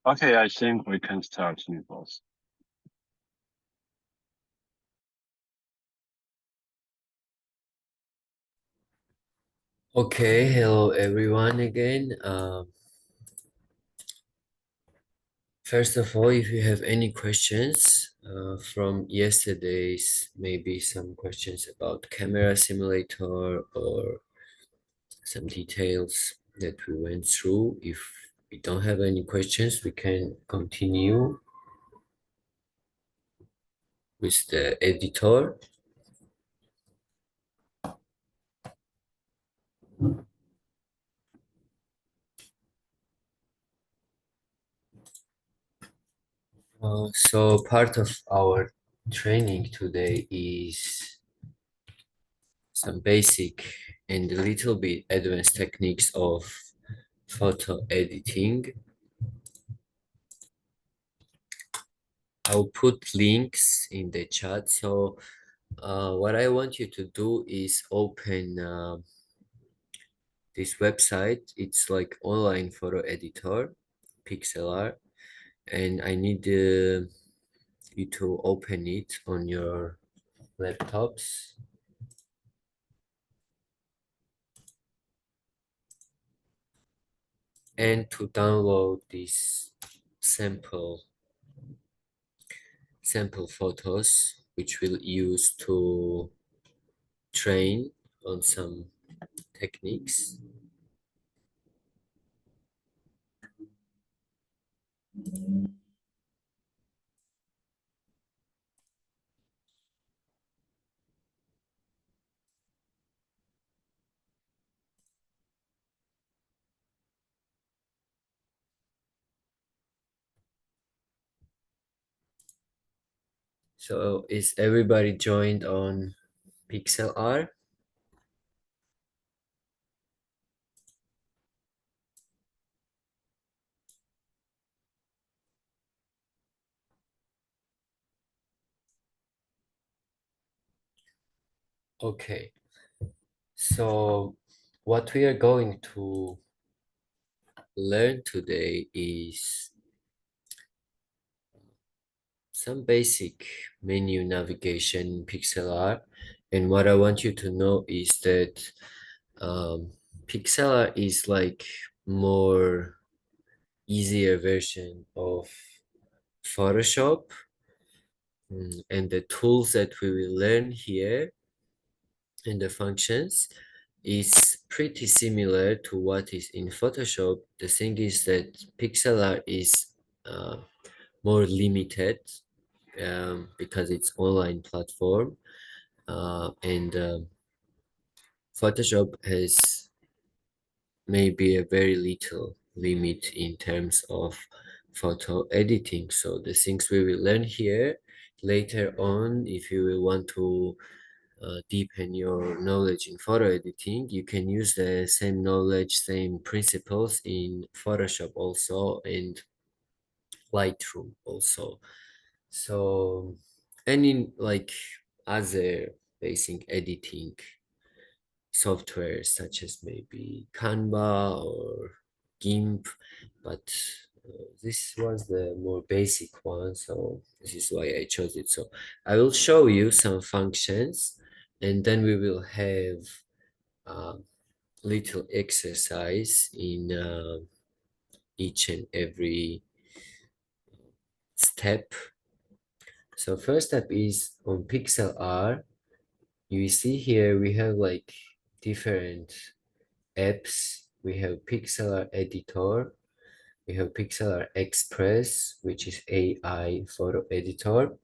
Okay, I think we can start, Nicholas. Okay, hello everyone again. First of all, if you have any questions from yesterday's, maybe some questions about camera simulator or some details that we went through. If we don't have any questions, we can continue with the editor. So part of our training today is some basic and a little bit advanced techniques of photo editing. I'll put links in the chat. So what I want you to do is open this website. It's like online photo editor, Pixlr, and I need you to open it on your laptops. And to download these sample photos, which we'll use to train on some techniques. So is everybody joined on Pixlr? Okay, so what we are going to learn today is some basic menu navigation in Pixlr. And what I want you to know is that Pixlr is like more easier version of Photoshop. And the tools that we will learn here and the functions is pretty similar to what is in Photoshop. The thing is that Pixlr is uh, more limited because it's online platform, and Photoshop has maybe a very little limit in terms of photo editing. So the things we will learn here later on, if you will want to deepen your knowledge in photo editing, you can use the same knowledge, same principles in Photoshop also and Lightroom also. So, and in like other basic editing software such as maybe Canva or GIMP, but this was the more basic one, so this is why I chose it. So I will show you some functions and then we will have a little exercise in each and every step. So first step is on Pixlr. You see here we have like different apps. We have Pixlr Editor, we have Pixlr Express, which is AI photo editor.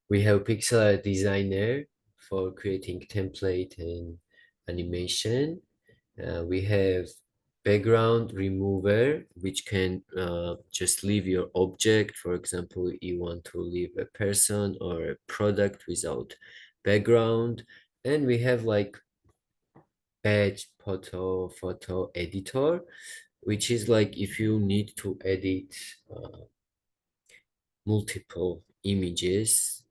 We have Pixlr Designer for creating template and animation. We have background remover, which can just leave your object. For example, you want to leave a person or a product without background. And we have like batch photo editor, which is like if you need to edit multiple images,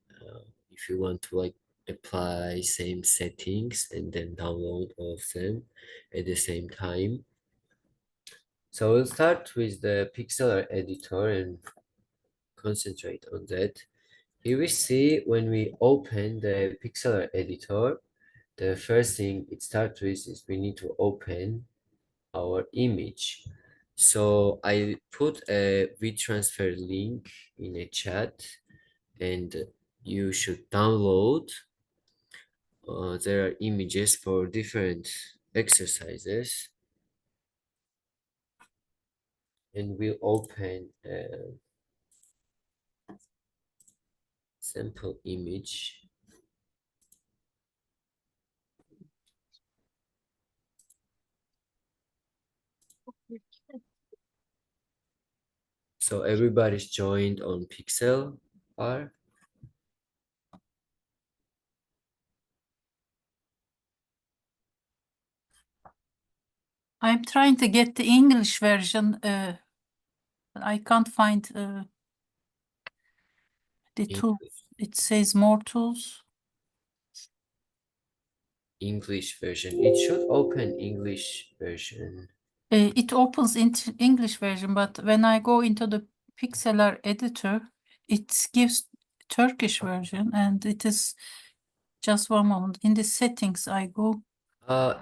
if you want to like apply same settings and then download all of them at the same time. So we'll start with the pixel editor and concentrate on that. Here we see when we open the pixel editor, the first thing it starts with is we need to open our image. So I put a WeTransfer link in a chat and you should download. There are images for different exercises and we'll open a sample image. So everybody's joined on Pixel R. I'm trying to get the English version. I can't find the tools. It says more tools. English version. It should open English version. It opens into English version, but when I go into the Pixlr editor, it gives Turkish version, and it is just one moment. In the settings, I go.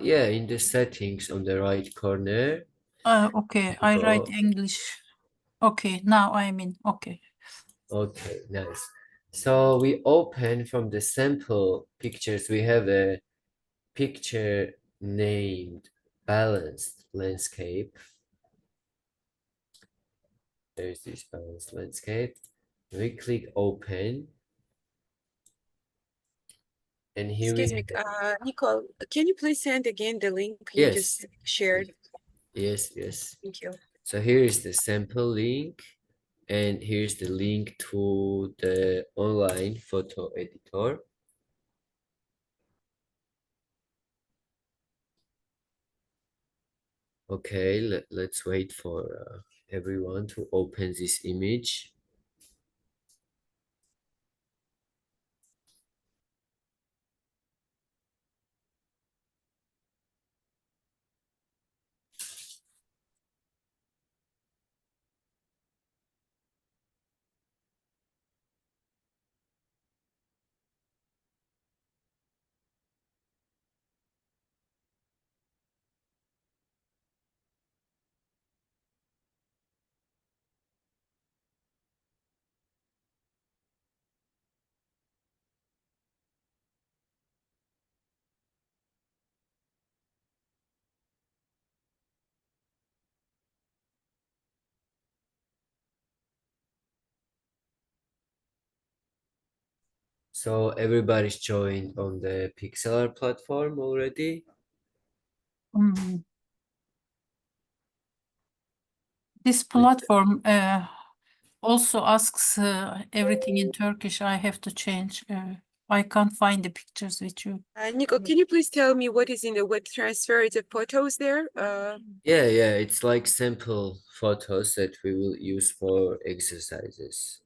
Yeah, in the settings on the right corner. Okay, I write Go. English. Okay, now I'm in. Okay. Okay, nice. So we open from the sample pictures. We have a picture named balanced landscape. There's this balanced landscape. We click open. And here Excuse we me, Nicole, can you please send again the link you Yes. just shared? Yes, yes. Thank you. So here is the sample link, and here's the link to the online photo editor. Okay, let's wait for everyone to open this image. So everybody's joined on the Pixlr platform already. Mm. This platform also asks everything in Turkish. I have to change. I can't find the pictures with you. Nicole, can you please tell me what is in the web transfer? Is it photos there? Yeah, it's like sample photos that we will use for exercises.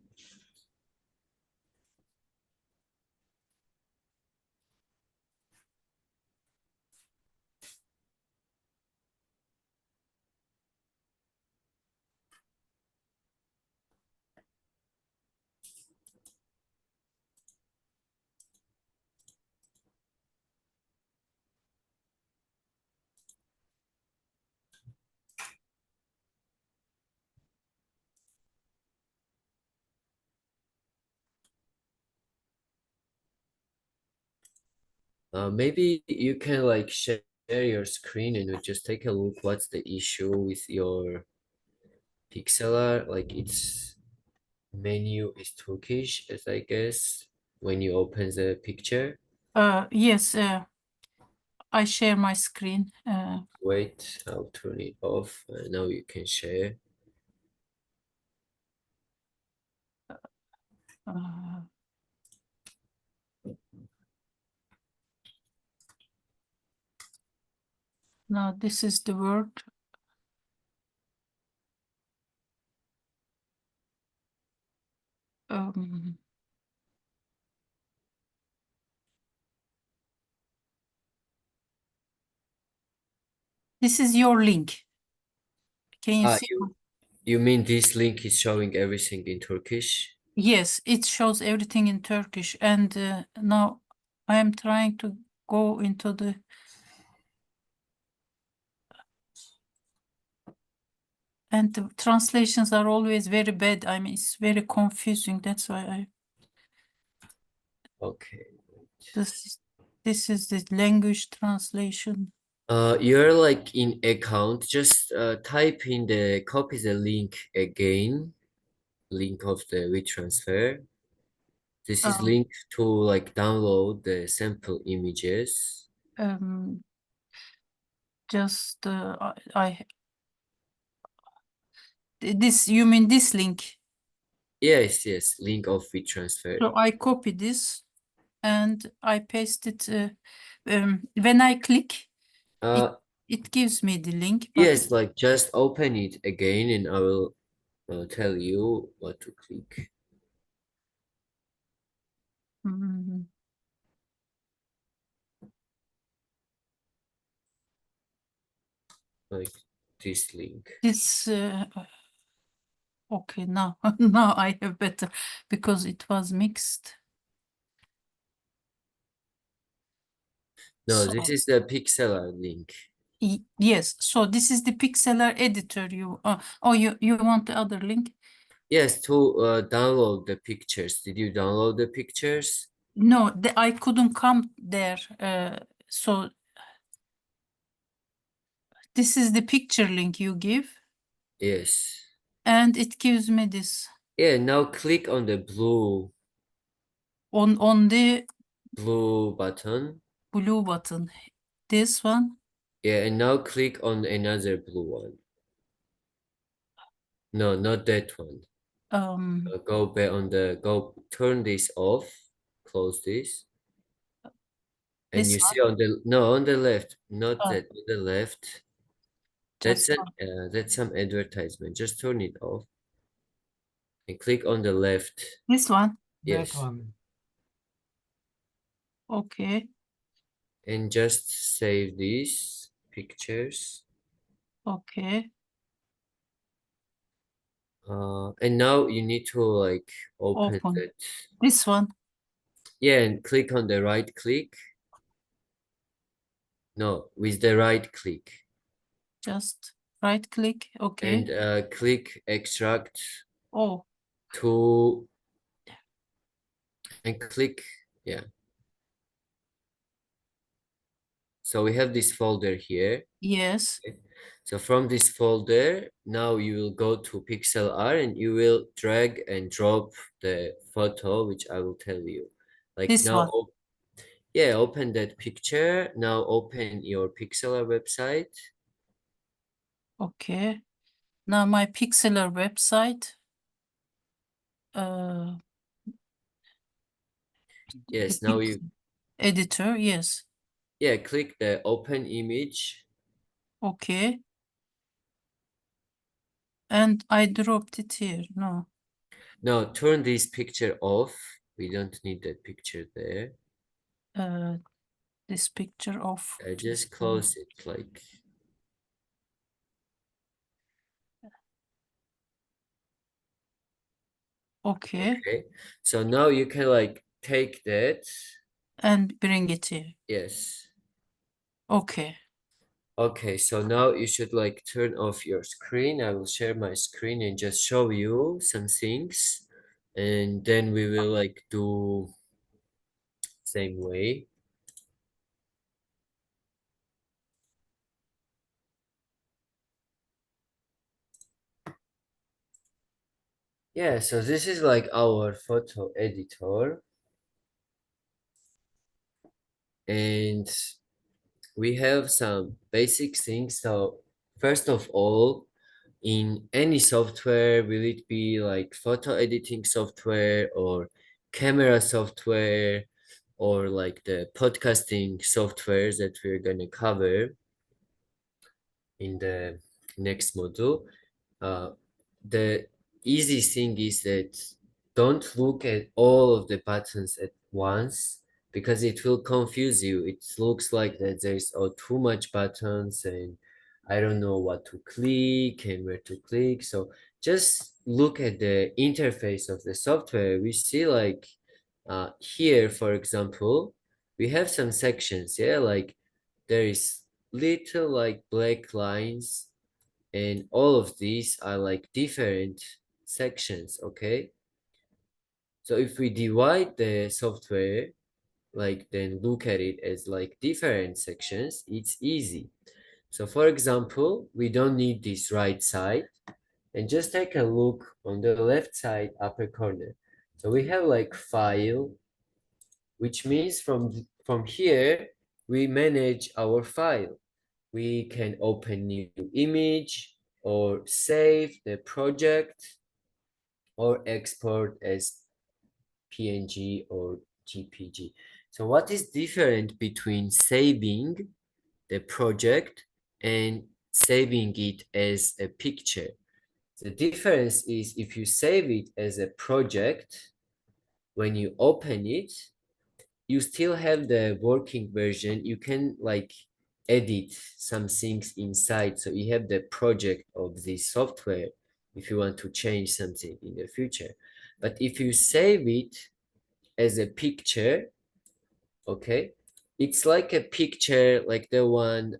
Maybe you can like share your screen and we just take a look what's the issue with your Pixlr. Like its menu is Turkish, as I guess, when you open the picture. Yes, I share my screen. Wait, I'll turn it off. Now you can share. Uh, Now this is the word. This is your link. Can you see? You mean this link is showing everything in Turkish? Yes, it shows everything in Turkish. And now I am trying to go into the. And the translations are always very bad. I mean, it's very confusing. That's why Okay. this is the language translation. You're like in account. Just type in copy the link again. Link of the WeTransfer. This is linked to like download the sample images. Just this, you mean this link? Yes, link of WeTransfer. So I copy this and I paste it. When I click, it gives me the link. But Yes, like just open it again and I will tell you what to click. Like this link. This okay, now now I have better because it was mixed. No, So, this is the pixel link. Yes, so this is the pixeler editor. You want the other link? Yes, to download the pictures. Did you download the pictures? No, I couldn't come there. So this is the picture link you give, Yes. and it gives me this Yeah, now click on the blue on the button. blue button. This one. Yeah, and now click on another blue one. No, not that one. Go back on turn this off, close this. And This you see on the left, not Oh. that, on the left. Just That's some advertisement. Just turn it off and click on the left. this one. Yes. That one. Okay. And just save these pictures. Okay. And now you need to like open Open. that. This one. Yeah, and click on the right click. No, with the right click. Just right click. Okay. And click extract Oh, to and click, yeah. So we have this folder here. yes. So from this folder, now you will go to Pixel R and you will drag and drop the photo, which I will tell you. Like This now, one. yeah, open that picture. Now open your Pixel R website. Okay. Now my Pixeler website. Yes, The now you, editor. Yes. yeah, click the open image. Okay. And I dropped it here. No. Now turn this picture off. We don't need that picture there. This picture of. Just close it like. Okay. Okay. So now you can like take that. And bring it here. Yes. Okay. Okay, so now you should like turn off your screen. I will share my screen and just show you some things. And then we will like do same way. Yeah, so this is like our photo editor. And we have some basic things. So first of all, in any software, will it be like photo editing software or camera software or like the podcasting softwares that we're going to cover in the next module, the easy thing is that don't look at all of the buttons at once because it will confuse you. It looks like that there's too much buttons and I don't know what to click and where to click. So just look at the interface of the software. We see like here, for example, we have some sections, yeah, like there is little like black lines, and all of these are like different sections, okay? So if we divide the software, like then look at it as like different sections, it's easy. So for example, we don't need this right side, and just take a look on the left side upper corner. So we have like file, which means from here, we manage our file. We can open new image or save the project or export as PNG or GPG. So what is different between saving the project and saving it as a picture? The difference is if you save it as a project, when you open it, you still have the working version. You can like edit some things inside. So you have the project of the software if you want to change something in the future. But if you save it as a picture, okay, it's like a picture like the one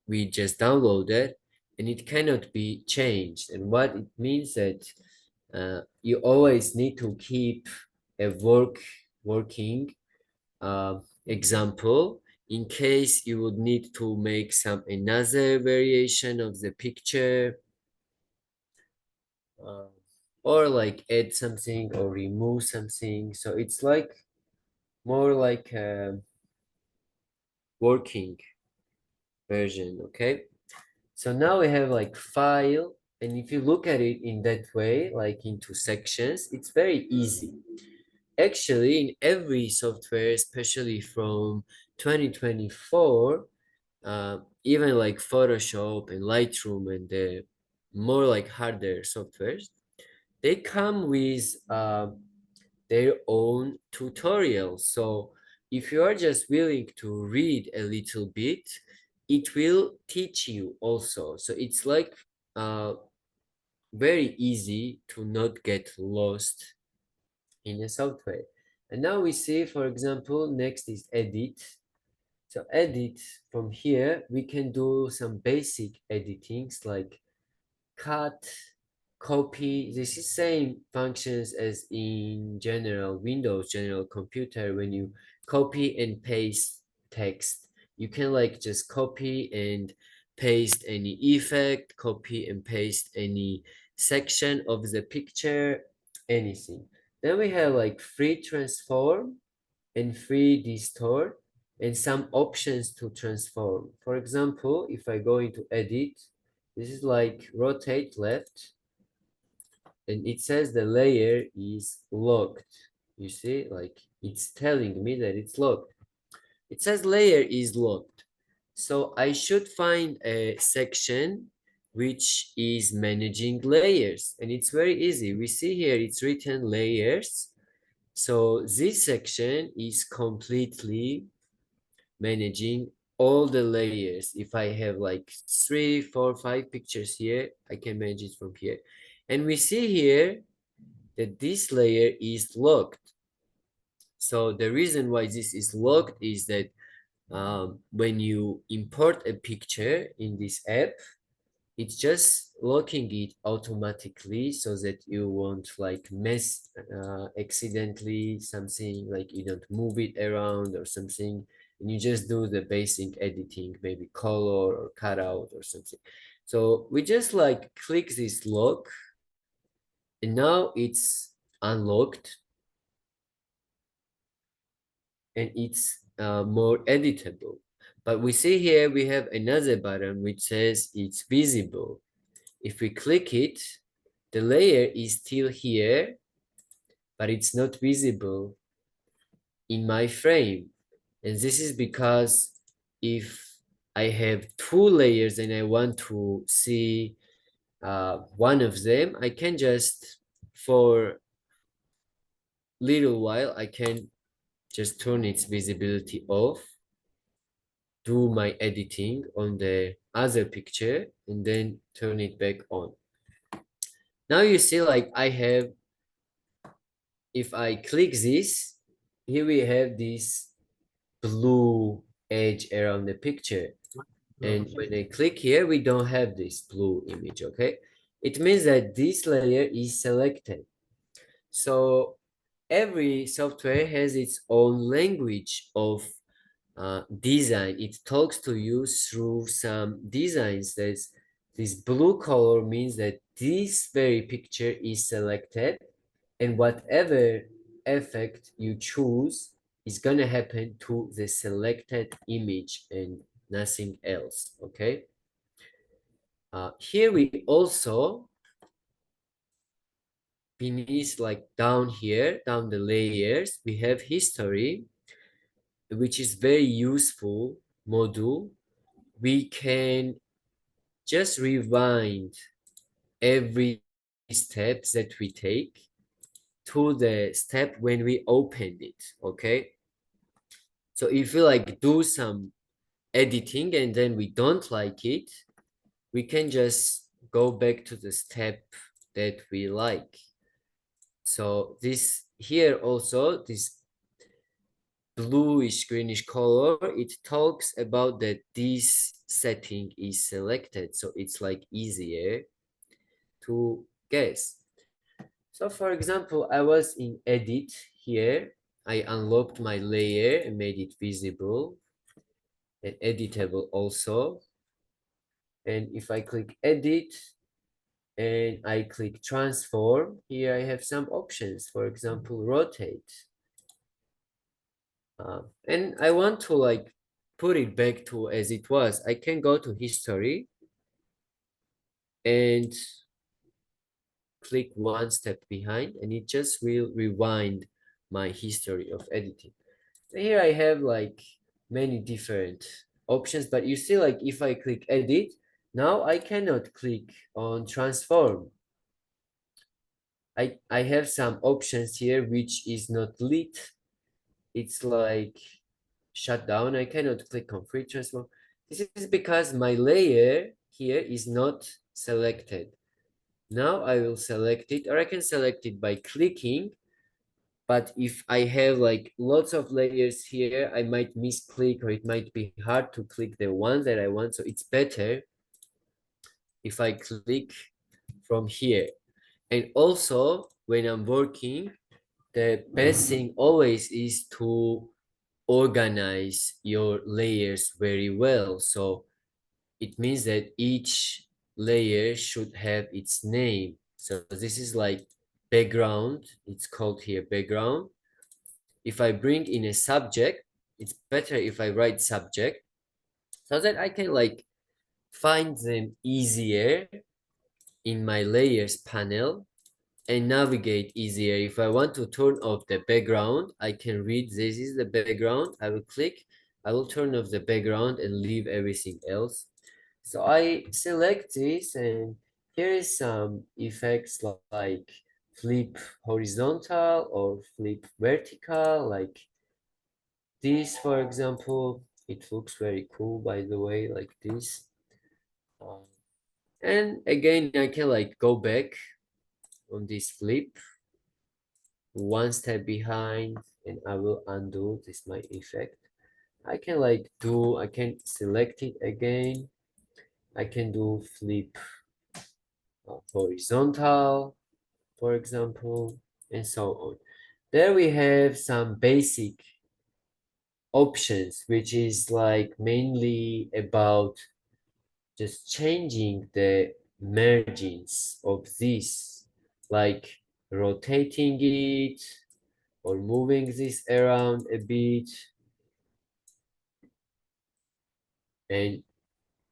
we just downloaded, and it cannot be changed. And what it means that you always need to keep a working example in case you would need to make some another variation of the picture, uh, or like add something or remove something. So it's like more like a working version, okay? So now we have like file, and if you look at it in that way, like into sections, it's very easy. Actually, in every software, especially from 2024, even like Photoshop and Lightroom and the more like harder softwares, they come with their own tutorials. So if you are just willing to read a little bit, it will teach you also. So it's like very easy to not get lost in a software. And now we see, for example, next is edit. So edit, from here, we can do some basic editings like cut, copy. This is same functions as in general Windows, general computer. When you copy and paste text, you can like just copy and paste any effect, copy and paste any section of the picture, anything. Then we have like free transform and free distort and some options to transform. For example, if I go into edit, this is like rotate left, and it says the layer is locked. You see, like it's telling me that it's locked. It says layer is locked. So I should find a section which is managing layers, and it's very easy. We see here it's written layers. So this section is completely managing all the layers. If I have like 3, 4, 5 pictures here, I can manage it from here. And we see here that this layer is locked. So the reason why this is locked is that when you import a picture in this app, it's just locking it automatically so that you won't like mess accidentally something, like you don't move it around or something, and you just do the basic editing, maybe color or cutout or something. So we just like click this lock, and now it's unlocked, and it's more editable. But we see here we have another button which says it's visible. If we click it, the layer is still here, but it's not visible in my frame. And this is because if I have 2 layers and I want to see one of them, I can just, for little while, I can just turn its visibility off. do my editing on the other picture and then turn it back on. Now you see like I have, if I click this, here we have this blue edge around the picture. And when I click here, we don't have this blue image, okay? It means that this layer is selected. So every software has its own language of design. It talks to you through some designs. This blue color means that this very picture is selected, and whatever effect you choose is gonna happen to the selected image and nothing else, okay? Here we also, beneath, like down here, down the layers, we have history, which is very useful module. We can just rewind every step that we take to the step when we opened it, okay? So if we like do some editing and then we don't like it, we can just go back to the step that we like. So this here also, this bluish greenish color, it talks about that this setting is selected, so it's like easier to guess. So for example, I was in edit here, I unlocked my layer and made it visible and editable also. And if I click edit and I click transform, here I have some options, for example, rotate. And I want to like put it back to as it was. I can go to history and click one step behind, and it just will rewind my history of editing. So here I have like many different options, but you see like if I click edit, now I cannot click on transform. I have some options here which is not lit. It's like shut down. I cannot click on free transform. This is because my layer here is not selected. Now I will select it, or I can select it by clicking. But if I have like lots of layers here, I might misclick, or it might be hard to click the one that I want. So it's better if I click from here. And also when I'm working, the best thing always is to organize your layers very well. So it means that each layer should have its name. So this is like background, it's called here background. If I bring in a subject, it's better if I write subject so that I can like find them easier in my layers panel and navigate easier. If I want to turn off the background, I can read this is the background. I will click, I will turn off the background and leave everything else. So I select this, and here is some effects like flip horizontal or flip vertical, like this, for example. It looks very cool, by the way, like this. And again, I can like go back on this flip one step behind, and I will undo this my effect. I can like do, I can select it again. I can do flip horizontal, for example, and so on. There we have some basic options, which is like mainly about just changing the margins of this, like rotating it or moving this around a bit. And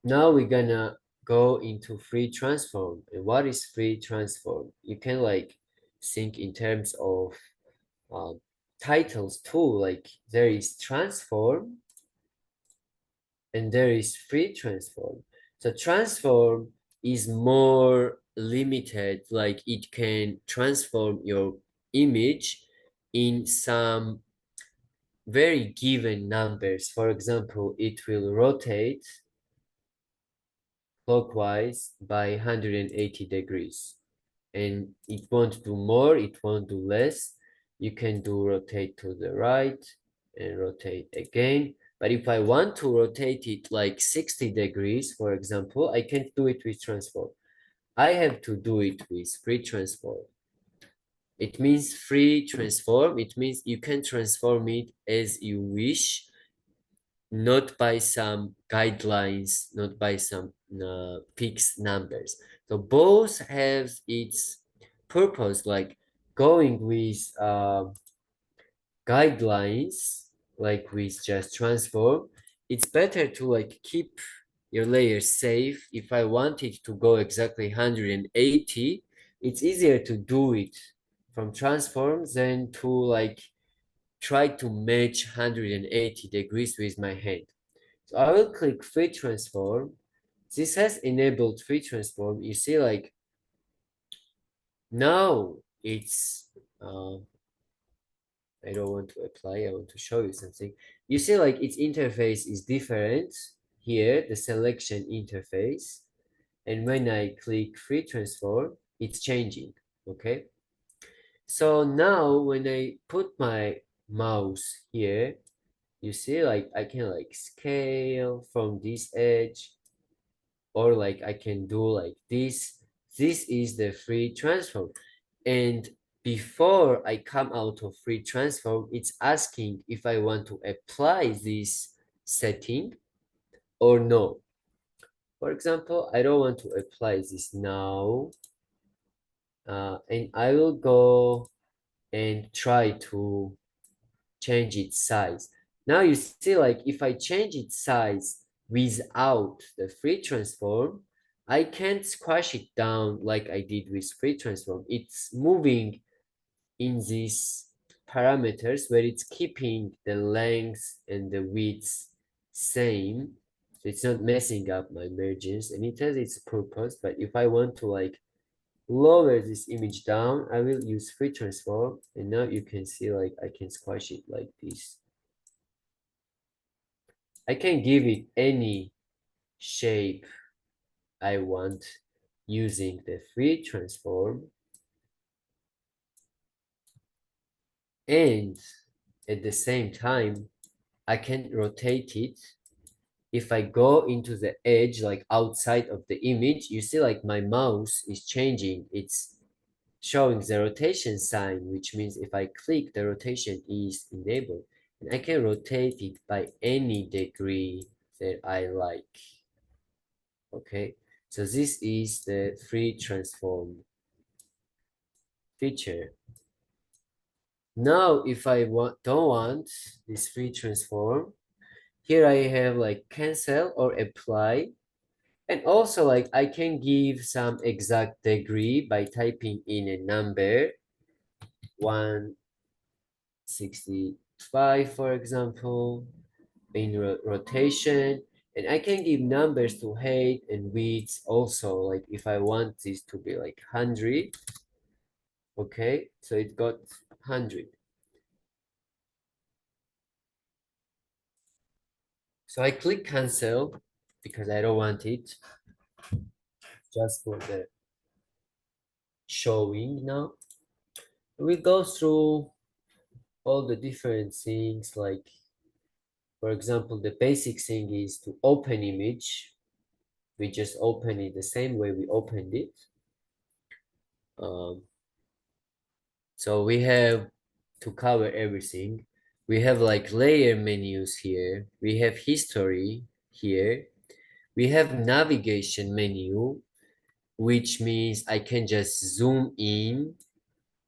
now we're gonna go into free transform. And what is free transform? You can like think in terms of uh, titles too. Like there is transform and there is free transform. So transform is more limited, like it can transform your image in some very given numbers. For example, it will rotate clockwise by 180 degrees. And it won't do more, it won't do less. You can do rotate to the right and rotate again. But if I want to rotate it like 60 degrees, for example, I can't do it with transform. I have to do it with free transform. It means free transform. It means you can transform it as you wish, not by some guidelines, not by some fixed numbers. So both have its purpose, like going with guidelines, like with just transform. It's better to like keep your layers safe. If I want it to go exactly 180, it's easier to do it from transform than to like try to match 180 degrees with my hand. So I will click free transform. This has enabled free transform. You see, like now it's I don't want to apply, I want to show you something. You see, like its interface is different here, the selection interface. And when I click free transform, it's changing. Okay. So now when I put my mouse here, you see, like I can like scale from this edge, or like I can do like this. This is the free transform. And before I come out of free transform, it's asking if I want to apply this setting or no. For example, I don't want to apply this now. And I will go and try to change its size. Now you see, like if I change its size without the free transform, I can't squash it down like I did with free transform. It's moving in these parameters where it's keeping the length and the width same. So it's not messing up my margins, and it has its purpose. But if I want to like lower this image down, I will use free transform, and now you can see like I can squash it like this. I can give it any shape I want using the free transform, and at the same time I can rotate it. If I go into the edge, like outside of the image, you see like my mouse is changing. It's showing the rotation sign, which means if I click, the rotation is enabled. And I can rotate it by any degree that I like. Okay, so this is the free transform feature. Now, if I don't want this free transform, here I have like cancel or apply. And also like I can give some exact degree by typing in a number 165, for example, in rotation. And I can give numbers to height and width also, like if I want this to be like 100. Okay, so it got 100. So I click cancel because I don't want it, just for the showing now. We go through all the different things, like for example, the basic thing is to open image. We just open it the same way we opened it. So we have to cover everything. We have like layer menus here. We have history here. We have navigation menu, which means I can just zoom in.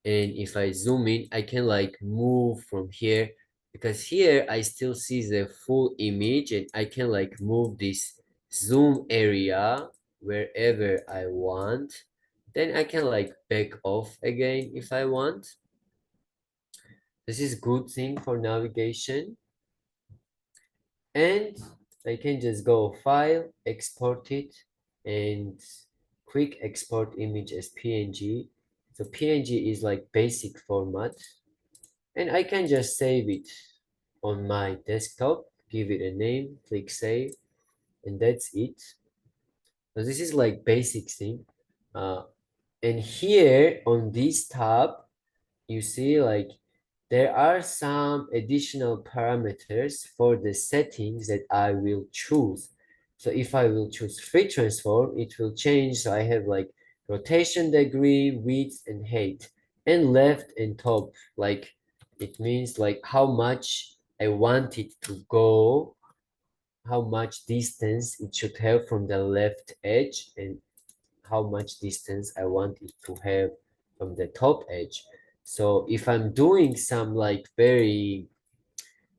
And if I zoom in, I can like move from here, because here I still see the full image, and I can like move this zoom area wherever I want. Then I can like back off again if I want. This is good thing for navigation. And I can just go file, export it, and quick export image as PNG. So PNG is like basic format, and I can just save it. on my desktop, give it a name, click save, and that's it. So this is like basic thing. And here on this tab, you see like there are some additional parameters for the settings that I will choose. So if I will choose free transform, it will change. So I have like rotation degree, width and height, and left and top. Like it means like how much I want it to go, how much distance it should have from the left edge, and how much distance I want it to have from the top edge. So if I'm doing some like very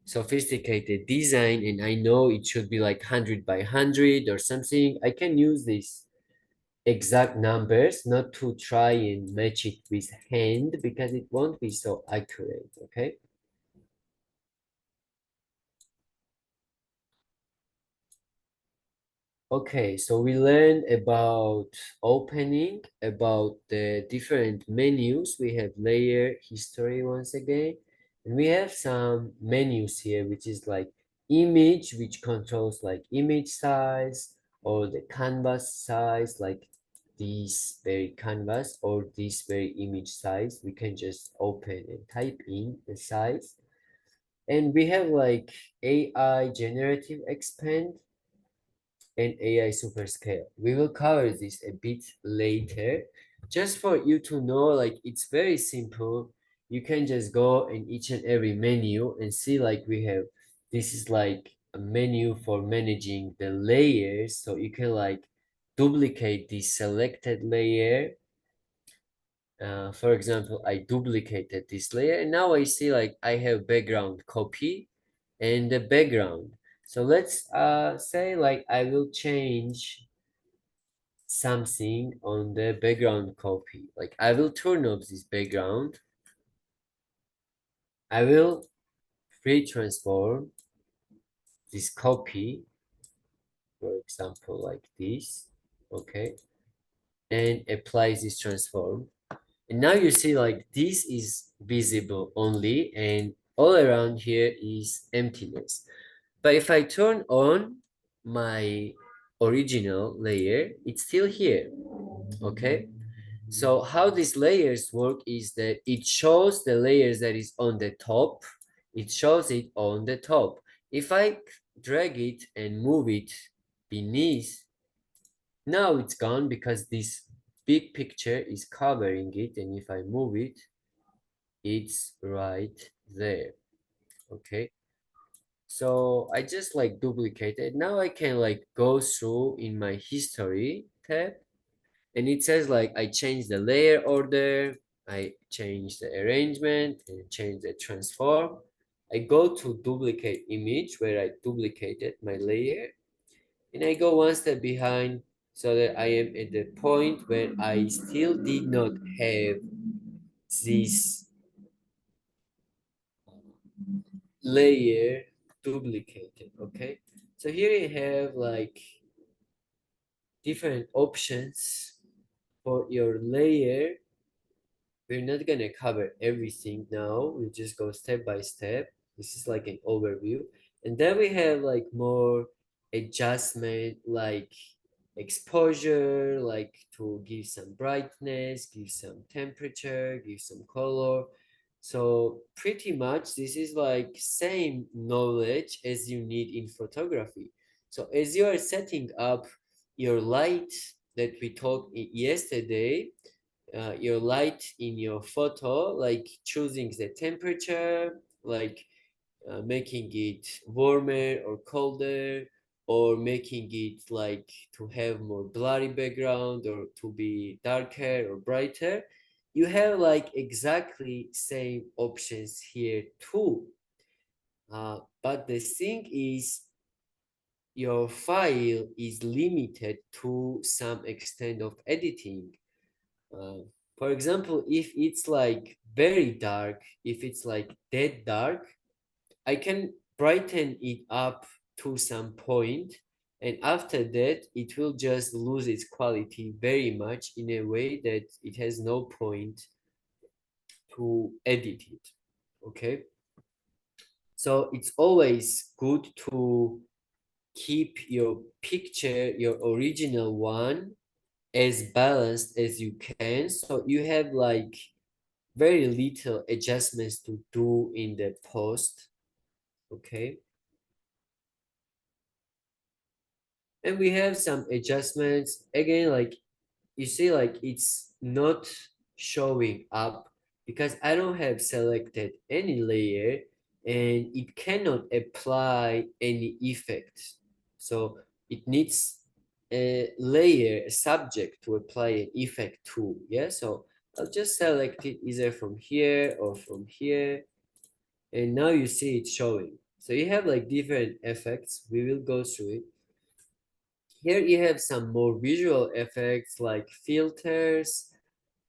sophisticated design and I know it should be like 100 by 100 or something, I can use these exact numbers, not to try and match it with hand because it won't be so accurate, okay? Okay, so we learned about opening, about the different menus. We have layer, history once again, and we have some menus here, which is like image, which controls like image size or the canvas size, like this very canvas or this very image size. We can just open and type in the size. And we have like AI generative expand and AI superscale. We will cover this a bit later. Just for you to know, like it's very simple. You can just go in each and every menu and see like we have, this is like a menu for managing the layers. So you can like duplicate the selected layer. For example, I duplicated this layer and now I see like I have background copy and the background. So let's say like I will change something on the background copy. Like I will turn off this background. I will free transform this copy, for example, like this, okay, and apply this transform. And now you see like this is visible only and all around here is emptiness. But if I turn on my original layer, it's still here, okay? So how these layers work is that it shows the layers that is on the top. It shows it on the top. If I drag it and move it beneath, now it's gone because this big picture is covering it. And if I move it, it's right there, okay? So I just like duplicate it. Now I can like go through in my history tab and it says like I changed the layer order, I changed the arrangement and change the transform. I go to duplicate image where I duplicated my layer and I go one step behind so that I am at the point where I still did not have this layer duplicated, okay? So here you have like different options for your layer. We're not gonna cover everything now. We just go step by step. This is like an overview. And then we have like more adjustment, like exposure, like to give some brightness, give some temperature, give some color. So pretty much this is like same knowledge as you need in photography. So as you are setting up your light that we talked yesterday, your light in your photo, like choosing the temperature, like making it warmer or colder, or making it like to have more blurry background or to be darker or brighter. You have like exactly same options here too. But the thing is, your file is limited to some extent of editing. Uh, for example, if it's like very dark, if it's like dead dark, I can brighten it up to some point, and after that, it will just lose its quality very much in a way that it has no point to edit it. Okay. So it's always good to keep your picture, your original one, as balanced as you can. So you have like very little adjustments to do in the post. Okay. And we have some adjustments again, like you see, like it's not showing up because I don't have selected any layer and it cannot apply any effect. So it needs a layer, a subject to apply an effect to. Yeah, so I'll just select it either from here or from here. And now you see it showing. So you have like different effects. We will go through it. Here you have some more visual effects like filters.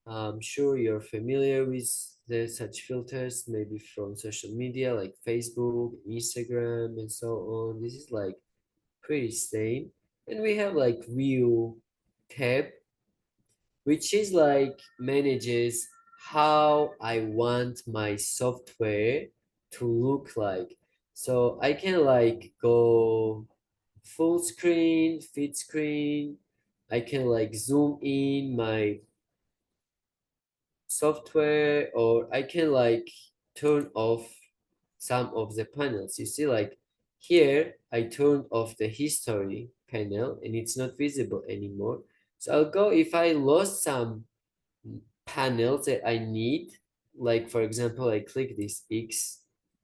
I'm sure you're familiar with such filters, maybe from social media like Facebook, Instagram, and so on. This is like pretty same. And we have like view tab, which is like manages how I want my software to look like. So I can like go full screen, fit screen. I can like zoom in my software, or I can like turn off some of the panels. You see, like here I turned off the history panel and it's not visible anymore. So I'll go, if I lost some panels that I need, like for example, I click this X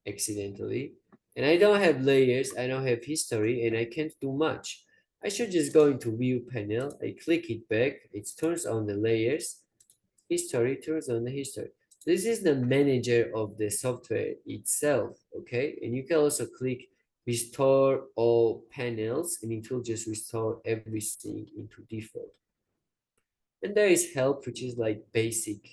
accidentally and I don't have layers, I don't have history, and I can't do much. I should just go into view panel, I click it back, it turns on the layers, history turns on the history. This is the manager of the software itself, okay? And you can also click restore all panels and it will just restore everything into default. And there is help, which is like basic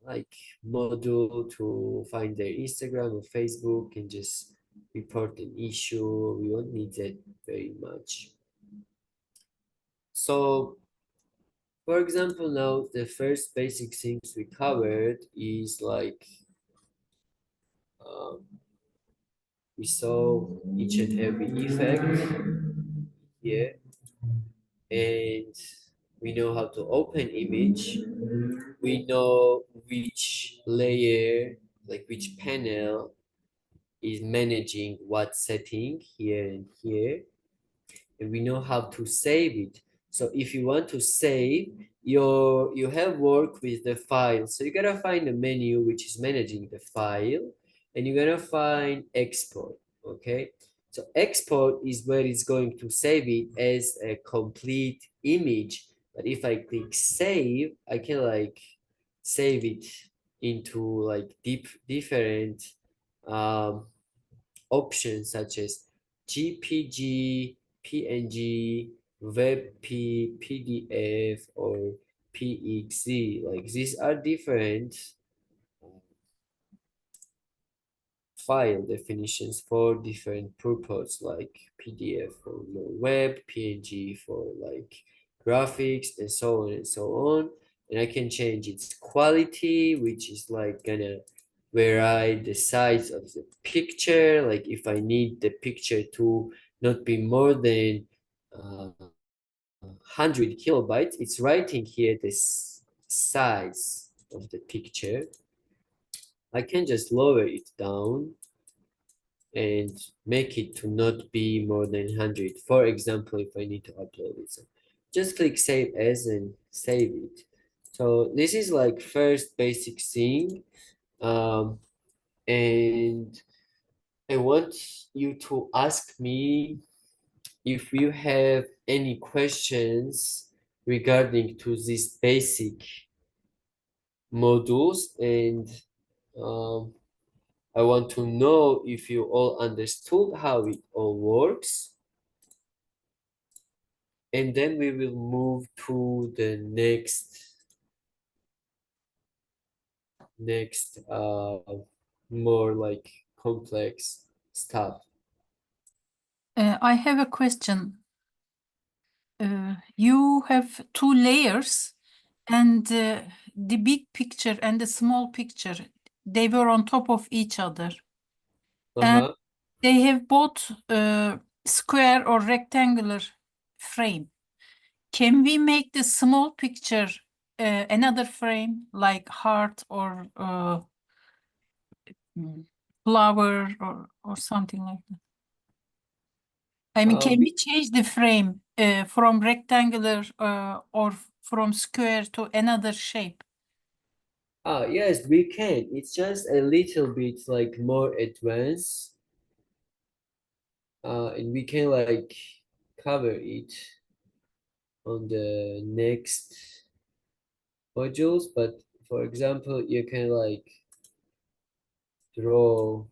like module to find their Instagram or Facebook and just report an issue. We won't need that very much. So for example, now the first basic things we covered is like we saw each and every effect here, and we know how to open image. We know which layer, like which panel is managing what setting here and here, and we know how to save it. So if you want to save you have work with the file, so you gotta find a menu which is managing the file, and you're gonna find export. Okay, so export is where it's going to save it as a complete image. But if I click save, I can like save it into like different options such as GPG, PNG, WebP, PDF, or PXZ. Like these are different file definitions for different purposes, like PDF for web, PNG for like graphics, and so on and so on. And I can change its quality, which is like gonna vary the size of the picture. Like if I need the picture to not be more than 100 kilobytes, it's writing here this size of the picture. I can just lower it down and make it to not be more than 100. For example, if I need to upload it. So just click save as and save it. So this is like first basic thing. And I want you to ask me if you have any questions regarding to these basic modules, and um, I want to know if you all understood how it all works. And then we will move to the next more like complex stuff. I have a question. You have two layers and the big picture and the small picture. they were on top of each other. And Uh-huh. they have both square or rectangular frame. Can we make the small picture another frame like heart or flower or something like that? I mean, can we change the frame from rectangular or from square to another shape? Yes, we can. It's just a little bit like more advanced. And we can like cover it on the next modules, but for example, you can like draw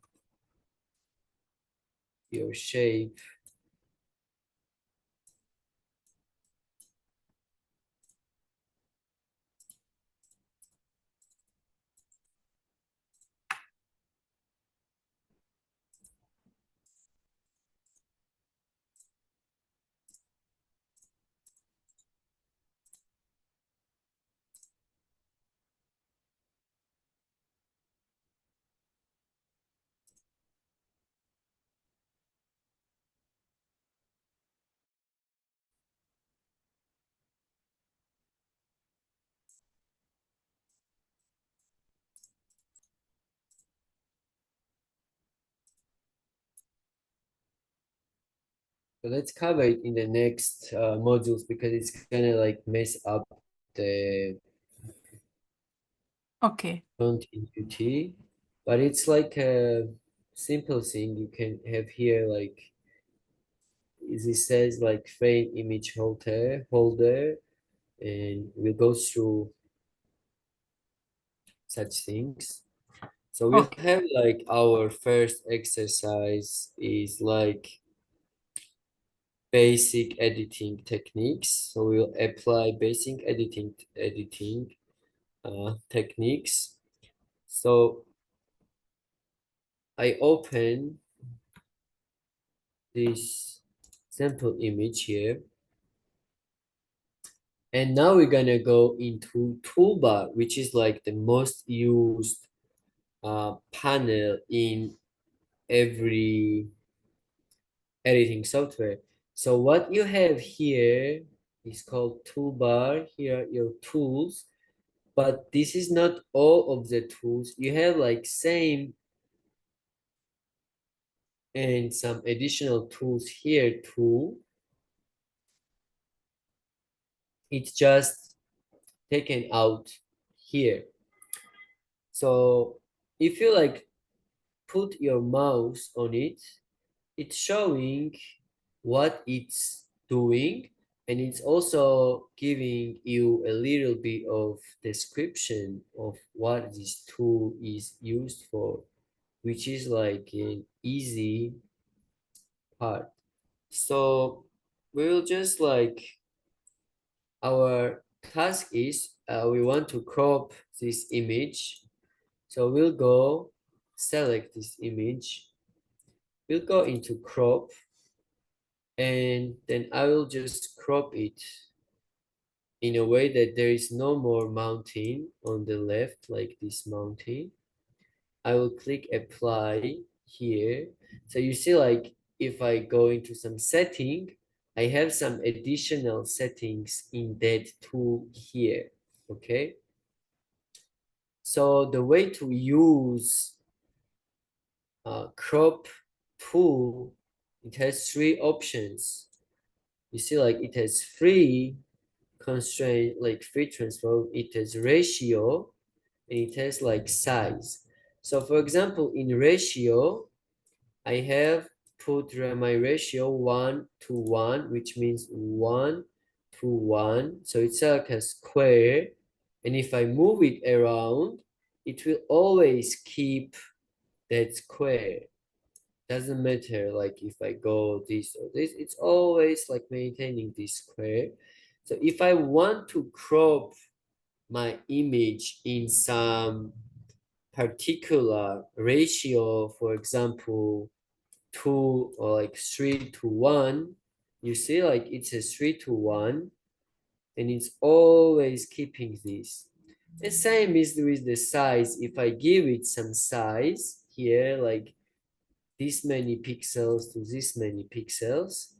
your shape. So let's cover it in the next modules because it's gonna like mess up the Okay. continuity. But it's like a simple thing you can have here, like as it says, like frame image holder, and we'll go through such things. So we'll Okay. have like our first exercise is like basic editing techniques. So we'll apply basic editing techniques. So I open this sample image here. And now we're gonna go into toolbar, which is like the most used panel in every editing software. So what you have here is called toolbar. Here are your tools, but this is not all of the tools. You have like same and some additional tools here too. It's just taken out here. So if you like put your mouse on it, it's showing what it's doing, and it's also giving you a little bit of description of what this tool is used for, which is like an easy part. So we'll just like our task is we want to crop this image. So we'll go select this image. We'll go into crop, and then I will just crop it in a way that there is no more mountain on the left, like this mountain. I will click apply here. So you see, like if I go into some setting, I have some additional settings in that tool here, okay? So the way to use crop tool, it has three options. You see, like it has free constraint, like free transform, it has ratio, and it has like size. So for example, in ratio, I have put my ratio 1:1, which means 1:1. So it's like a square. And if I move it around, it will always keep that square. Doesn't matter like if I go this or this, it's always like maintaining this square. So if I want to crop my image in some particular ratio, for example, 2 or like 3:1, you see like it's a 3:1, and it's always keeping this. The same is with the size. If I give it some size here, like this many pixels to this many pixels,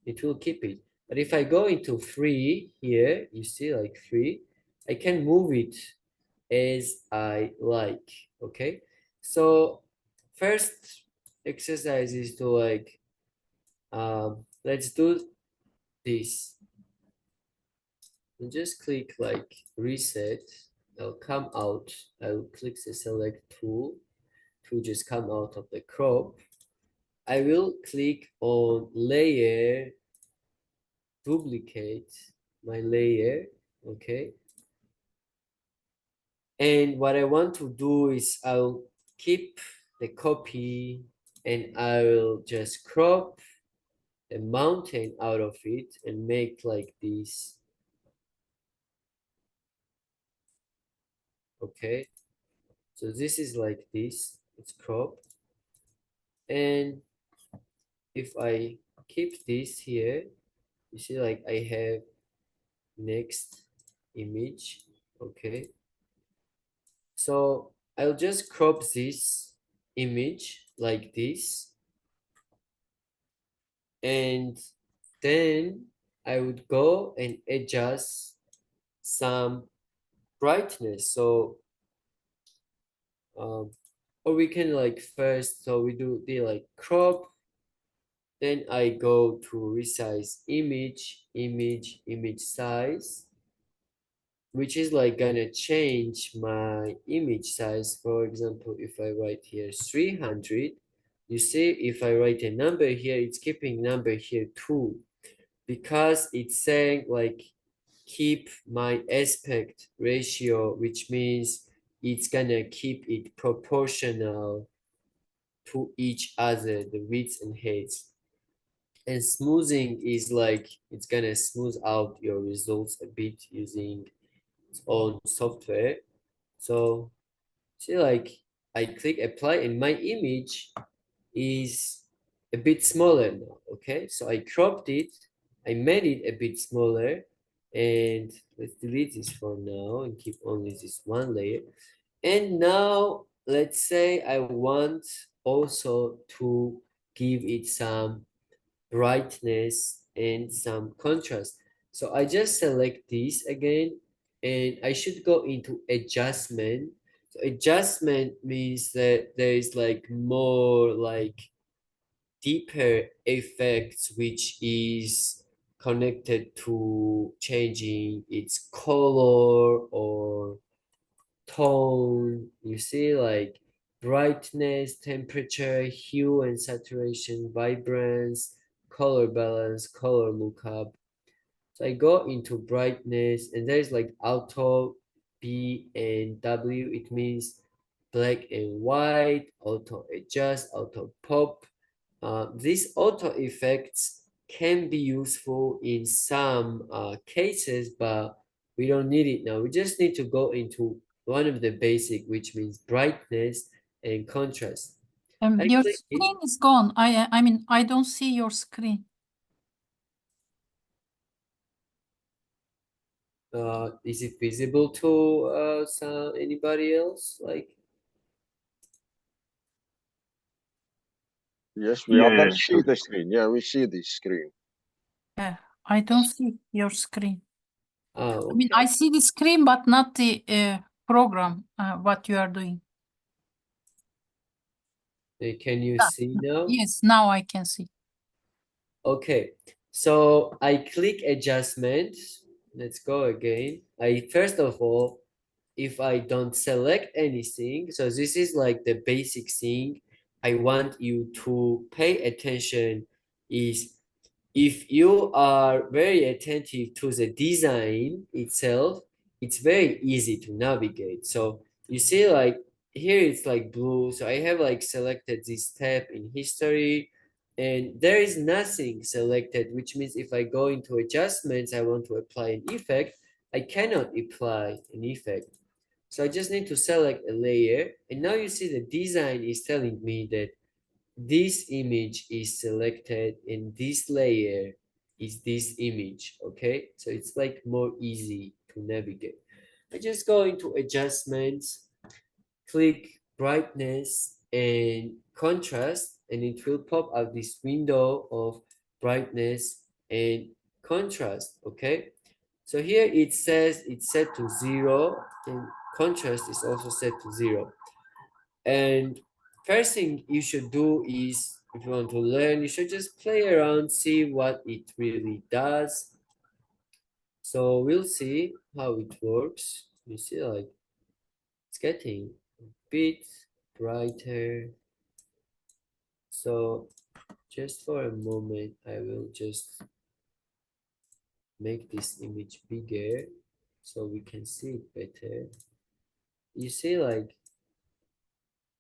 it will keep it. But if I go into free here, you see like free, I can move it as I like, okay? So first exercise is to like, let's do this. And just click like reset, I'll come out, I'll click the select tool to just come out of the crop. I will click on layer, duplicate my layer, okay? And what I want to do is I'll keep the copy and I will just crop a mountain out of it and make like this. Okay, so this is like this, it's cropped. And if I keep this here, you see like I have next image, okay? So I'll just crop this image like this. And then I would go and adjust some brightness. So, or we can like first, so we do the like crop, then I go to resize image size, which is like gonna change my image size. For example, if I write here 300, you see if I write a number here, it's keeping number here too, because it's saying like keep my aspect ratio, which means it's gonna keep it proportional to each other, the width and height. And smoothing is like it's gonna smooth out your results a bit using its own software. So see, like I click apply and my image is a bit smaller now. Okay, so I cropped it, I made it a bit smaller, and let's delete this for now and keep only this one layer. And now let's say I want also to give it some brightness and some contrast. So I just select this again and I should go into adjustment. So adjustment means that there is like more like deeper effects which is connected to changing its color or tone. You see like brightness, temperature, hue and saturation, vibrance, color balance, color lookup. So I go into brightness and there's like auto B and W. It means black and white, auto adjust, auto pop. These auto effects can be useful in some cases, but we don't need it now. We just need to go into one of the basic, which means brightness and contrast. I Your click it. screen is gone. I mean, I don't see your screen. Is it visible to anybody else? Like, Yes, we Yeah, all can yeah, see the screen. Yeah, we see the screen. Yeah, I don't see your screen. I mean, okay. I see the screen, but not the program, what you are doing. Can you Ah, see now? Yes, now I can see. Okay, so I click adjustment. Let's go again. I first of all, if I don't select anything, so this is like the basic thing I want you to pay attention is if you are very attentive to the design itself, it's very easy to navigate. So you see like here it's like blue. So I have like selected this tab in history and there is nothing selected, which means if I go into adjustments, I want to apply an effect, I cannot apply an effect. So I just need to select a layer and now you see the design is telling me that this image is selected and this layer is this image. Okay, so it's like more easy to navigate. I just go into adjustments, click brightness and contrast, and it will pop out this window of brightness and contrast. Okay, so here it says it's set to 0 and contrast is also set to 0. And first thing you should do is, if you want to learn, you should just play around, see what it really does. So we'll see how it works. You see, like, it's getting a bit brighter. So just for a moment, I will just make this image bigger so we can see it better. You see, like,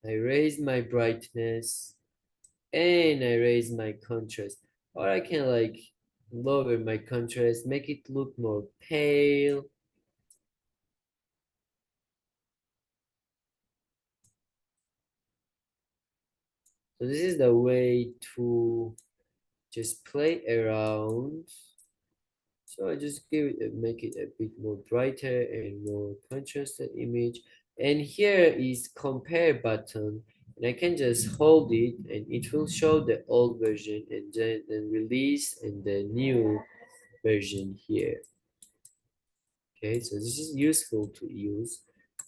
I raise my brightness and I raise my contrast, or I can like lower my contrast, make it look more pale. So this is the way to just play around. So I just make it a bit more brighter and more contrasted image. And here is compare button, and I can just hold it and it will show the old version and then release and the new version here. Okay, so this is useful to use.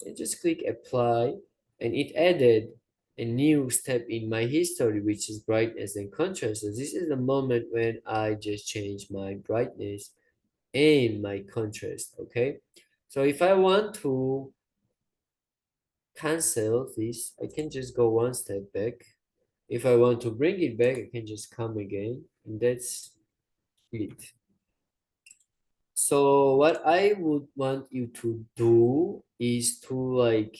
And just click apply, and it added a new step in my history, which is brightness and contrast. So this is the moment when I just change my brightness and my contrast. Okay, so if I want to cancel this, I can just go one step back. If I want to bring it back, I can just come again, and that's it. So what I would want you to do is to like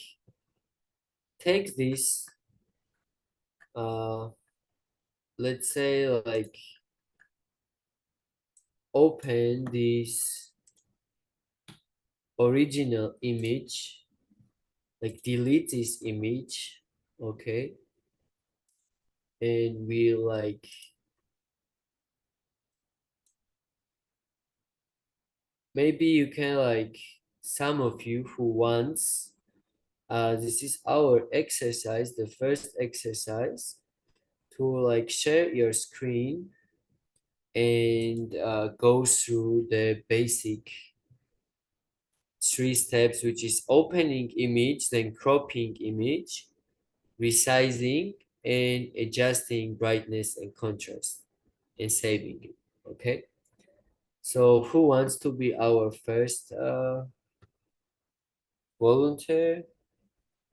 take this, let's say, like, open this original image, like delete this image, okay, and we like maybe you can, like, some of you who wants, this is our exercise, the first exercise, to like share your screen and go through the basic 3 steps, which is opening image, then cropping image, resizing, and adjusting brightness and contrast, and saving it. Okay, so who wants to be our first volunteer?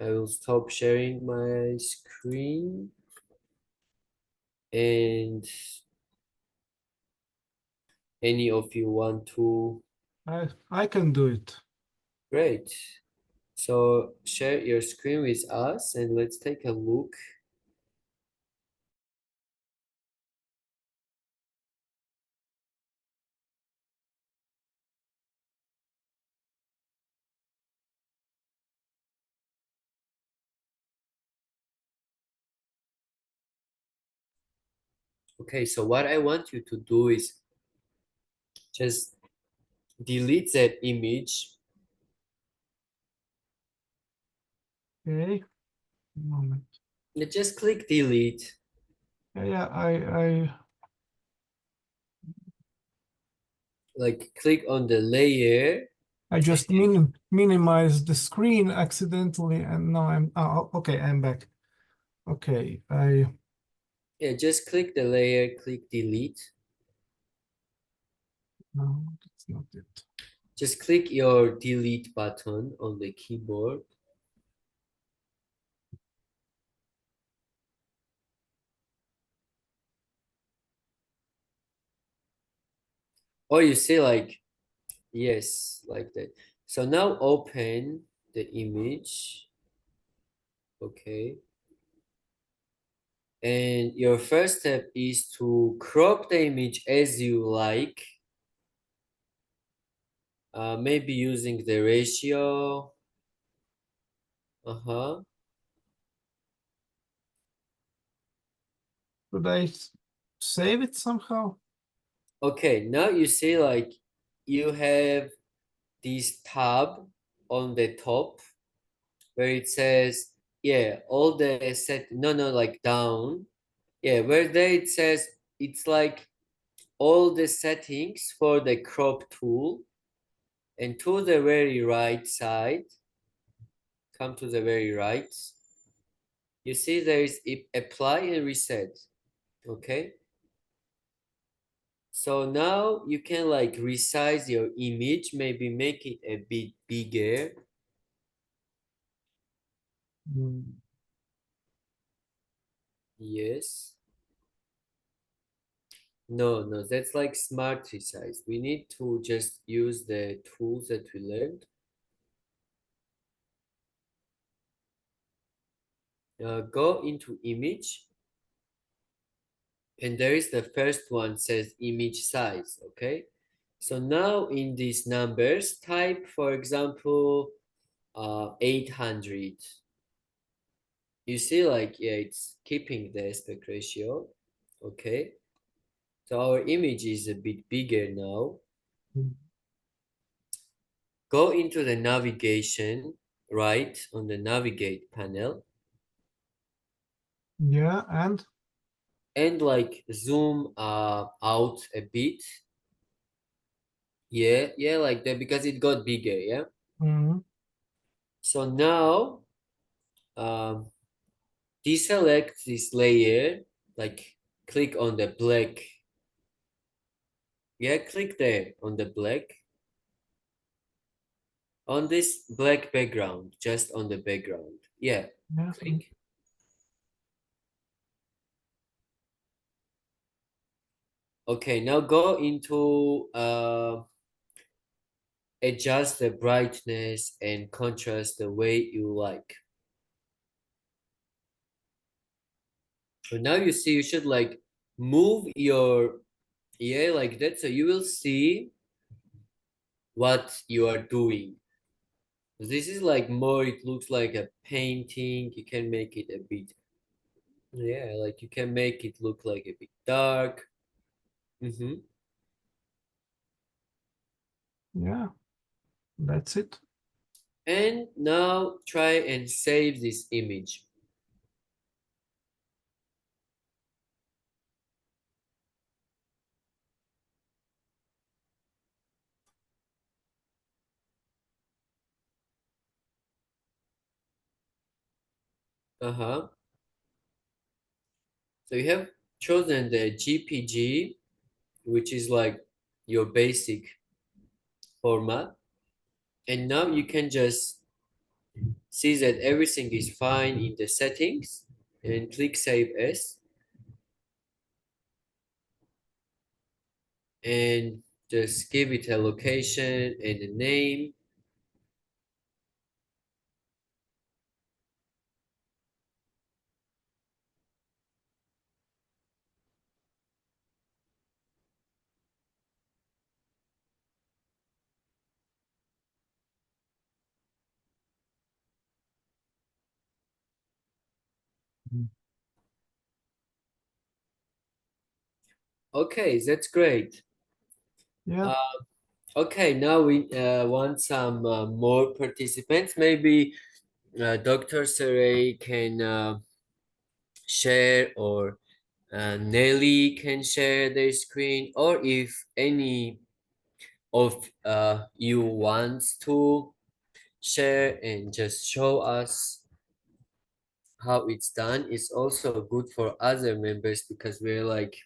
I will stop sharing my screen, and any of you want to? I can do it. Great. So share your screen with us and let's take a look. Okay, so what I want you to do is just delete that image. Okay. Moment. Just click delete. Yeah, I Like, click on the layer. just minimized the screen accidentally, and now okay, I'm back. Okay, Yeah, just click the layer, click delete. no, that's not it. Just click your delete button on the keyboard. Or you see, like, yes, like that. So now open the image. Okay. And your first step is to crop the image as you like. Maybe using the ratio. Should I save it somehow? Okay, now you see, like, you have this tab on the top where it says, yeah, all the like down. Yeah, where there it says, it's like all the settings for the crop tool. And to the very right side, come to the very right. You see there is apply and reset, okay? So now you can like resize your image, maybe make it a bit bigger. Mm. Yes. No, that's like smart resize. We need to just use the tools that we learned. Go into image. And there is the first one says image size, okay? So now in these numbers, type, for example, 800. You see, like, yeah, it's keeping the aspect ratio, okay? So our image is a bit bigger now. Mm. Go into the navigation, right, on the navigate panel, Yeah, and like zoom out a bit. Yeah, like that, because it got bigger, yeah? Mhm. So now, deselect this layer, like click on the black. Yeah, click there on the black. On this black background, just on the background. Yeah, Yeah. click. Okay, now go into adjust the brightness and contrast the way you like. So now you see you should like move your, yeah, like that, so you will see what you are doing. This is like more, it looks like a painting. You can make it a bit, yeah, like you can make it look like a bit dark. Yeah, that's it. And now try and save this image. So you have chosen the GPG, which is like your basic format. And now you can just see that everything is fine in the settings and click Save As. And just give it a location and a name. Okay, that's great. Yeah. Okay, now we want some more participants. Maybe Dr. Saray can share, or Nelly can share their screen, or if any of you wants to share and just show us how it's done. It's also good for other members because we're like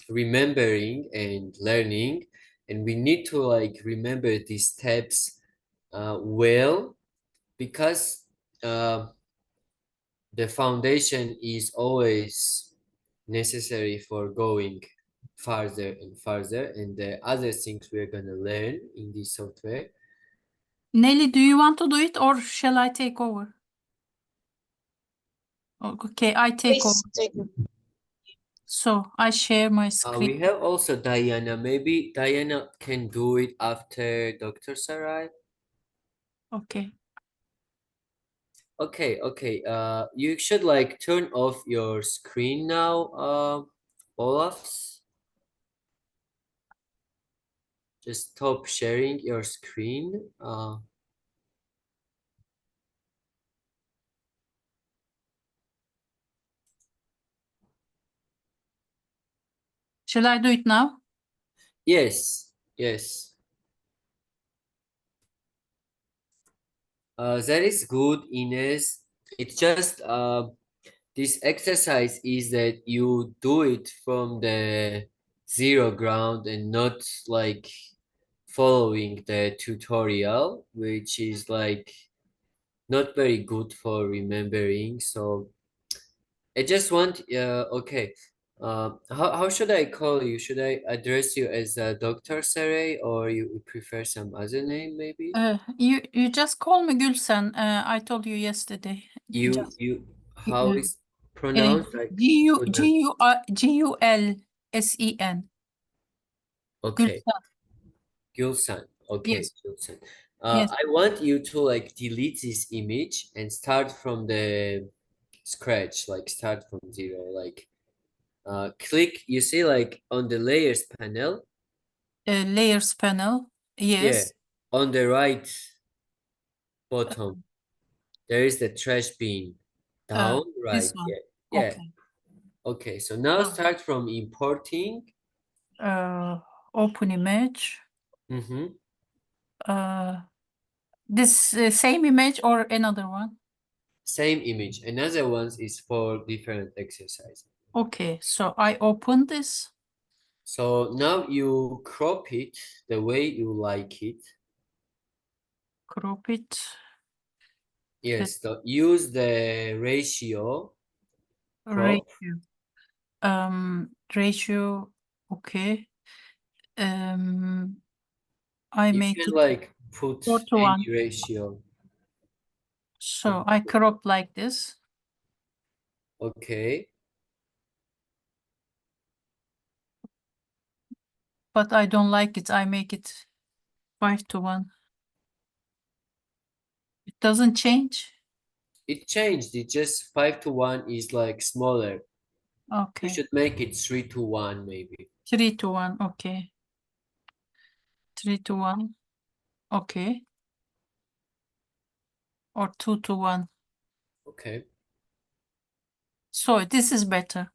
remembering and learning, and we need to like remember these steps well, because the foundation is always necessary for going farther and farther, and the other things we're gonna learn in this software. Nelly, do you want to do it or shall I take over? Okay, I take over. So I share my We screen. have also Diana. Maybe Diana can do it after Dr. Sarai. Okay. Okay. You should like turn off your screen now, Olafs. Just stop sharing your screen. Shall I do it now? Yes, yes. That is good, Ines. It's just this exercise is that you do it from the zero ground and not like following the tutorial, which is like not very good for remembering. So I just want, okay. How should I call you? Should I address you as Dr. Saray, or you prefer some other name maybe? You just call me Gülsen. I told you yesterday. Just How uh, is pronounced? Like Gulsen. Gulsen. Okay, Gülsen. Gulsen. Okay, Yes. Gulsen. Yes. I want you to like delete this image and start from the scratch, like start from zero. Like click, you see like on the layers panel. Layers panel. Yeah, Yes. on the right bottom, there is the trash bin. Down, This right. one. Yeah, yeah. Okay. Okay, so now Oh. start from importing. Open image. Mm-hmm. This same image or another one? Same image. Another one is for different exercise. Okay, so I open this. So now you crop it the way you like it. Crop it. Yes, so use the ratio crop. Ratio. Ratio. Okay. I You make can it like put 4:1. any ratio. So I crop like this. Okay. But I don't like it. I make it 5:1. It doesn't change. It changed. It just 5:1 is like smaller. You Okay. should make it 3:1 maybe. 3:1. Okay. 3:1. Okay. Or 2:1. Okay. So this is better.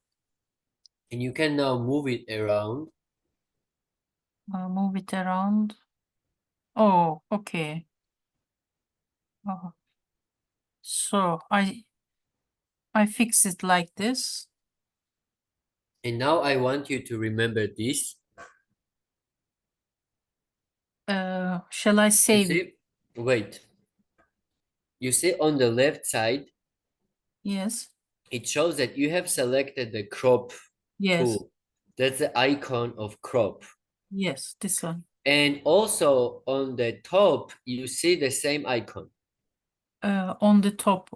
And you can now move it around. Move it around. Oh, okay. Oh. So I fix it like this. And now I want you to remember this. Shall I You save it? see, wait. You see on the left side, Yes. it shows that you have selected the crop Yes. tool. That's the icon of crop. Yes, this one. And also on the top, you see the same icon, On the top,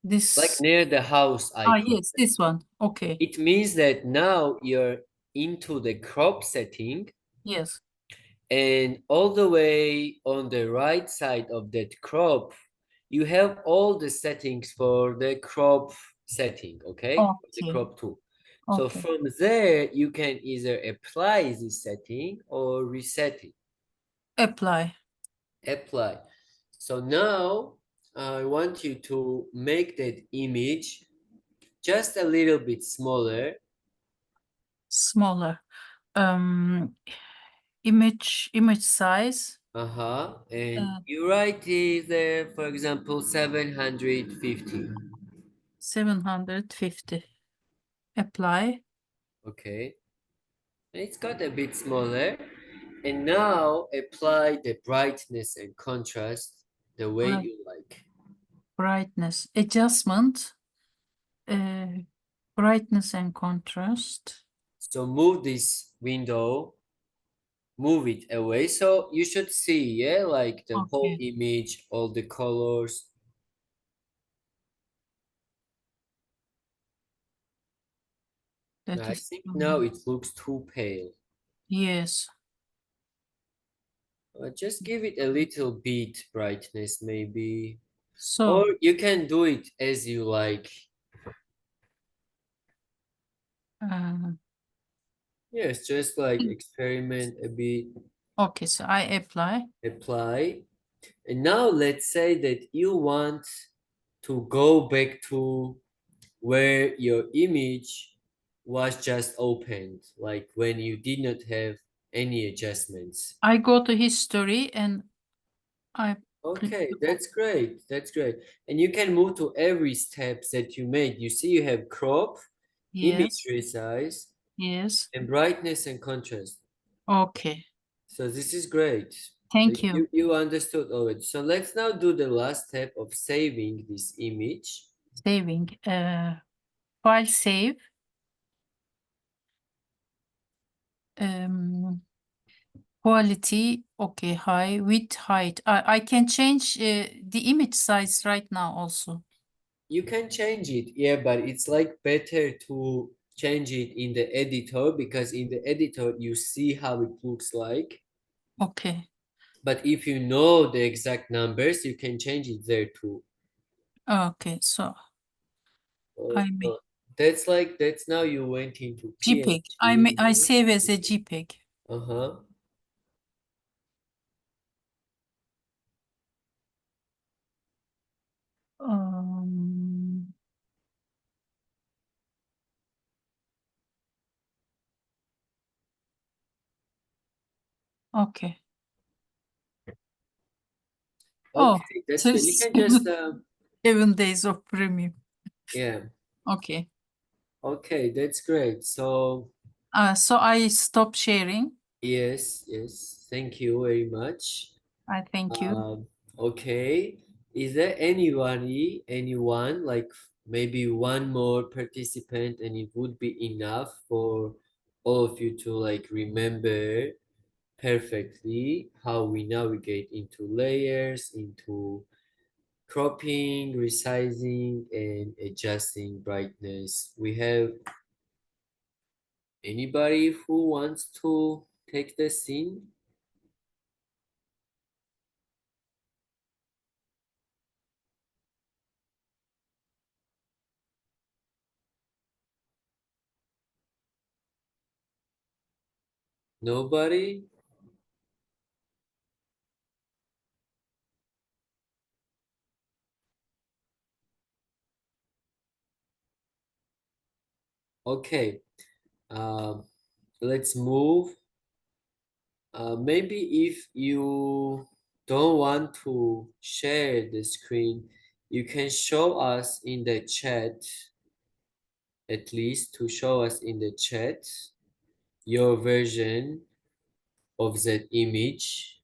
this. like near the house icon. Yes, this one. Okay. It means that now you're into the crop setting, Yes. and all the way on the right side of that crop, you have all the settings for the crop setting, okay? The Okay. crop tool. So Okay. from there, you can either apply this setting or reset it. Apply. Apply. So now I want you to make that image just a little bit smaller. Smaller. Image size. And you write it there, for example, 750. 750. Apply. Okay. It's got a bit smaller. And now apply the brightness and contrast the way Bright- you like. Brightness. Adjustment. Brightness and contrast. So move this window, move it away. So you should see, yeah, like the whole Okay. image, all the colors. That I is. think now it looks too pale. Yes. Just give it a little bit brightness, maybe. So. Or you can do it as you like. Yes, just like experiment a bit, Okay, so I apply. apply. And now let's say that you want to go back to where your image was just opened, like when you did not have any adjustments? I go to history and I Okay, that's great. That's great. And you can move to every steps that you made. You see, you have crop, image yes, resize, yes. and brightness and contrast. Okay. So this is great. Thank you. You understood already. So let's now do the last step of saving this image. Saving. File save. Quality. Okay, high, width, height. I can change the image size right now also. You can change it, yeah, but it's like better to change it in the editor because in the editor you see how it looks like. Okay. But if you know the exact numbers, you can change it there too. Okay, so I may That's now you went into JPEG. PNG. I save as a JPEG. Uh-huh. Um, okay. Oh, Okay, that's good. You can just 7 days of premium. yeah. Okay. Okay, that's great. So So I stop sharing. yes, yes. Thank you very much. I thank you. Okay. Is there anyone, like maybe one more participant, and it would be enough for all of you to like remember perfectly how we navigate into layers, into cropping, resizing, and adjusting brightness. We have anybody who wants to take the scene? Nobody? Okay. Um, let's move. Maybe if you don't want to share the screen, you can show us in the chat, at least to show us in the chat your version of that image.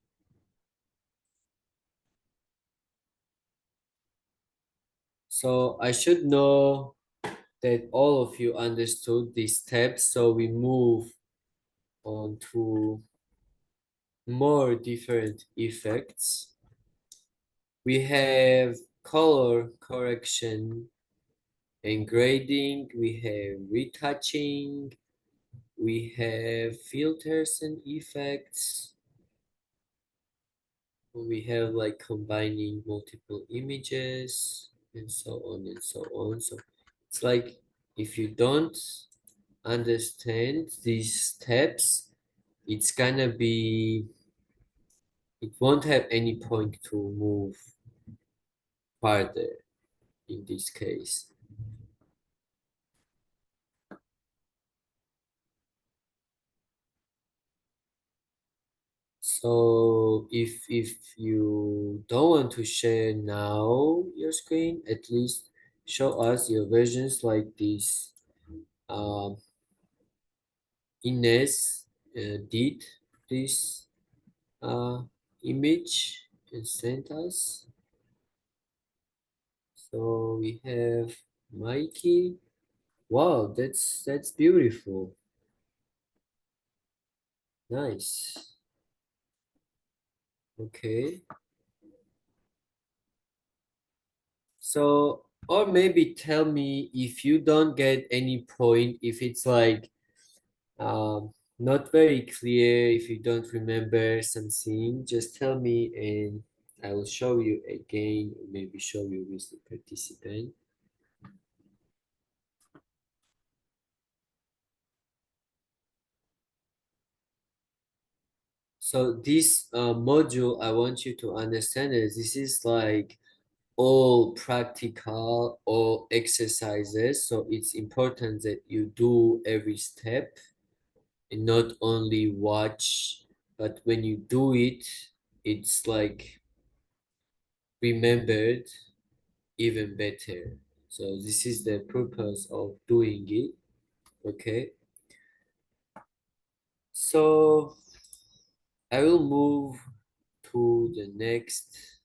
So I should know that all of you understood these steps, so we move on to more different effects. We have color correction and grading, we have retouching, we have filters and effects, we have like combining multiple images and so on and so on. So it's like if you don't understand these steps, it's gonna be, it won't have any point to move further in this case. So if you don't want to share now your screen, at least show us your versions like this. Um, Ines did this image and sent us. So we have Mikey. Wow, that's beautiful. Nice. Okay. So, or maybe tell me if you don't get any point, if it's like not very clear, if you don't remember something, just tell me and I will show you again, or maybe show you with the participant. So this module, I want you to understand is this is like all practical, all exercises. So it's important that you do every step and not only watch, but when you do it, it's like remembered even better. So this is the purpose of doing it. Okay. So I will move to the next.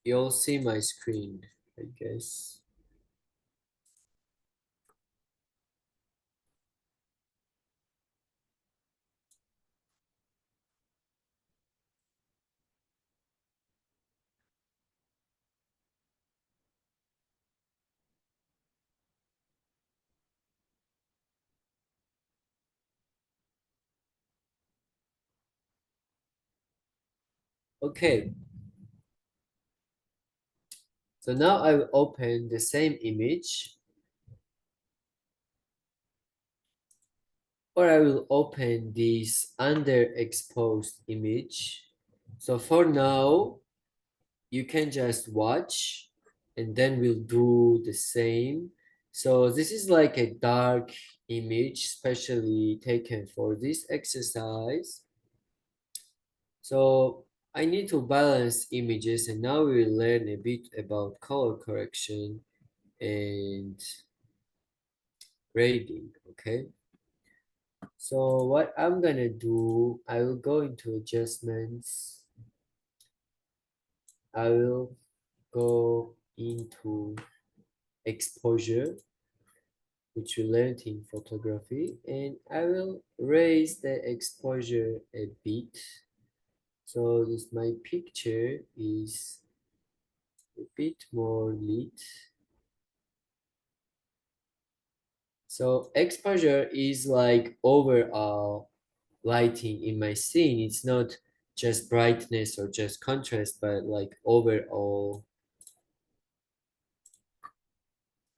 You'll see my screen, I guess. Okay. So now I will open the same image, or I will open this underexposed image. So for now, you can just watch and then we'll do the same. So this is like a dark image, specially taken for this exercise. So I need to balance images, and now we will learn a bit about color correction and grading, okay? So what I'm gonna do, I will go into adjustments. I will go into exposure, which we learned in photography, and I will raise the exposure a bit. So this my picture is a bit more lit. So exposure is like overall lighting in my scene. It's not just brightness or just contrast, but like overall.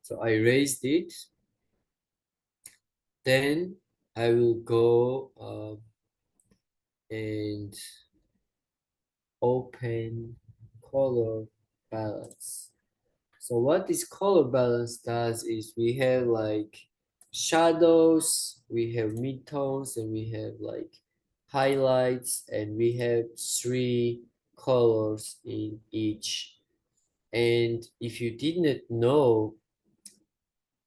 So I raised it. Then I will go and open color balance. So what this color balance does is we have like shadows, we have midtones, and we have like highlights, and we have 3 colors in each. And if you did not know,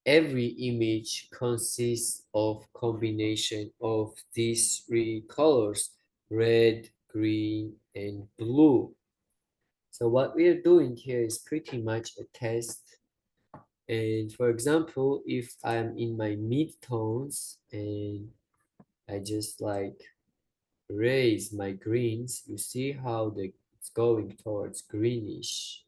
every image consists of combination of these 3 colors: red, green, and blue. So what we are doing here is pretty much a test. And for example, if I'm in my mid-tones and I just like raise my greens, you see how it's going towards greenish.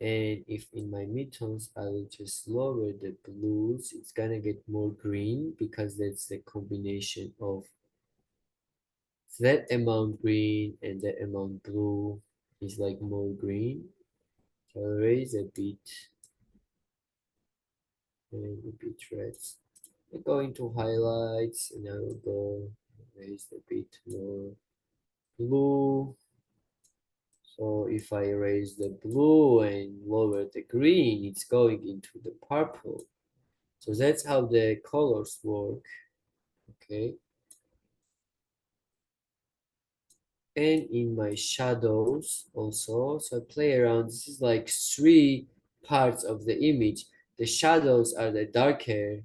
And if in my mid-tones I will just lower the blues, it's gonna get more green because that's the combination of that amount green and that amount blue is like more green. So I'll raise a bit and a bit red. I go into highlights and I will go raise a bit more blue. So if I raise the blue and lower the green, it's going into the purple. So that's how the colors work, okay? And in my shadows also, so I play around. This is like 3 parts of the image. The shadows are the darker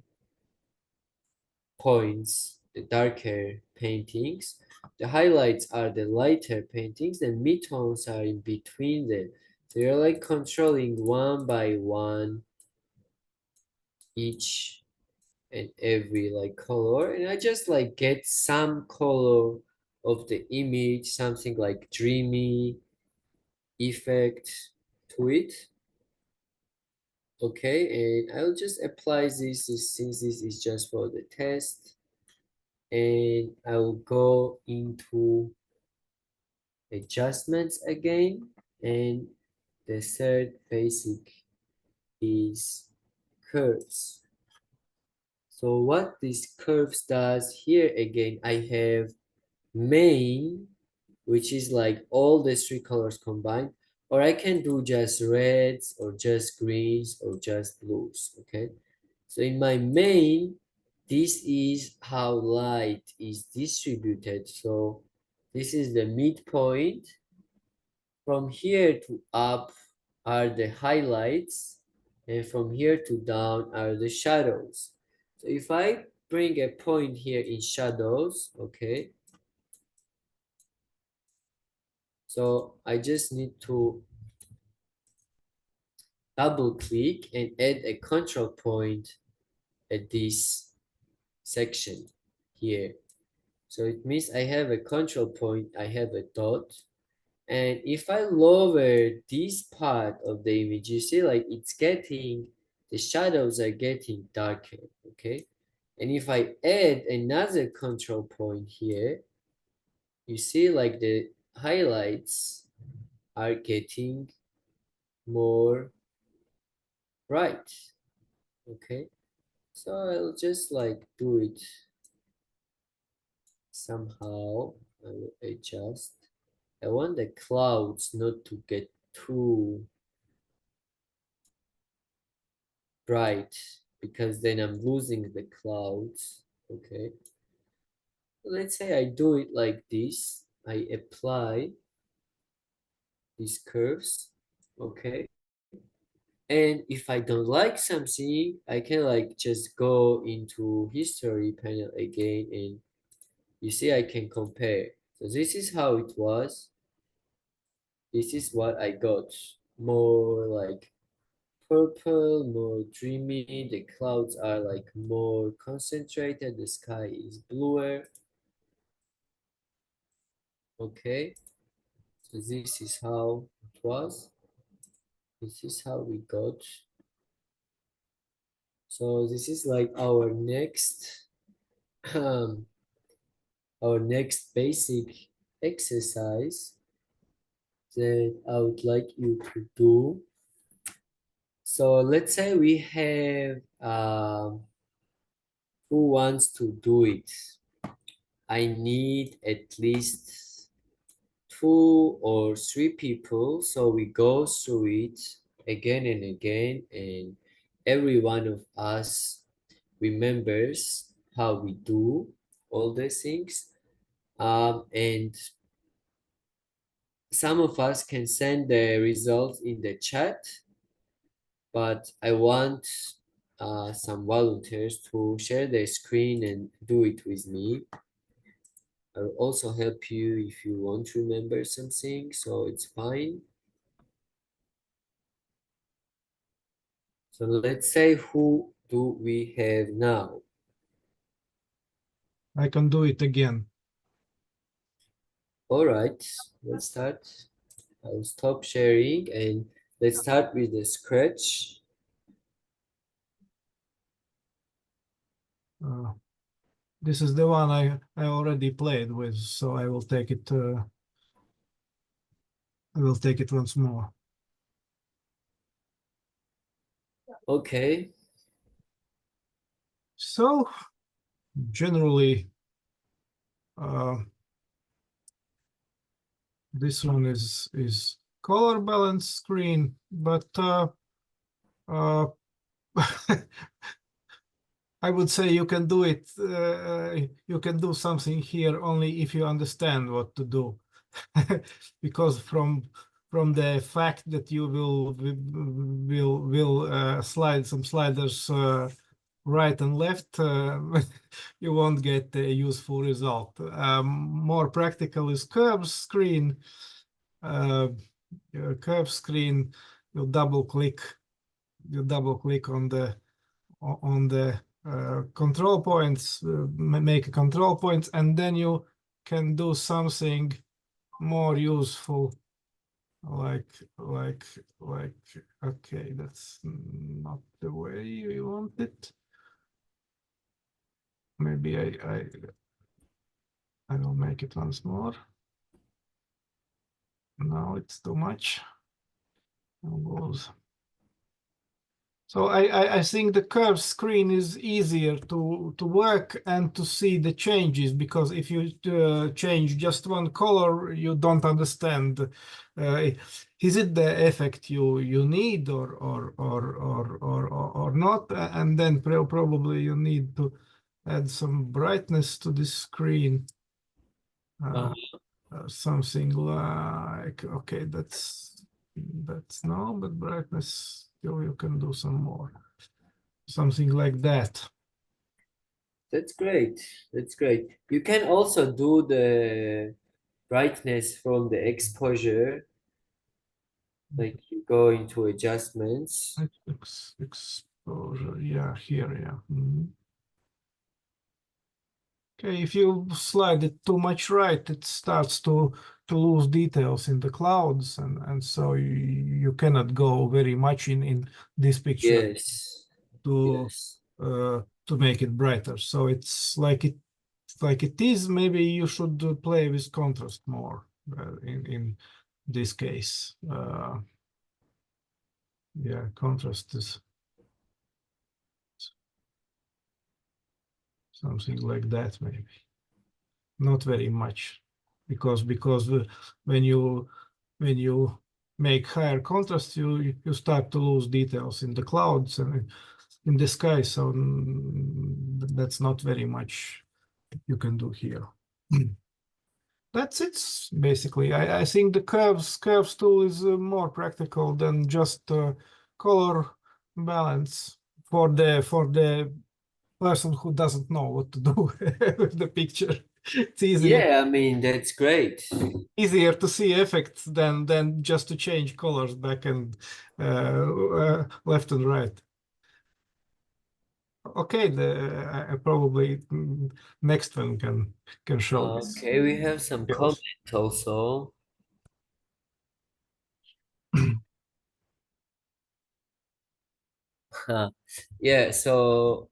points, the darker paintings. The highlights are the lighter paintings, and midtones are in between them. So you're like controlling one by one each and every like color, and I just like get some color of the image, something like dreamy effect to it. Okay, and I'll just apply this since this is just for the test, and I will go into adjustments again, and the third basic is curves. So what this curves does here again, I have main, which is like all the three colors combined, or I can do just reds or just greens or just blues, okay? So in my main, this is how light is distributed. So this is the midpoint. From here to up are the highlights, and from here to down are the shadows. So if I bring a point here in shadows, okay, so I just need to double click and add a control point at this section here. So it means I have a control point, I have a dot. And if I lower this part of the image, you see like the shadows are getting darker, okay? And if I add another control point here, you see like the highlights are getting more bright, okay? So I'll just like do it somehow. I will adjust. I want the clouds not to get too bright because then I'm losing the clouds, okay? Let's say I do it like this. I apply these curves, okay? And if I don't like something, I can like just go into history panel again, and you see I can compare. So this is how it was. This is what I got. More like purple, more dreamy. The clouds are like more concentrated. The sky is bluer. Okay, so this is how it was. This is how we got. So this is like our next our next basic exercise that I would like you to do. So let's say we have who wants to do it? I need at least 2 or 3 people, so we go through it again and again, and every one of us remembers how we do all the things. And some of us can send the results in the chat, but I want some volunteers to share their screen and do it with me. I will also help you if you want to remember something, so it's fine. So let's say who do we have now? I can do it again. All right, let's start. I'll stop sharing and let's start with the scratch. This is the one I already played with, so I will take it. I will take it once more. Okay. So generally, this one is color balance screen, but I would say you can do it. You can do something here only if you understand what to do, because from the fact that you will slide some sliders right and left, you won't get a useful result. More practical is curve screen. Curve screen. You double click on the control points, make a control points, and then you can do something more useful, like okay, that's not the way we want it. Maybe I will make it once more. Now it's too much. Goes. So I think the curved screen is easier to work and to see the changes, because if you change just one color, you don't understand. Is it the effect you need or not? And then probably you need to add some brightness to the screen. Something like, okay, that's no, but brightness, you can do some more, something like that. That's great. That's great. You can also do the brightness from the exposure, like you go into adjustments. Exposure, yeah, here, yeah. Mhm. Okay, if you slide it too much right, it starts to lose details in the clouds, and so you cannot go very much in this picture Yes. to Yes. to make it brighter. So it's like it is. Maybe you should play with contrast more in this case. Yeah, contrast is something like that, maybe. Not very much, because when you make higher contrast, you start to lose details in the clouds and in the sky. So that's not very much you can do here. That's it, basically. I think the curves tool is more practical than just color balance for the person who doesn't know what to do with the picture. It's Yeah, I mean, that's great. easier to see effects than just to change colors back and left and right. Okay, I probably next one can show this. Okay, we have some Yes. comments also. Yeah, so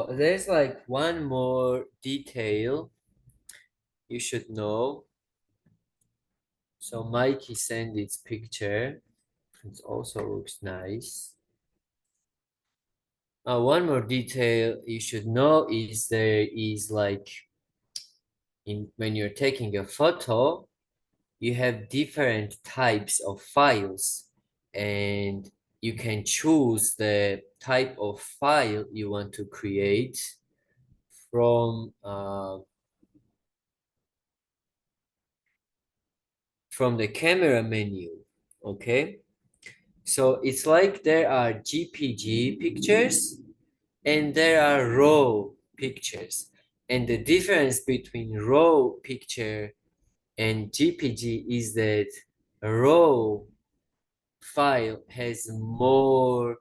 there's like one more detail you should know. So Mikey sent its picture. It also looks nice. One more detail you should know is there is like when you're taking a photo, you have different types of files, and you can choose the type of file you want to create from the camera menu. Okay, so it's like there are JPG pictures and there are raw pictures, and the difference between raw picture and JPG is that a raw file has more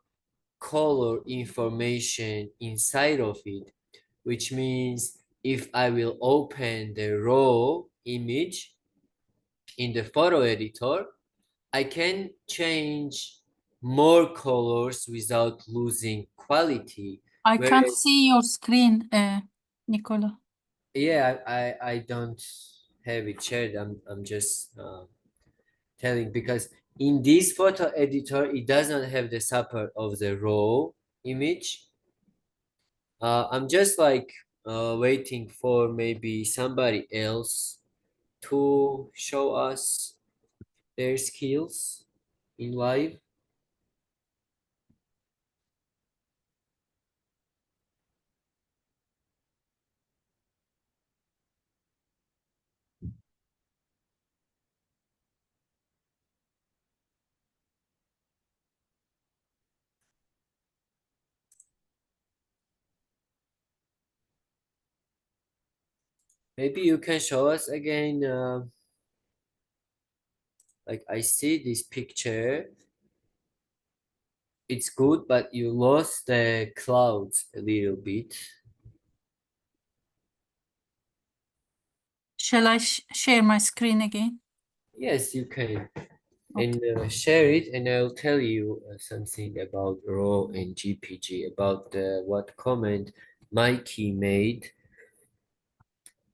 color information inside of it, which means if I will open the raw image in the photo editor, I can change more colors without losing quality. I can't see your screen, Nicola. Yeah, I don't have it shared. I'm just telling, because in this photo editor it doesn't have the support of the raw image. I'm just like waiting for maybe somebody else to show us their skills in live. Maybe you can show us again. Like I see this picture. It's good, but you lost the clouds a little bit. Shall I share my screen again? Yes, you can. And share it, and I'll tell you something about RAW and JPG, about what comment Mikey made.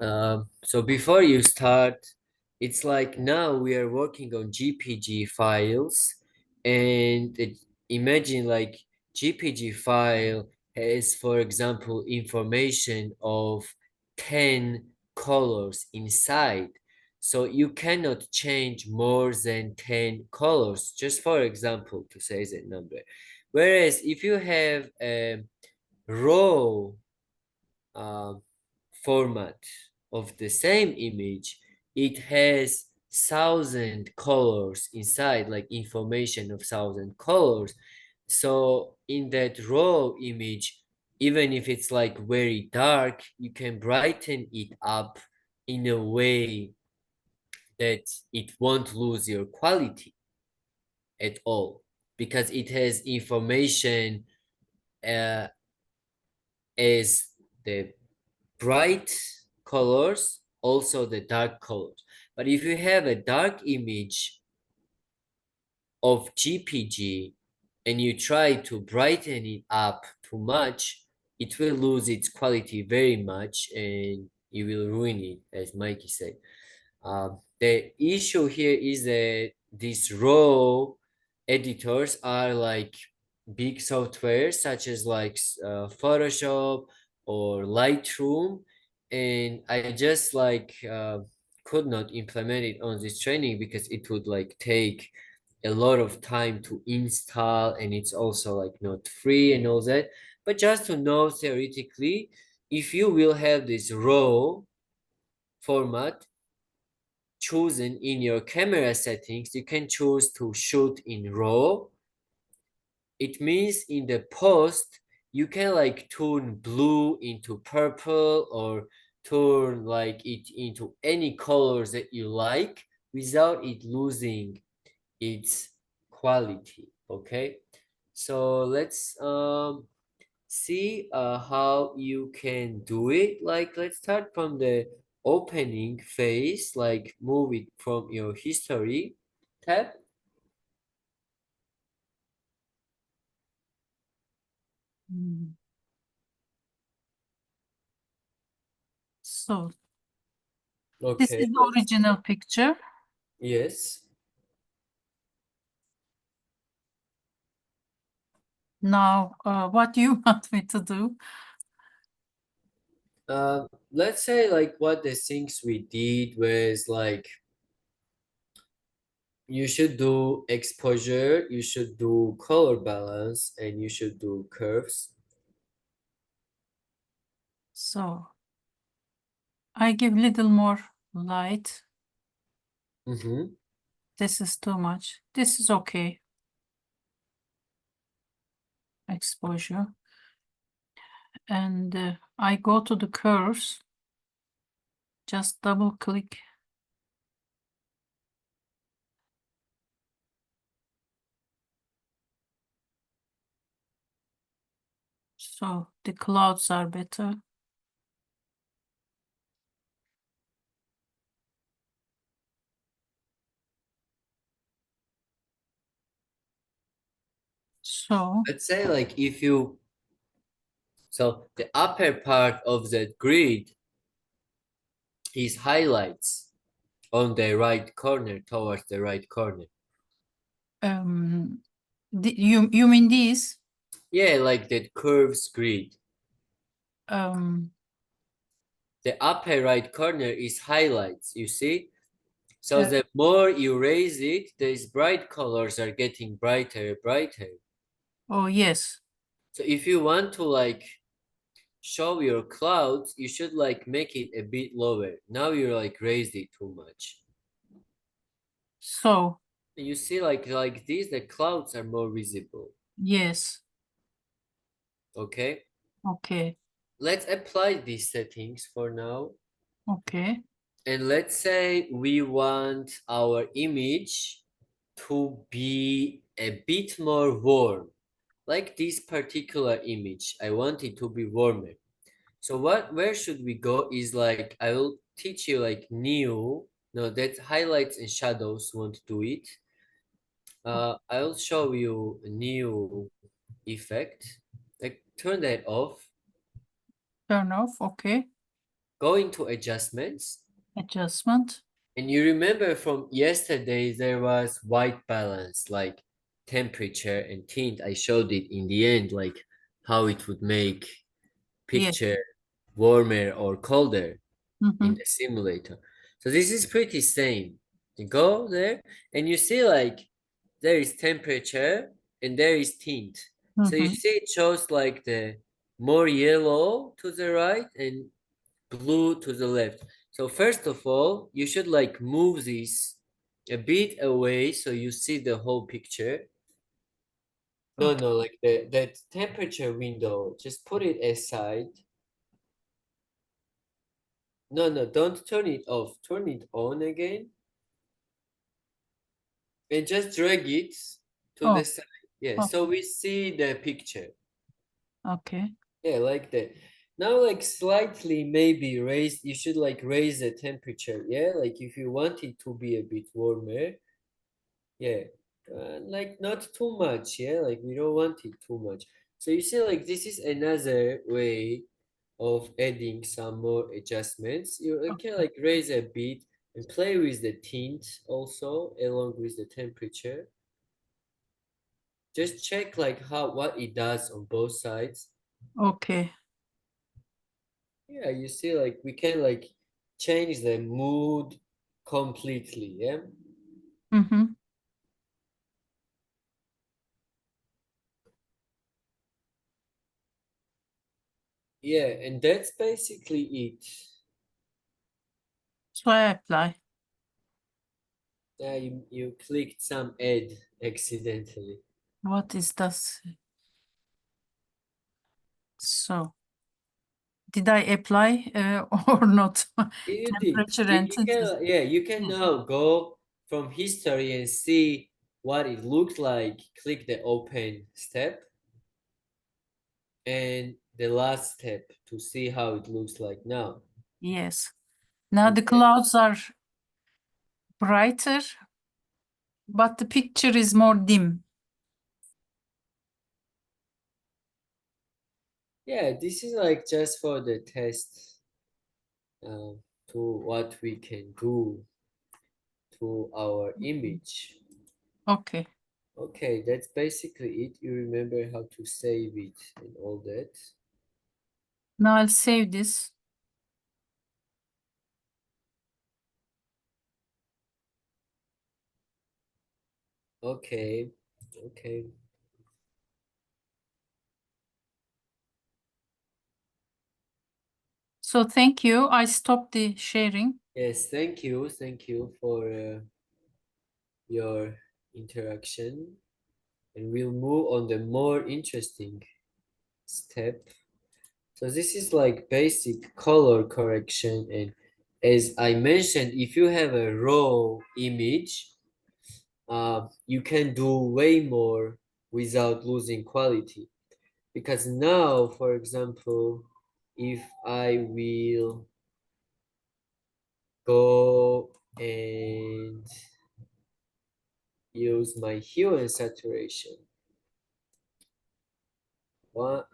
So before you start, it's like now we are working on JPG files, and imagine like GPG file has, for example, information of 10 colors inside. So you cannot change more than 10 colors, just for example, to say that number. Whereas if you have a raw format of the same image, it has 1,000 colors inside, like information of 1,000 colors. So in that raw image, even if it's like very dark, you can brighten it up in a way that it won't lose your quality at all, because it has information as the bright colors, also the dark colors. But if you have a dark image of GPG and you try to brighten it up too much, it will lose its quality very much and you will ruin it, as Mikey said. The issue here is that these raw editors are like big software such as like Photoshop or Lightroom, and I just like could not implement it on this training because it would like take a lot of time to install, and it's also like not free and all that. But just to know theoretically, if you will have this raw format chosen in your camera settings, you can choose to shoot in raw. It means in the post you can like turn blue into purple or turn like it into any colors that you like without it losing its quality. Okay, so let's see how you can do it. Like, let's start from the opening phase, like move it from your history tab. So this Okay, is the original picture. yes. Now, what do you want me to do? Let's say like what the things we did was like you should do exposure, you should do color balance, and you should do curves. So I give little more light. Mm-hmm. This is too much. This is okay. Exposure. And I go to the curves. Just double click. So the clouds are better. So Let's say like if you, so the upper part of that grid is highlights on the right corner, towards the right corner. you mean this? Yeah, like that curves grid. Um, The upper right corner is highlights, you see? So Uh, the more you raise it, these bright colors are getting brighter, brighter. oh yes. So if you want to like show your clouds, you should like make it a bit lower. Now you like raised it too much. So You see like these, the clouds are more visible. yes. Okay. Okay. Let's apply these settings for now. Okay. And let's say we want our image to be a bit more warm. Like this particular image, I want it to be warmer. So where should we go is like, I will teach you like new, no, that highlights and shadows won't do it. I'll show you a new effect. Like turn that off, Turn off. Okay. go into adjustments. Adjustment. And you remember from yesterday, there was white balance, like temperature and tint. I showed it in the end, like how it would make Yes. picture warmer or colder in Mhm. the simulator. So this is pretty same. You go there and you see like there is temperature and there is tint. So you Mhm. see it shows like the more yellow to the right and blue to the left. So first of all, you should like move this a bit away so you see the whole picture. No, Okay. no, like that temperature window, just put it aside. No, no, don't turn it off. Turn it on again. And just drag it to the Oh, side. Yeah, oh, so we see the picture. okay. Yeah, like that. Now, like slightly maybe raise, you should like raise the temperature. Yeah, like if you want it to be a bit warmer. Yeah, like not too much. Yeah, like we don't want it too much. So you see, like this is another way of adding some more adjustments. You can like raise a bit and play with the tint also along with the temperature. Just check like what it does on both sides. Okay. Yeah, you see like we can like change the mood completely. Yeah. Mhm. Yeah, and that's basically it. So I apply. Yeah, you clicked some ad accidentally. What is this? So did I apply or not? You did. Temperature You, and you tint is- can yeah, you can now go from history and see what it looked like. Click the open step and the last step to see how it looks like now. Yes. Now the Okay. clouds are brighter, but the picture is more dim. Yeah, this is like just for the test to what we can do to our image. Okay. Okay, that's basically it. You remember how to save it and all that. Now I'll save this. Okay, okay. So thank you. I stopped the sharing. Yes, thank you. Thank you for your interaction. And we'll move on the more interesting step. So this is like basic color correction. And as I mentioned, if you have a raw image, you can do way more without losing quality. Because now, for example, if I will go and use my hue and saturation,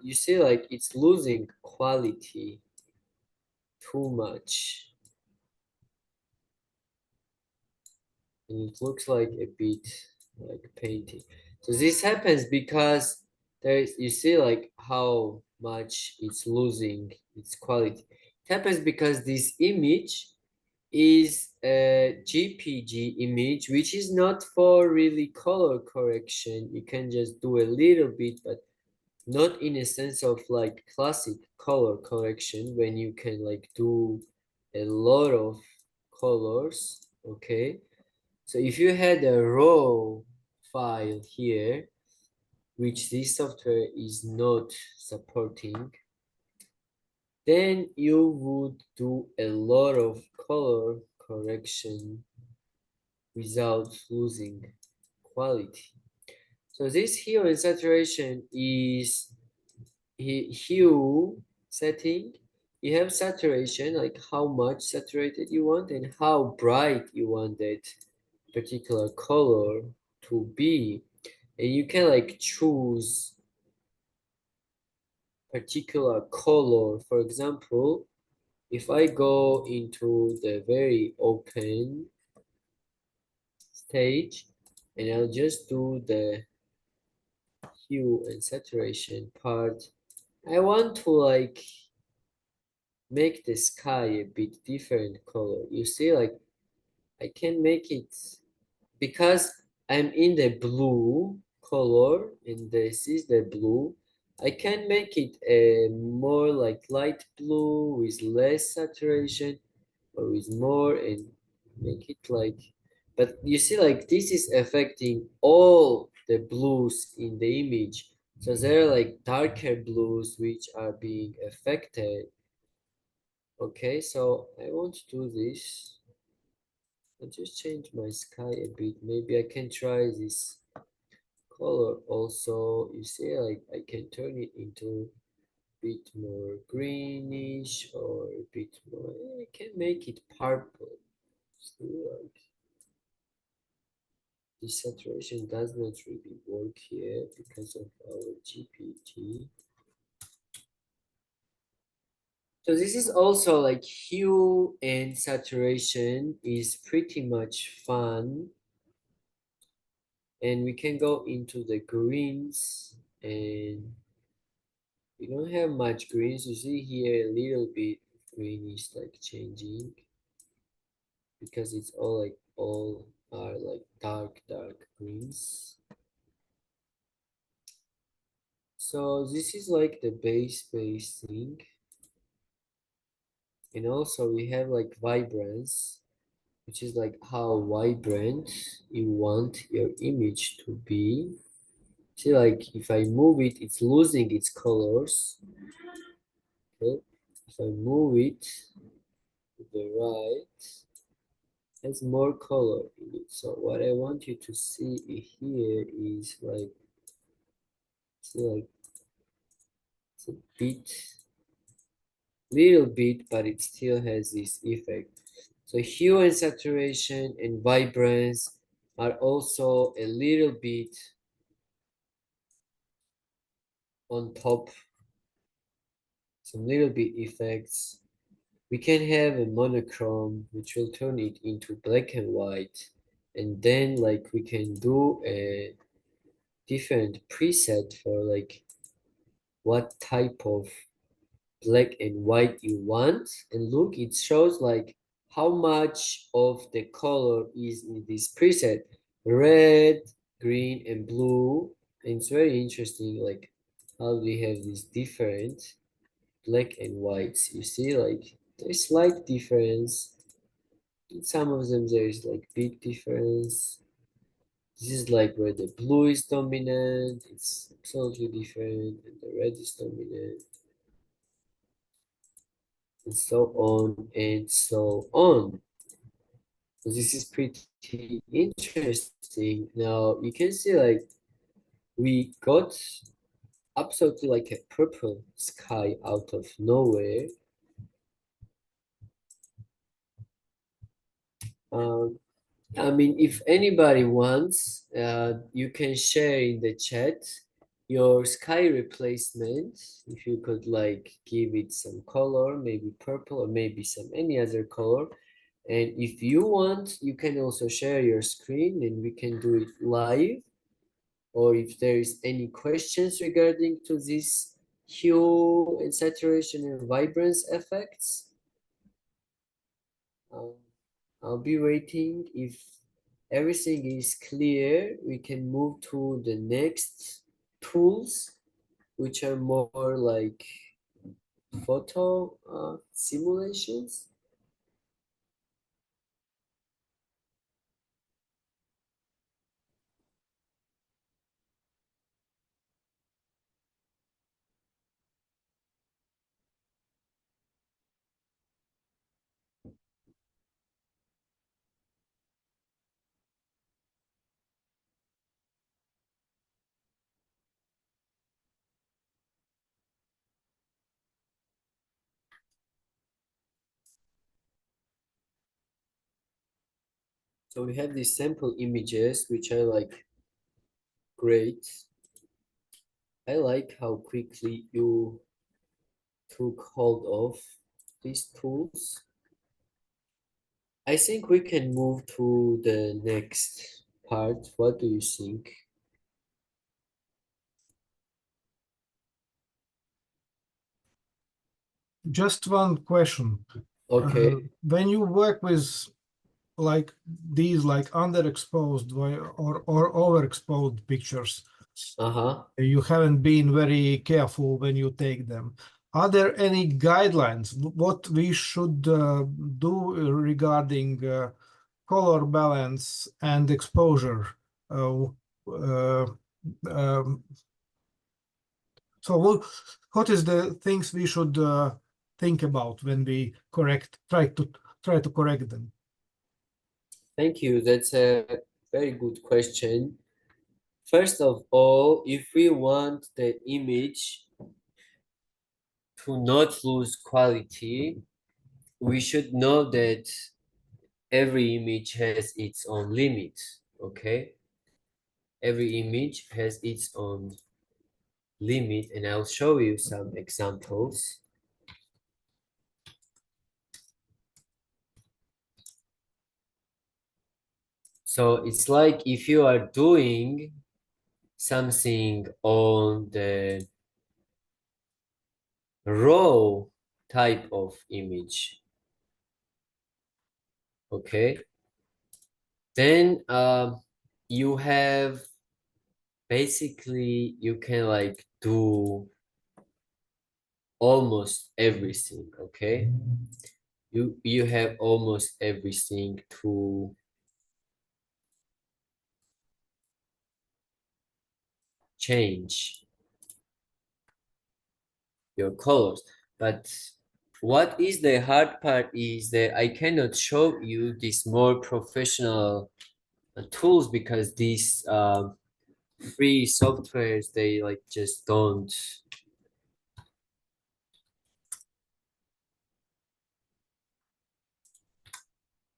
you see like it's losing quality too much. And it looks like a bit like painting. So this happens because you see like how much it's losing its quality. It happens because this image is a GPG image, which is not for really color correction. You can just do a little bit, but not in a sense of like classic color correction when you can like do a lot of colors. Okay, so if you had a raw file here, which this software is not supporting, then you would do a lot of color correction without losing quality. So this hue and saturation is hue setting. You have saturation, like how much saturated you want and how bright you want that particular color to be. And you can like choose particular color. For example, if I go into the very open stage and I'll just do the hue and saturation part, I want to like make the sky a bit different color. You see, like I can make it because I'm in the blue color and this is the blue. I can make it a more like light blue with less saturation or with more and make it like, but you see like this is affecting all the blues in the image. So there are like darker blues which are being affected. Okay, so I want to do this. I'll just change my sky a bit. Maybe I can try this color also. You see, like I can turn it into a bit more greenish or a bit more. I can make it purple. See, like the saturation does not really work here because of our GPT. So this is also like hue and saturation is pretty much fun. And we can go into the greens and we don't have much greens. You see here a little bit of green is like changing because it's all are like dark greens. So this is like the base thing. And also we have like vibrance, which is like how vibrant you want your image to be. See, like if I move it, it's losing its colors. Okay, if I move it to the right, has more color in it. So what I want you to see here is like, see, like it's a bit, little bit, but it still has this effect. So hue and saturation and vibrance are also a little bit on top, some little bit effects. We can have a monochrome, which will turn it into black and white. And then like we can do a different preset for like what type of black and white you want. And look, it shows like how much of the color is in this preset. Red, green, and blue. And it's very interesting like how we have these different black and whites. You see, like there's slight difference. In some of them there is like big difference. This is like where the blue is dominant, it's absolutely different, and the red is dominant, and so on and so on. So this is pretty interesting. Now you can see like we got absolutely like a purple sky out of nowhere. I mean, if anybody wants, you can share in the chat your sky replacement. If you could like give it some color, maybe purple or maybe some any other color. And if you want, you can also share your screen and we can do it live. Or if there is any questions regarding to this hue and saturation and vibrance effects, I'll be waiting. If everything is clear, we can move to the next tools, which are more like photo simulations. So we have these sample images, which are like great. I like how quickly you took hold of these tools. I think we can move to the next part. What do you think? just one question. Okay. When you work with like these like underexposed or overexposed pictures, you haven't been very careful when you take them. Are there any guidelines what we should do regarding color balance and exposure? So what is the things we should think about when we try to correct them? Thank you. That's a very good question. First of all, if we want the image to not lose quality, we should know that every image has its own limit, okay? Every image has its own limit, and I'll show you some examples. So it's like if you are doing something on the raw type of image, okay, then you have basically you can like do almost everything, okay? You have almost everything to change your colors. But what is the hard part is that I cannot show you these more professional tools because these free softwares, they like just don't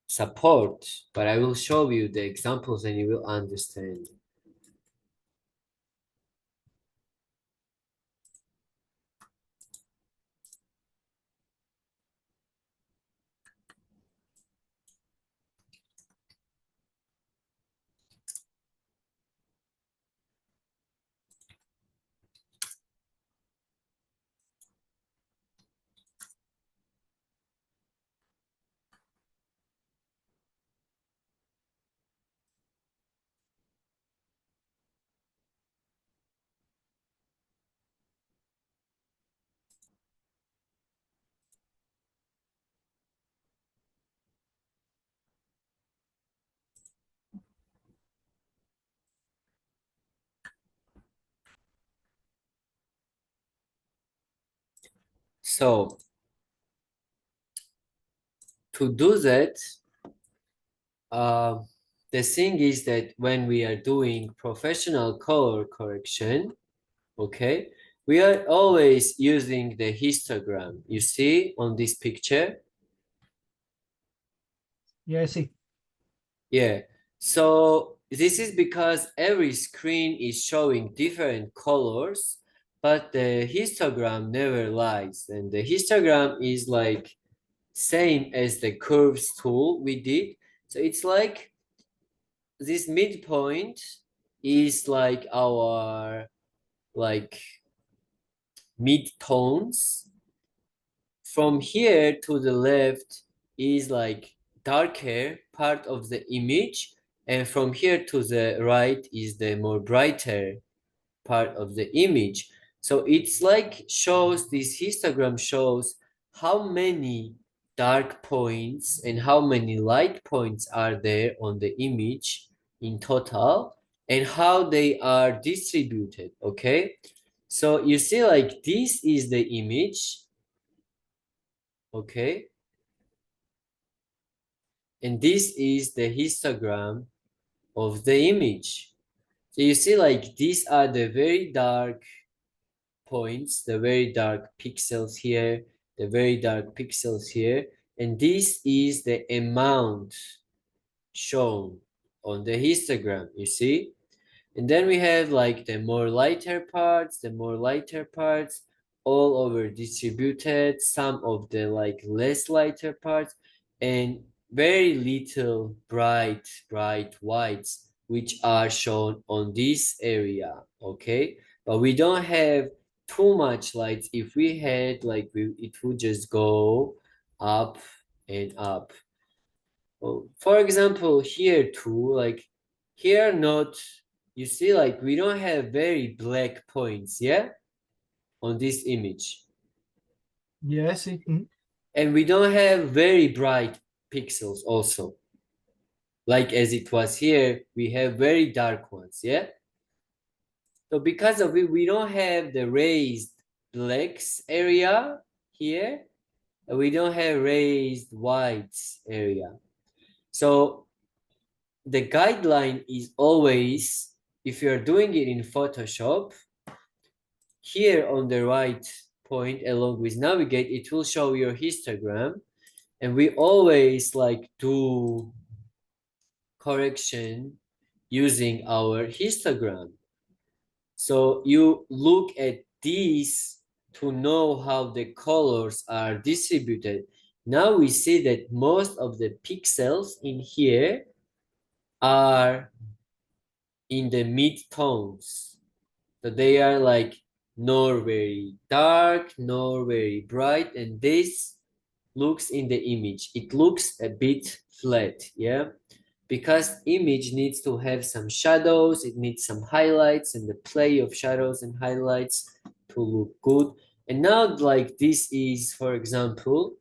support, but I will show you the examples and you will understand. So to do that, the thing is that when we are doing professional color correction, okay, we are always using the histogram. You see on this picture? Yeah, I see. Yeah. So this is because every screen is showing different colors, but the histogram never lies. And the histogram is like same as the curves tool we did. So it's like this midpoint is like our like mid-tones. From here to the left is like darker part of the image, and from here to the right is the more brighter part of the image. So it's like shows, this histogram shows how many dark points and how many light points are there on the image in total and how they are distributed, okay? So you see like this is the image, okay? And this is the histogram of the image. So you see like these are the very dark points, the very dark pixels here, the very dark pixels here, and this is the amount shown on the histogram, you see? And then we have like the more lighter parts, all over distributed, some of the like less lighter parts, and very little bright whites, which are shown on this area, okay? But we don't have too much lights. If we had like it would just go up and up. Well, for example, here too, like here not, you see, like we don't have very black points, yeah, on this image. Yeah, I see. Mhm. And we don't have very bright pixels also. Like as it was here, we have very dark ones, yeah? So because of it, we don't have the raised blacks area here, and we don't have raised whites area. So the guideline is always, if you're doing it in Photoshop, here on the right point along with navigate, it will show your histogram. And we always like do correction using our histogram. So you look at these to know how the colors are distributed. Now we see that most of the pixels in here are in the mid-tones. So they are like nor very dark, nor very bright, and this looks in the image. It looks a bit flat, yeah? Because image needs to have some shadows, it needs some highlights and the play of shadows and highlights to look good. And now like this is, for example,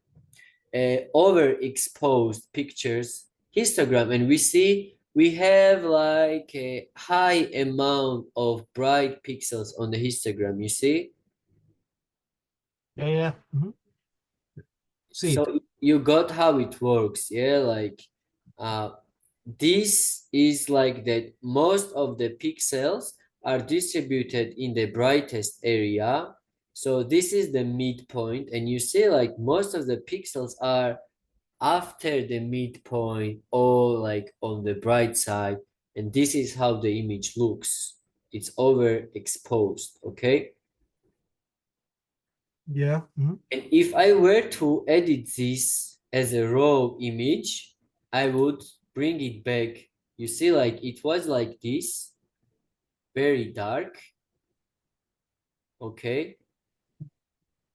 overexposed pictures histogram, and we see we have like a high amount of bright pixels on the histogram, you see? Yeah, yeah. Mhm. See it. So you got how it works, yeah? Like this is like that most of the pixels are distributed in the brightest area. So this is the midpoint, and you see like most of the pixels are after the midpoint or like on the bright side, and this is how the image looks. It's overexposed, okay? Yeah. Mhm. And if I were to edit this as a raw image, I would bring it back. You see, like it was like this, very dark, okay?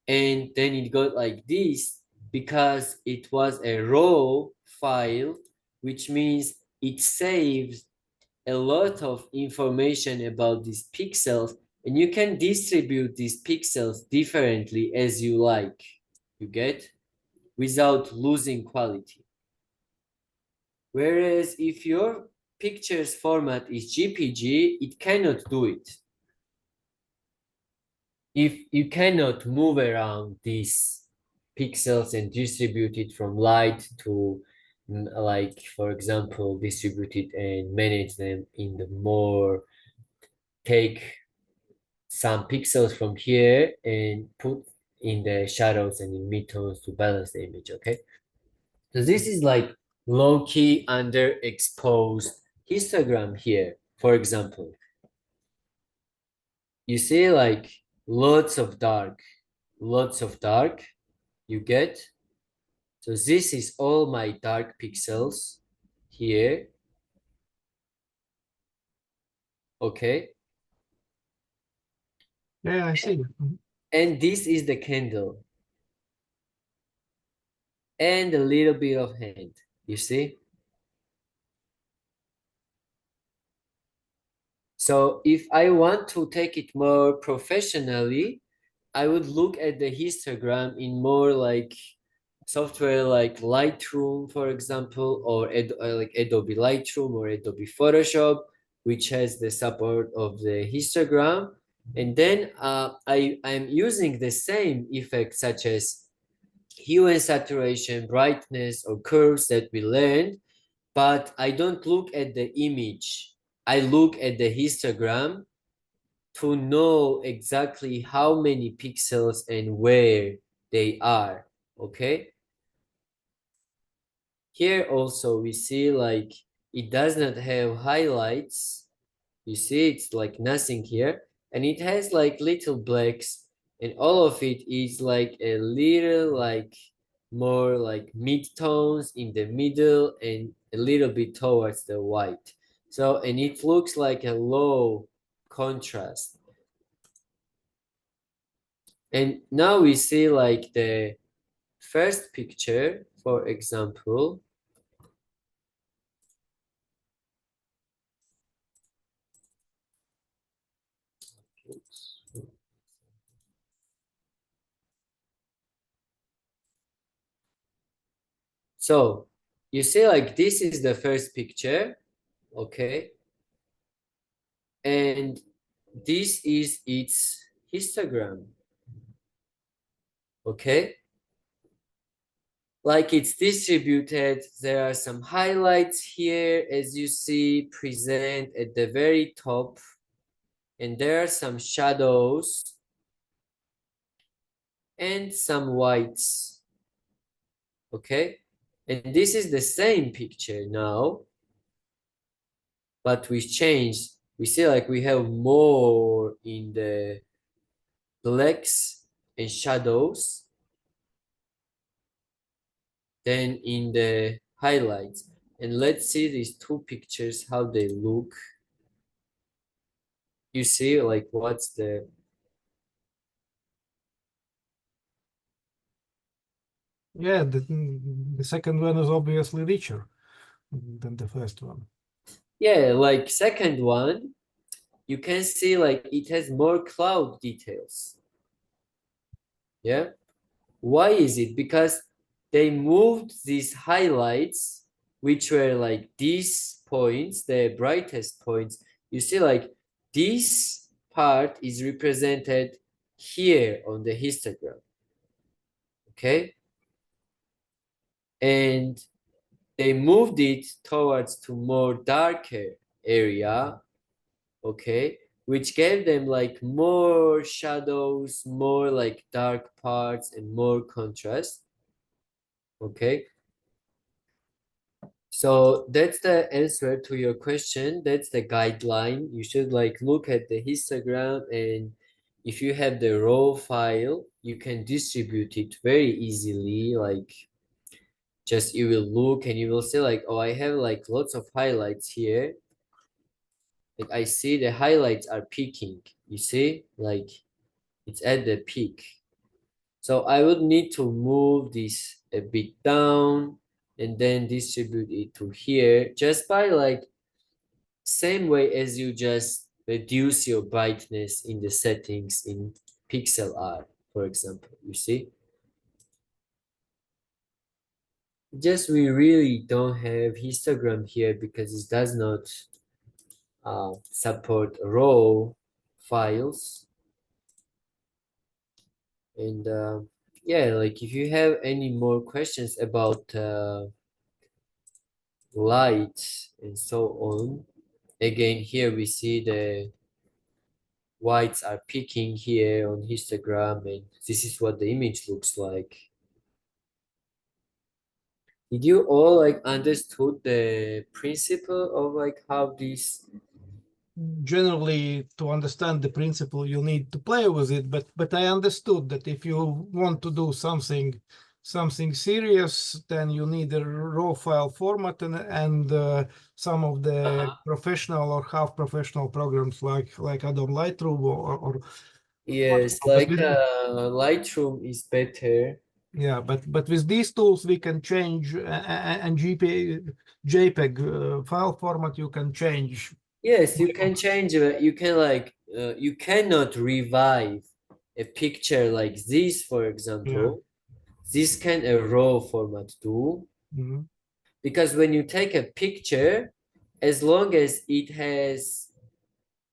And then it got like this because it was a raw file, which means it saves a lot of information about these pixels, and you can distribute these pixels differently as you like, you get, without losing quality. Whereas if your pictures format is JPG, it cannot do it. If you cannot move around these pixels and distribute it from light to like, for example, distribute it and manage them in the more, take some pixels from here and put in the shadows and in midtones to balance the image, okay? So this is like low-key underexposed histogram here, for example. You see like lots of dark, you get? So this is all my dark pixels here, okay? Yeah, I see that. Mhm. And this is the candle. And a little bit of hand, you see? So if I want to take it more professionally, I would look at the histogram in more like software like Lightroom, for example, or like Adobe Lightroom or Adobe Photoshop, which has the support of the histogram. And then I'm using the same effects such as hue and saturation, brightness, or curves that we learned, but I don't look at the image. I look at the histogram to know exactly how many pixels and where they are, okay? Here also we see like it does not have highlights. You see it's like nothing here, and it has like little blacks, and all of it is like a little like more like mid-tones in the middle and a little bit towards the white. So, and it looks like a low contrast. And now we see like the first picture, for example. So you see like this is the first picture, okay? And this is its histogram, okay? Like it's distributed, there are some highlights here, as you see, present at the very top, and there are some shadows and some whites, okay? And this is the same picture now, but we changed. We see like we have more in the blacks and shadows than in the highlights. And let's see these two pictures, how they look. You see like what's the... Yeah, the second one is obviously richer than the first one. Yeah, like second one, you can see like it has more cloud details. Yeah. Why is it? Because they moved these highlights, which were like these points, the brightest points. You see like this part is represented here on the histogram. Okay. And they moved it towards to more darker area, okay, which gave them like more shadows, more like dark parts and more contrast, okay. So that's the answer to your question. That's the guideline. You should like look at the histogram, and if you have the raw file, you can distribute it very easily. Like just you will look and you will see like, oh, I have like lots of highlights here. Like I see the highlights are peaking. You see, like it's at the peak. So I would need to move this a bit down and then distribute it to here just by like same way as you just reduce your brightness in the settings in pixel art, for example, you see? Just we really don't have histogram here because it does not support raw files. And yeah, like if you have any more questions about light and so on, again, here we see the whites are peaking here on histogram, and this is what the image looks like. Did you all like understood the principle of like how this... Generally, to understand the principle, you need to play with it. But I understood that if you want to do something serious, then you need a raw file format and some of the professional or half professional programs like Adobe Lightroom or Yes, but like Lightroom is better. yeah, but with these tools we can change and JPEG file format you can change. Yes, you can change it. You can like you cannot revive a picture like this, for example. This can a raw format do, Mhm. because when you take a picture, as long as it has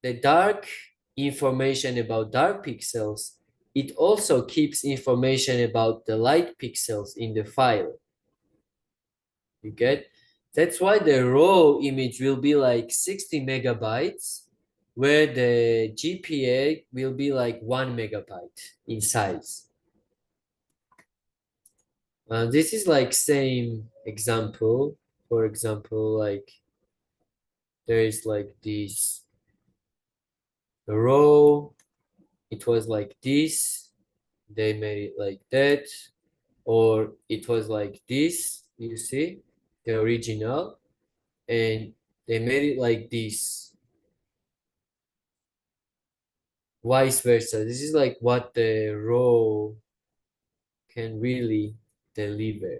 the dark information about dark pixels, it also keeps information about the light pixels in the file. You get? That's why the raw image will be like 60 megabytes, where the GPA will be like 1 megabyte in size. This is like same example. For example, like there is like this row, it was like this, they made it like that, or it was like this, you see, the original, and they made it like this. vice versa. This is like what the raw can really deliver.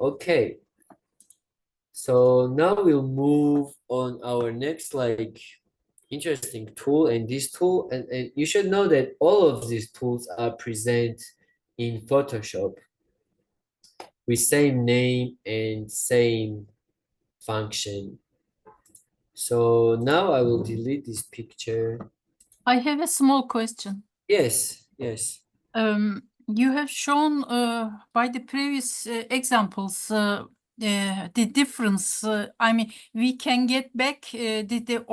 Okay. So now we'll move on our next like interesting tool, and this tool, and you should know that all of these tools are present in Photoshop with same name and same function. So now I will delete this picture. I have a small question. Yes, yes. You have shown by the previous examples the difference. I mean, we can get back to the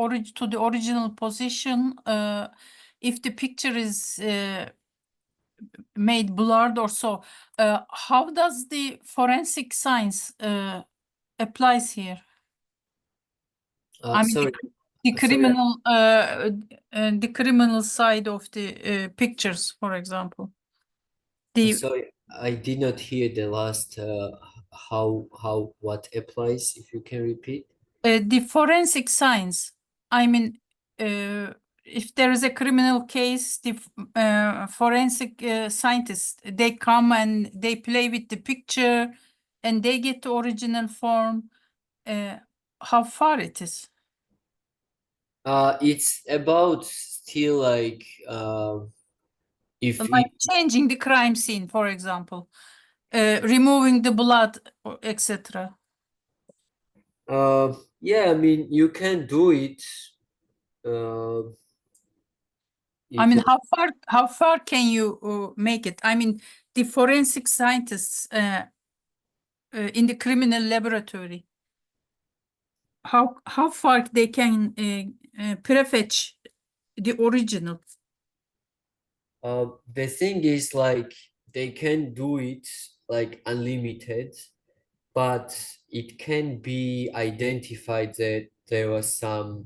original position if the picture is made blurred or so. How does the forensic science applies here? I mean, Sorry, the sorry, criminal side of the pictures, for example. The sorry, I did not hear the last what applies, if you can repeat. the forensic science. I mean, if there is a criminal case, the forensic scientists, they come and they play with the picture and they get the original form. How far it is? It's about still like if Like changing the crime scene, for example, removing the blood, etc. yeah, I mean you can do it. You I mean, can how far can you make it? I mean, the forensic scientists in the criminal laboratory, how far they can prefetch the original? the thing is like they can do it like unlimited, but it can be identified that there was some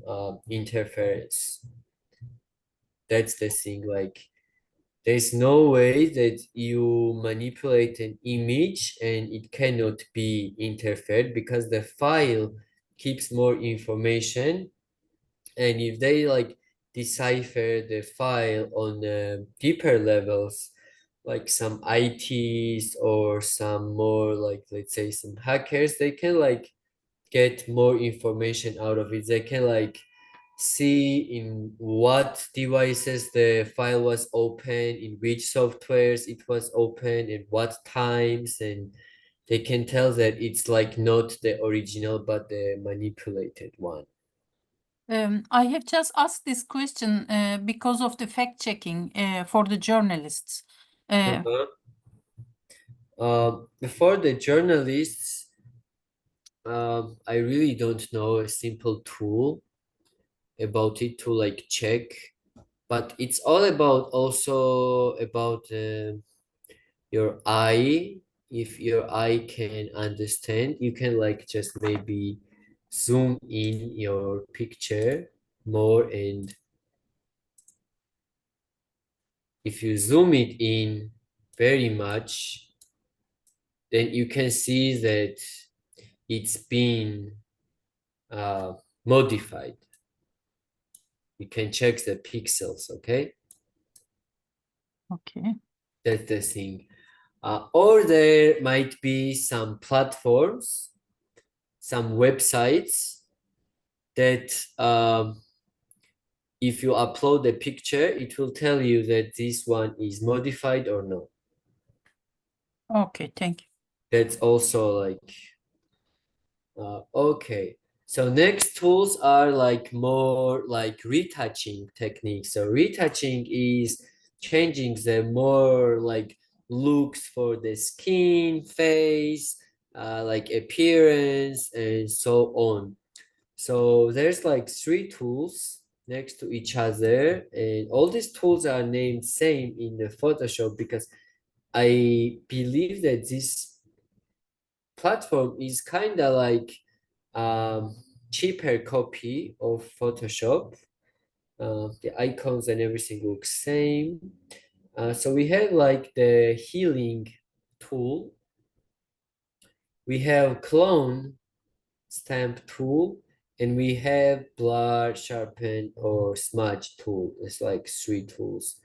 interference. That's the thing. Like there's no way that you manipulate an image and it cannot be interfered because the file keeps more information, and if they like decipher the file on deeper levels, like some ITs or some more like let's say some hackers, they can like get more information out of it. They can like see in what devices the file was open, in which softwares it was open, and what times, and they can tell that it's like not the original but the manipulated one. I have just asked this question because of the fact checking for the journalists. For the journalists, I really don't know a simple tool about it to like check, but it's all about also about your eye. If your eye can understand, you can like just maybe zoom in your picture more, and if you zoom it in very much, then you can see that it's been modified. You can check the pixels, okay? Okay. That's the thing. Or there might be some platforms, some websites that if you upload the picture, it will tell you that this one is modified or no. Okay, thank you. That's also like, okay. So next tools are like more like retouching techniques. So retouching is changing the more like looks for the skin, face, like appearance, and so on. So there's like 3 tools next to each other, and all these tools are named same in the Photoshop because I believe that this platform is kind of like cheaper copy of Photoshop. The icons and everything looks same. So we have like the healing tool. We have clone stamp tool, And we have blur, sharpen, or smudge tool. It's like 3 tools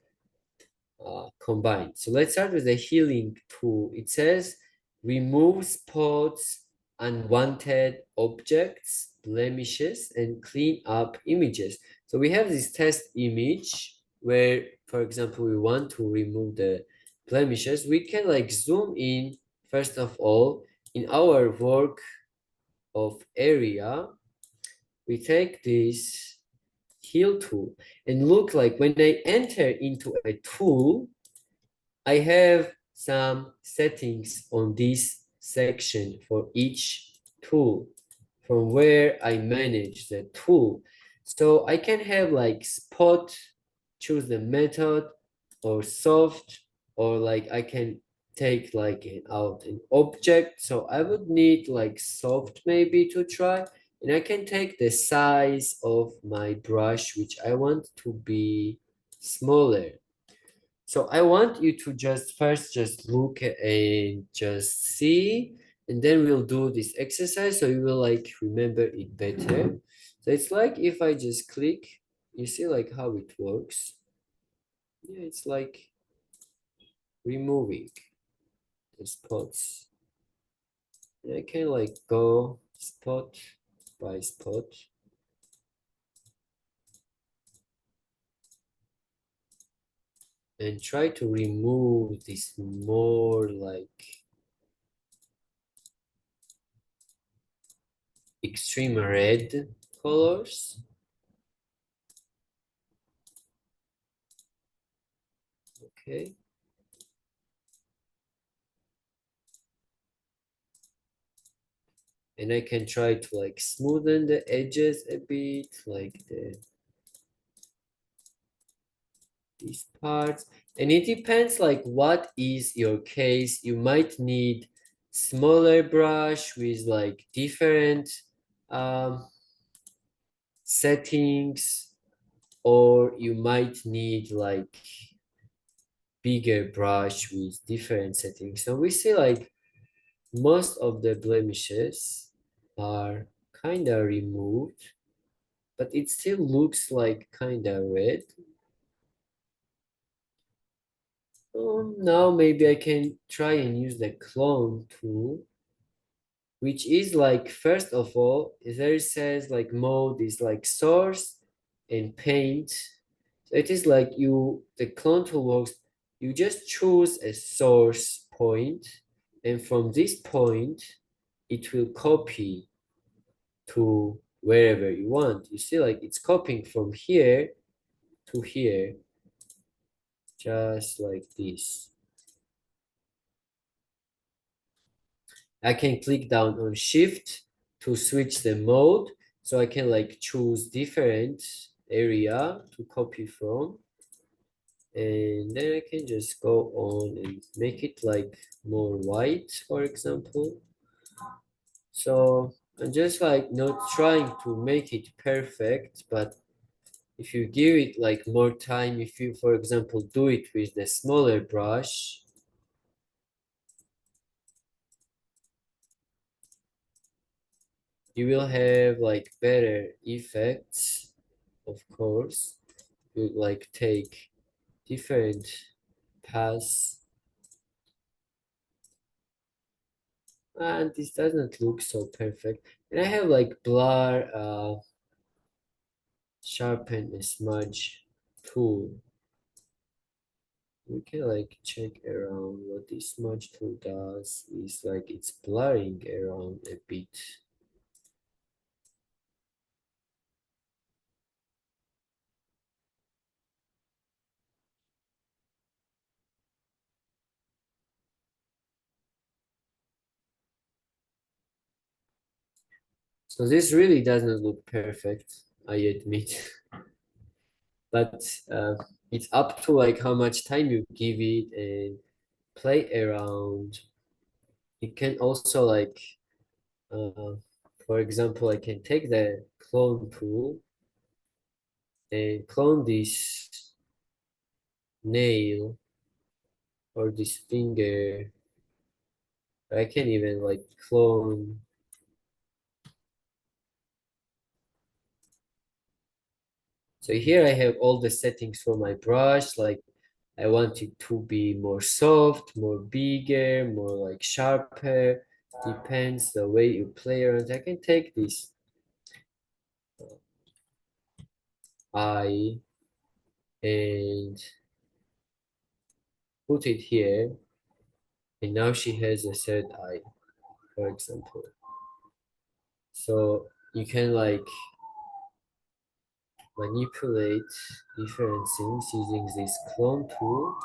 combined. So let's start with the healing tool. It says remove spots, unwanted objects, blemishes, and clean up images. So we have this test image where, for example, we want to remove the blemishes. We can like zoom in, first of all, in our work of area. We take this heal tool and look like when I enter into a tool, I have some settings on this section for each tool from where I manage the tool. So I can have like spot, choose the method, or soft, or like I can take like out an object. So I would need like soft maybe to try. And I can take the size of my brush, which I want to be smaller. So I want you to just first just look and just see, and then we'll do this exercise so you will like remember it better. So it's like if I just click, you see like how it works. Yeah, it's like removing the spots. And I can like go spot by spot. And try to remove this more like extreme red colors. Okay. And I can try to like smoothen the edges a bit, like these parts. And it depends like what is your case. You might need smaller brush with like different settings, or you might need like bigger brush with different settings. So we see like most of the blemishes are kind of removed, but it still looks like kind of red. Now maybe I can try and use the clone tool, which is like, first of all, there it says like mode is like source and paint. So it is like the clone tool works, you just choose a source point, and from this point, it will copy to wherever you want. You see, like it's copying from here to here, just like this. I can click down on Shift to switch the mode, so I can like choose different area to copy from. And then I can just go on and make it like more white, for example. So I'm just like not trying to make it perfect, but if you give it like more time, if you, for example, do it with the smaller brush, you will have like better effects, of course. You like take different paths. And this doesn't look so perfect. And I have like blur, sharpen and smudge tool. We can like check around what this smudge tool does. Is like it's blurring around a bit. So this really doesn't look perfect, I admit. But it's up to like how much time you give it and play around. You can also like, for example, I can take the clone tool and clone this nail or this finger. I can even like clone So here I have all the settings for my brush, like I want it to be more soft, more bigger, more like sharper. Depends the way you play around. I can take this eye and put it here, and now she has a third eye, for example. So you can like manipulate different things using this clone tool,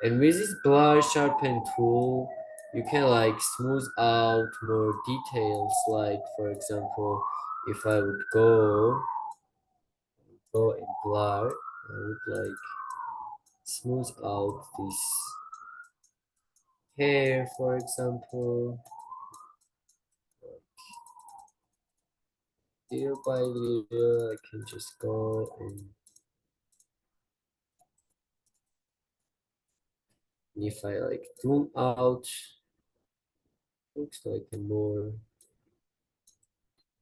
and with this blur sharpen tool you can like smooth out more details, like for example if I would go and blur, I would like smooth out this hair, for example, little by little. I can just go and if I like zoom out, looks like a more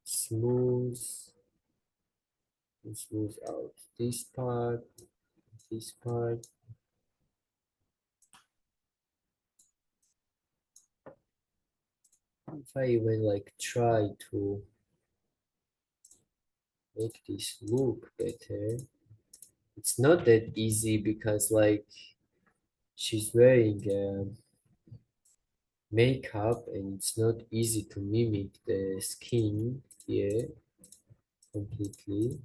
smooth and smooth out this part, this part. If I even like try to make this look better, it's not that easy because like she's wearing makeup and it's not easy to mimic the skin here completely,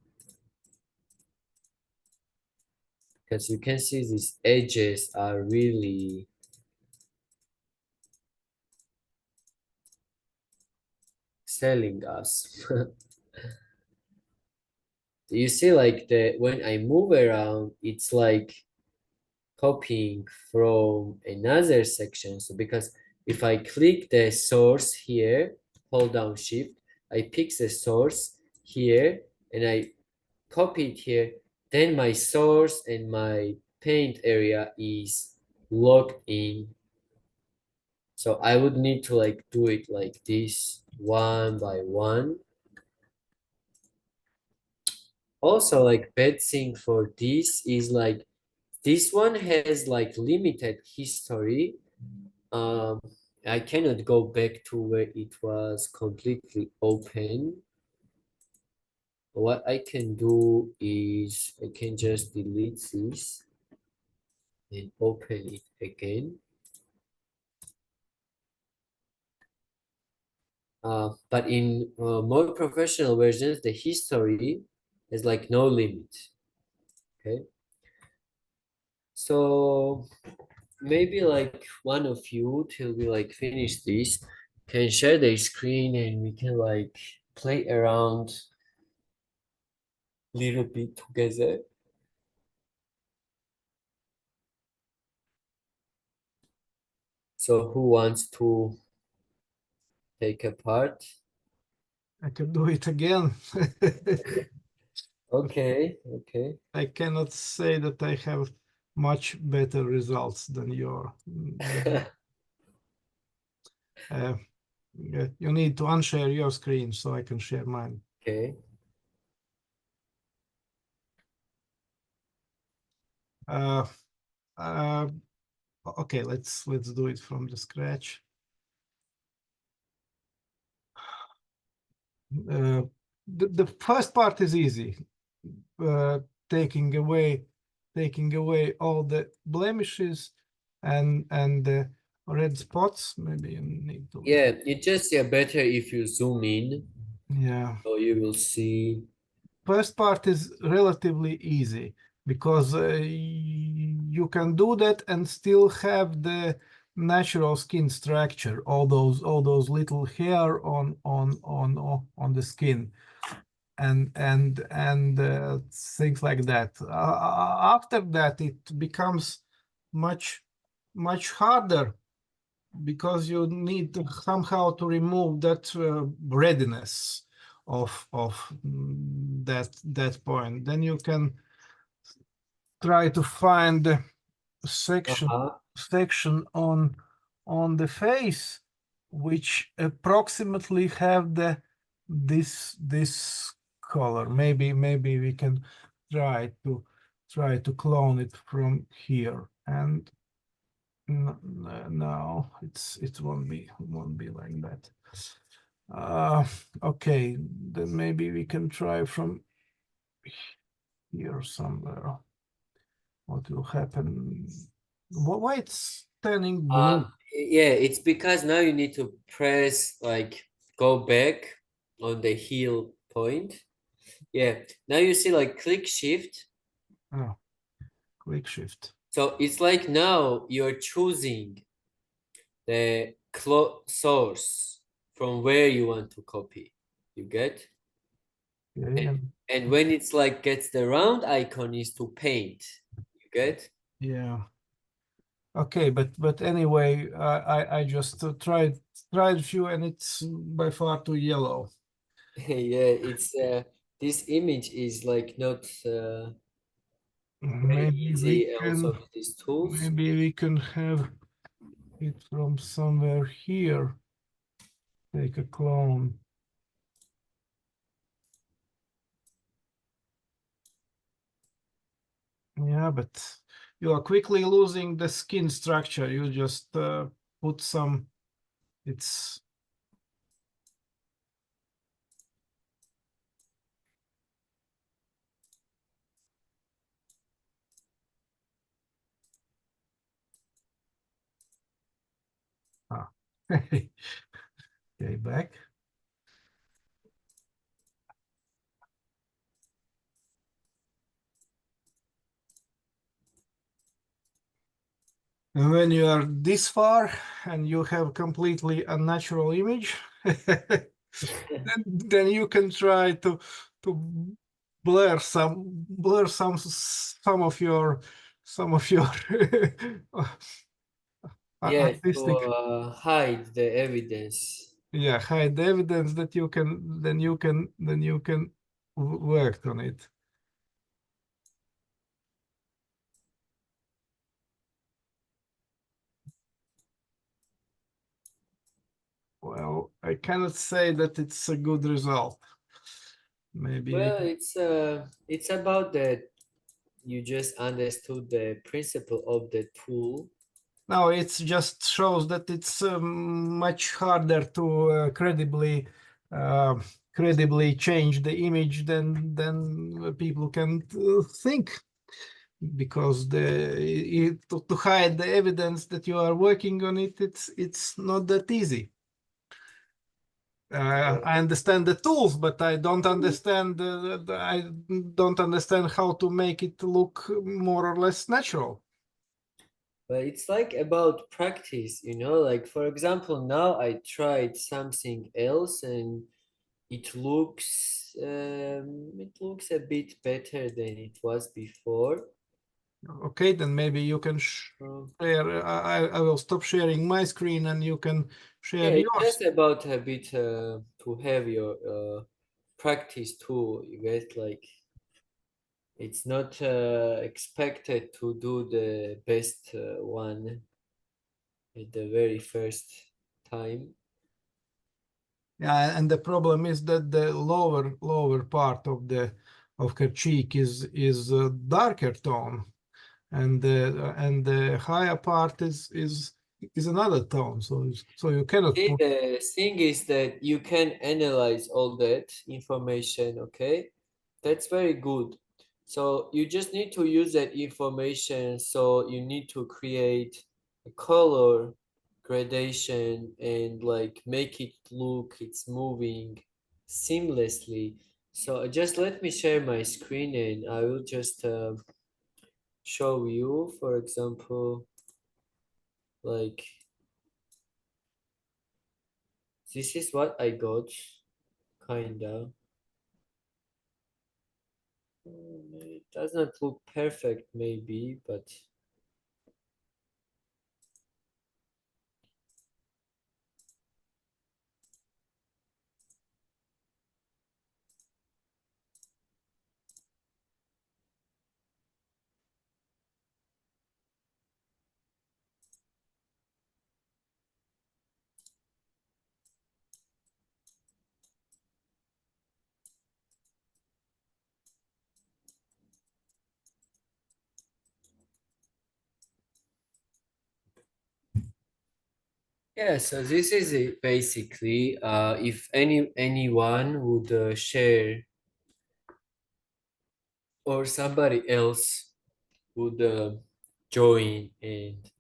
because you can see these edges are really selling us. You see like the when I move around it's like copying from another section. So because if I click the source here, hold down shift, I pick the source here and I copy it here, then my source and my paint area is locked in. So I would need to like do it like this one by one. Also, like bad thing for this is like this one has like limited history. I cannot go back to where it was completely open. What I can do is I can just delete this and open it again. But in more professional versions, the history is like no limit. Okay. So maybe like one of you till we like finish this can share the screen and we can like play around a little bit together. So who wants to take a part? I can do it again. Okay, okay. I cannot say that I have much better results than your. You need to unshare your screen so I can share mine. Okay. Okay, let's do it from the scratch. The first part is easy, taking away all the blemishes and the red spots. Maybe you need to. Yeah, it just better if you zoom in. Yeah. So you will see. First part is relatively easy because you can do that and still have the natural skin structure, all those little hair on the skin and things like that. After that it becomes much harder because you need to somehow to remove that readiness of that point. Then you can try to find the section on the face which approximately have the this color. Maybe we can try to clone it from here, and no, it won't be like that. Okay, then maybe we can try from here somewhere. What will happen? Why it's turning blue? Yeah, it's because now you need to press like go back on the heel point. Yeah, now you see like click shift. Oh, click shift. So it's like now you're choosing the source from where you want to copy. You get? Okay, And when it's like gets the round icon is to paint. You get? yeah. Okay, but anyway, I just tried a few, and it's by far too yellow. Yeah, it's this image is like not very Maybe we easy also with these tools. can have it from somewhere here. Take a clone. Yeah, but you are quickly losing the skin structure. You just put some. It's ah. Okay, back. And when you are this far and you have completely unnatural image, then you can try to blur some of your Yeah, artistic, to hide the evidence. yeah, hide evidence that you can work on it. Well, I cannot say that it's a good result. Maybe Well, it's about that you just understood the principle of the tool. no, it just shows that it's much harder to uh, credibly change the image than people can think, because to hide the evidence that you are working on it, it's not that easy. I understand the tools, but I don't understand how to make it look more or less natural. But it's like about practice, you know, like for example, now I tried something else and it looks a bit better than it was before. Okay, then maybe you can share. I will stop sharing my screen, and you can share Yeah, it's yours. just about a bit to have your practice too. You get like it's not expected to do the best one at the very first time. Yeah, and the problem is that the lower part of her cheek is a darker tone, and the higher part is another tone. So you cannot See, put. the thing is that you can analyze all that information, okay? That's very good. So you just need to use that information. So you need to create a color gradation and like make it look it's moving seamlessly. So just let me share my screen and I will just show you, for example, like this is what I got, kinda. It does not look perfect, maybe, but Yeah, so this is it basically. If anyone would share or somebody else would join and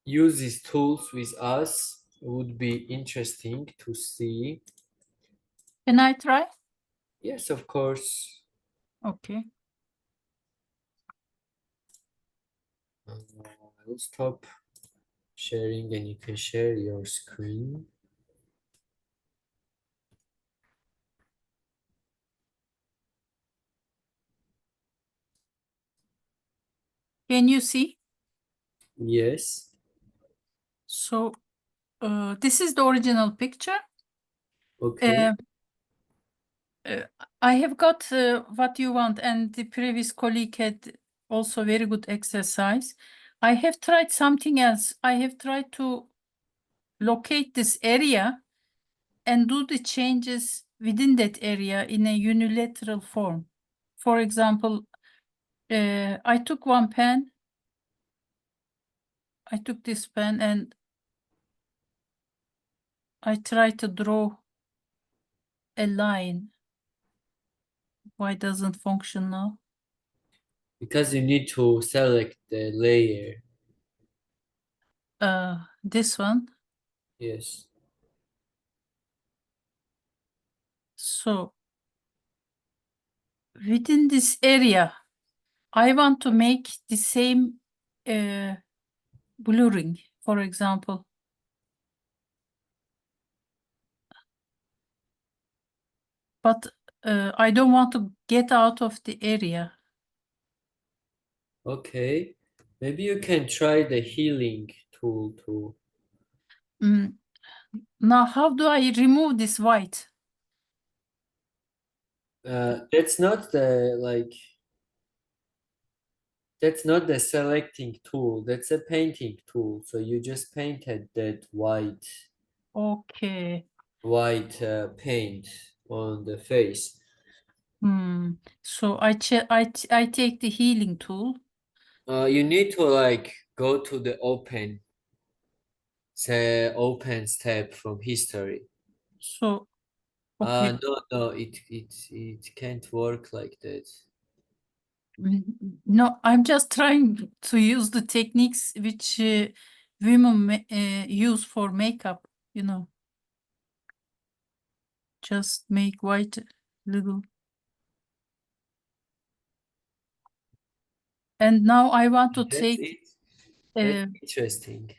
use these tools with us, it would be interesting to see. Can I try? Yes, of course. Okay. I will stop sharing and you can share your screen. Can you see? Yes. So this is the original picture. Okay. I have got what you want, and the previous colleague had also very good exercise. I have tried something else. I have tried to locate this area and do the changes within that area in a unilateral form. For example, I took one pen. I took this pen and I tried to draw a line. Why doesn't function now? Because you need to select the layer. This one. Yes. So within this area, I want to make the same blurring, for example. But I don't want to get out of the area. Okay. Maybe you can try the healing tool too. Now, how do I remove this white? That's not the that's not the selecting tool. That's a painting tool. So you just painted that Okay. white paint on the face. So I take the healing tool. You need to go to the open step from history. So okay. No, it can't work like that. No, I'm just trying to use the techniques which women use for makeup, you know. Just make white little. And now I want to That's take it. That's uh, interesting.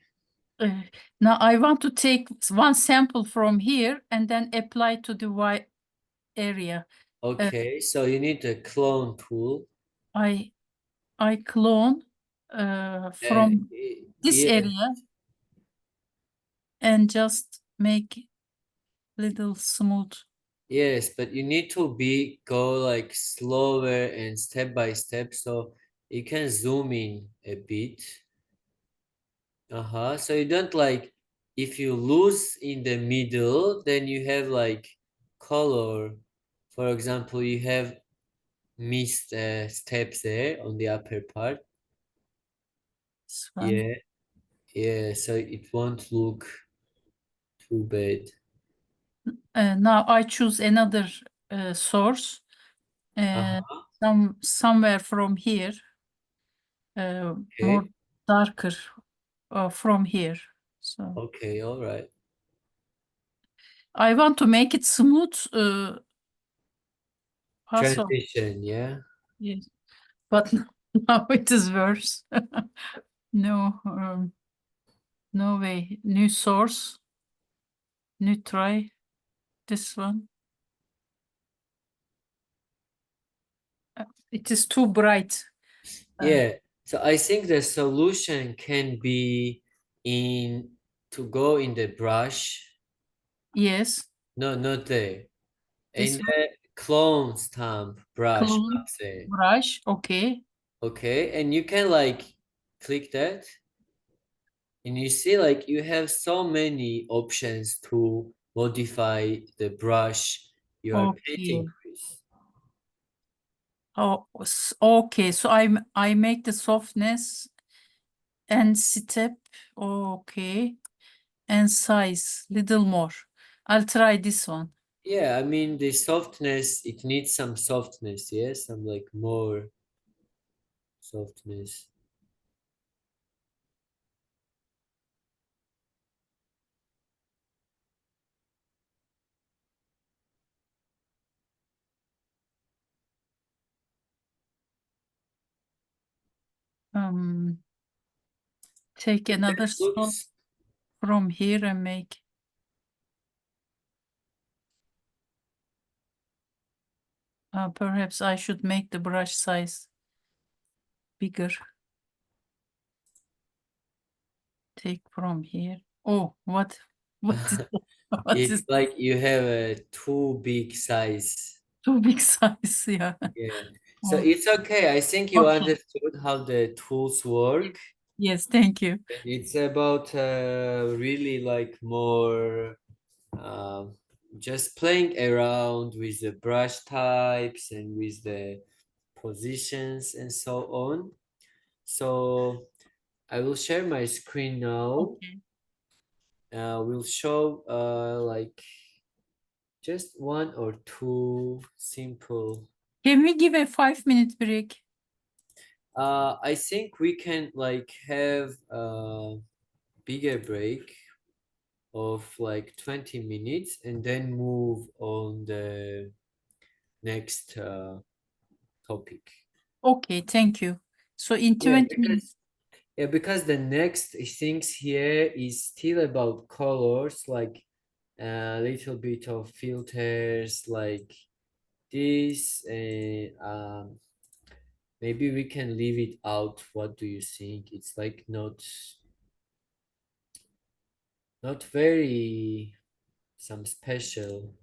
now I want to take one sample from here and then apply to the white area. Okay, so you need a clone tool. I clone from this Yeah, area and just make little smooth. yes, but you need to go like slower and step by step, so you can zoom in a bit. So you don't if you lose in the middle, then you have color. For example, you have missed steps there on the upper part. This one. Yeah, yeah, so it won't look too bad. Now I choose another source, somewhere from here, more Okay, darker from here. So okay, all right. I want to make it smooth. Also, Transition, yeah. yes, but now it is worse. No, no way. New source. New try. This one. It is too bright. Yeah, so I think the solution can be to go in the brush. Yes. No, not there. This In the clone stamp brush clone up there. brush. Okay. Okay, and you can click that, and you see you have so many options to modify the brush you are painting Okay. with. Oh, okay. So I make the softness and step. Okay. and size, little more. I'll try this one. Yeah, I mean the softness, it needs some softness, yes, some like more softness. Take another That salt looks, from here and make. Perhaps I should make the brush size bigger. Take from here. Oh, what is what it's is like you have a too big size. too big size? Yeah. Yeah. So Oh, it's okay. I think you okay. understood how the tools work. Yes, thank you. It's about really like more just playing around with the brush types and with the positions and so on. So I will share my screen now. Okay. We'll show like just one or two simple. Can we give a 5-minute break? I think we can like have a bigger break of like 20 minutes and then move on the next topic. Okay, thank you. So in Yeah, 20 minutes. because the next things here is still about colors, like a little bit of filters like this, and maybe we can leave it out. What do you think? It's like not very some special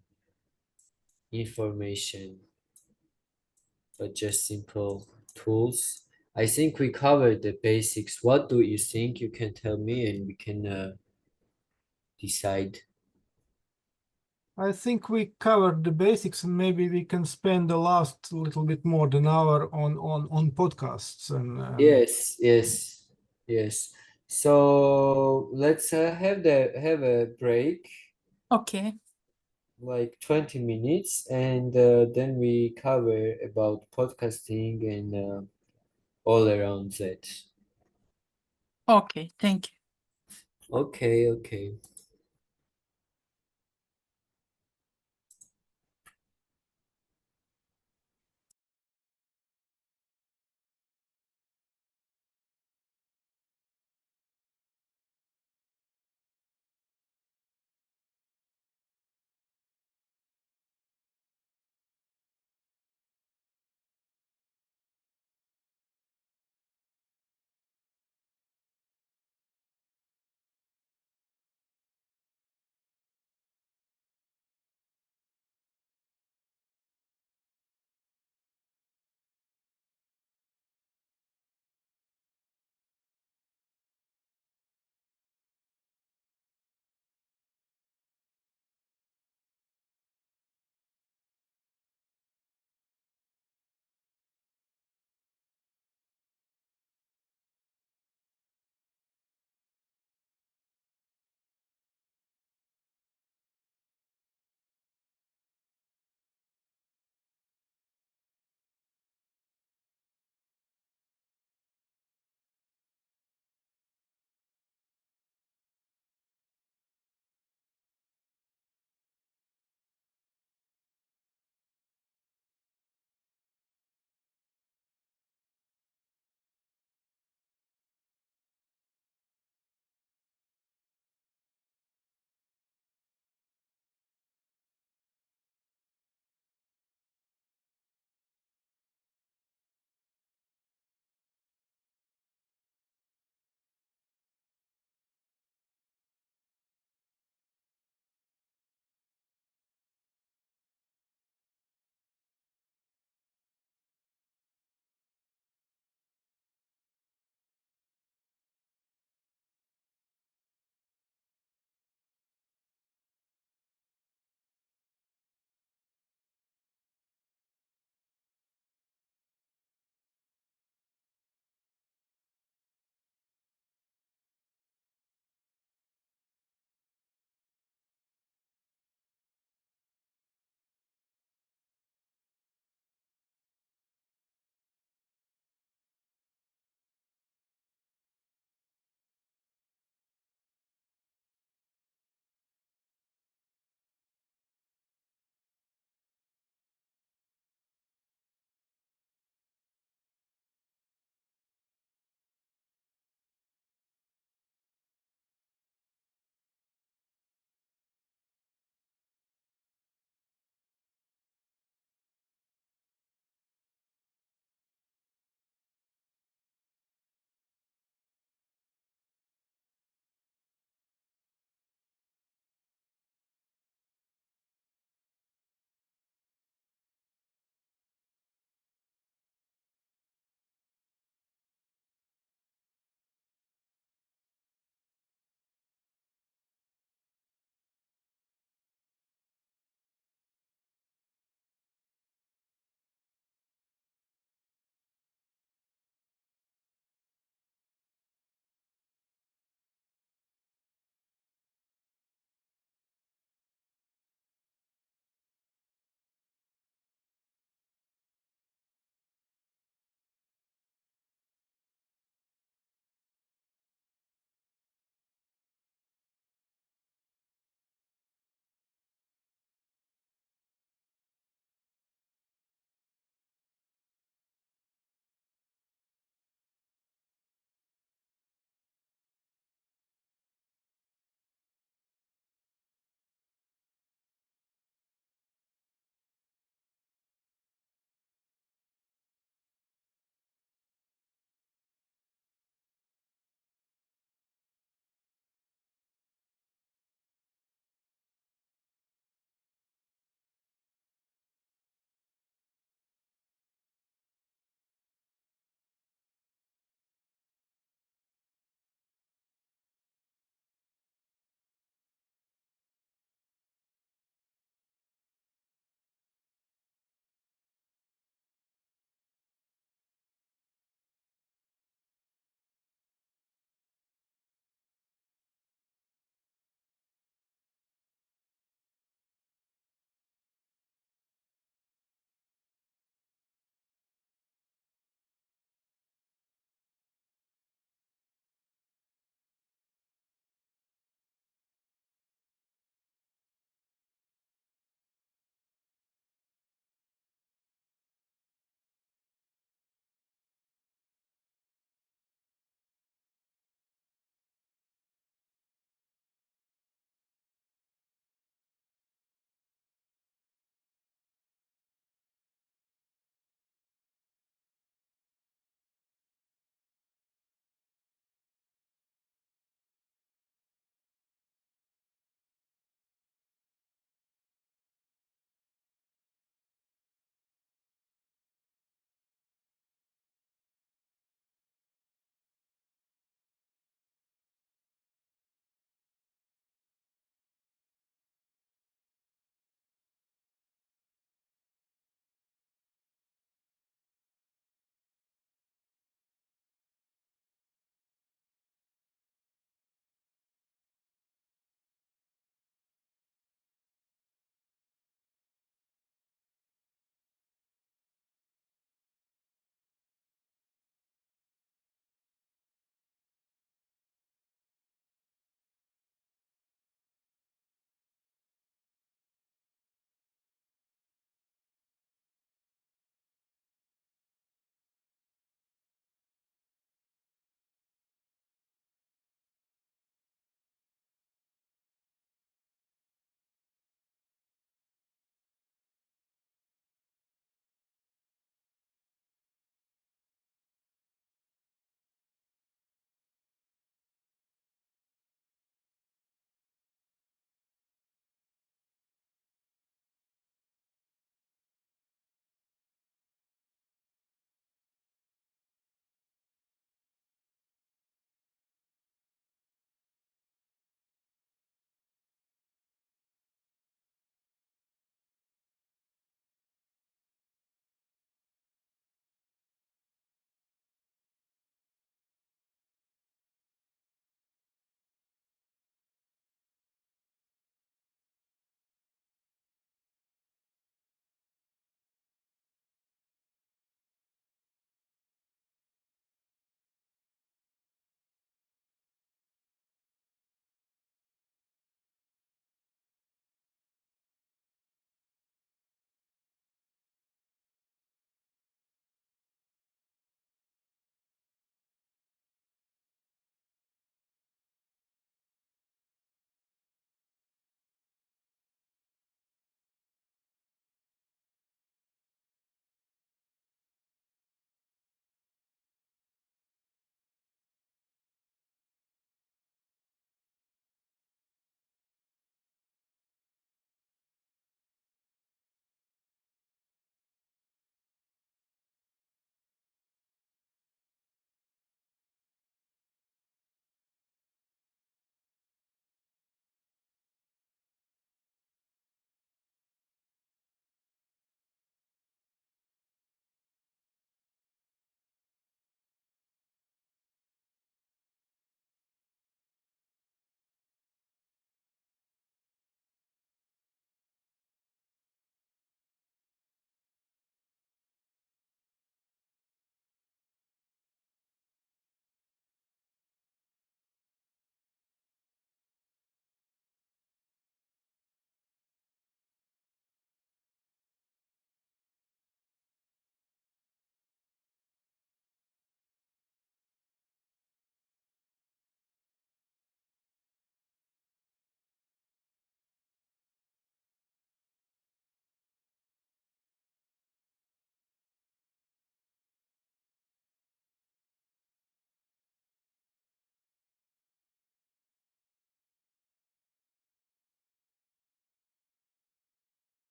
information, but just simple tools. I think we covered the basics. What do you think? You can tell me and we can decide. I think we covered the basics, and maybe we can spend the last little bit more than an hour on podcasts and Yes. So let's have a break, Okay. like 20 minutes, and then we cover about podcasting and all around that. Okay, thank you. Okay.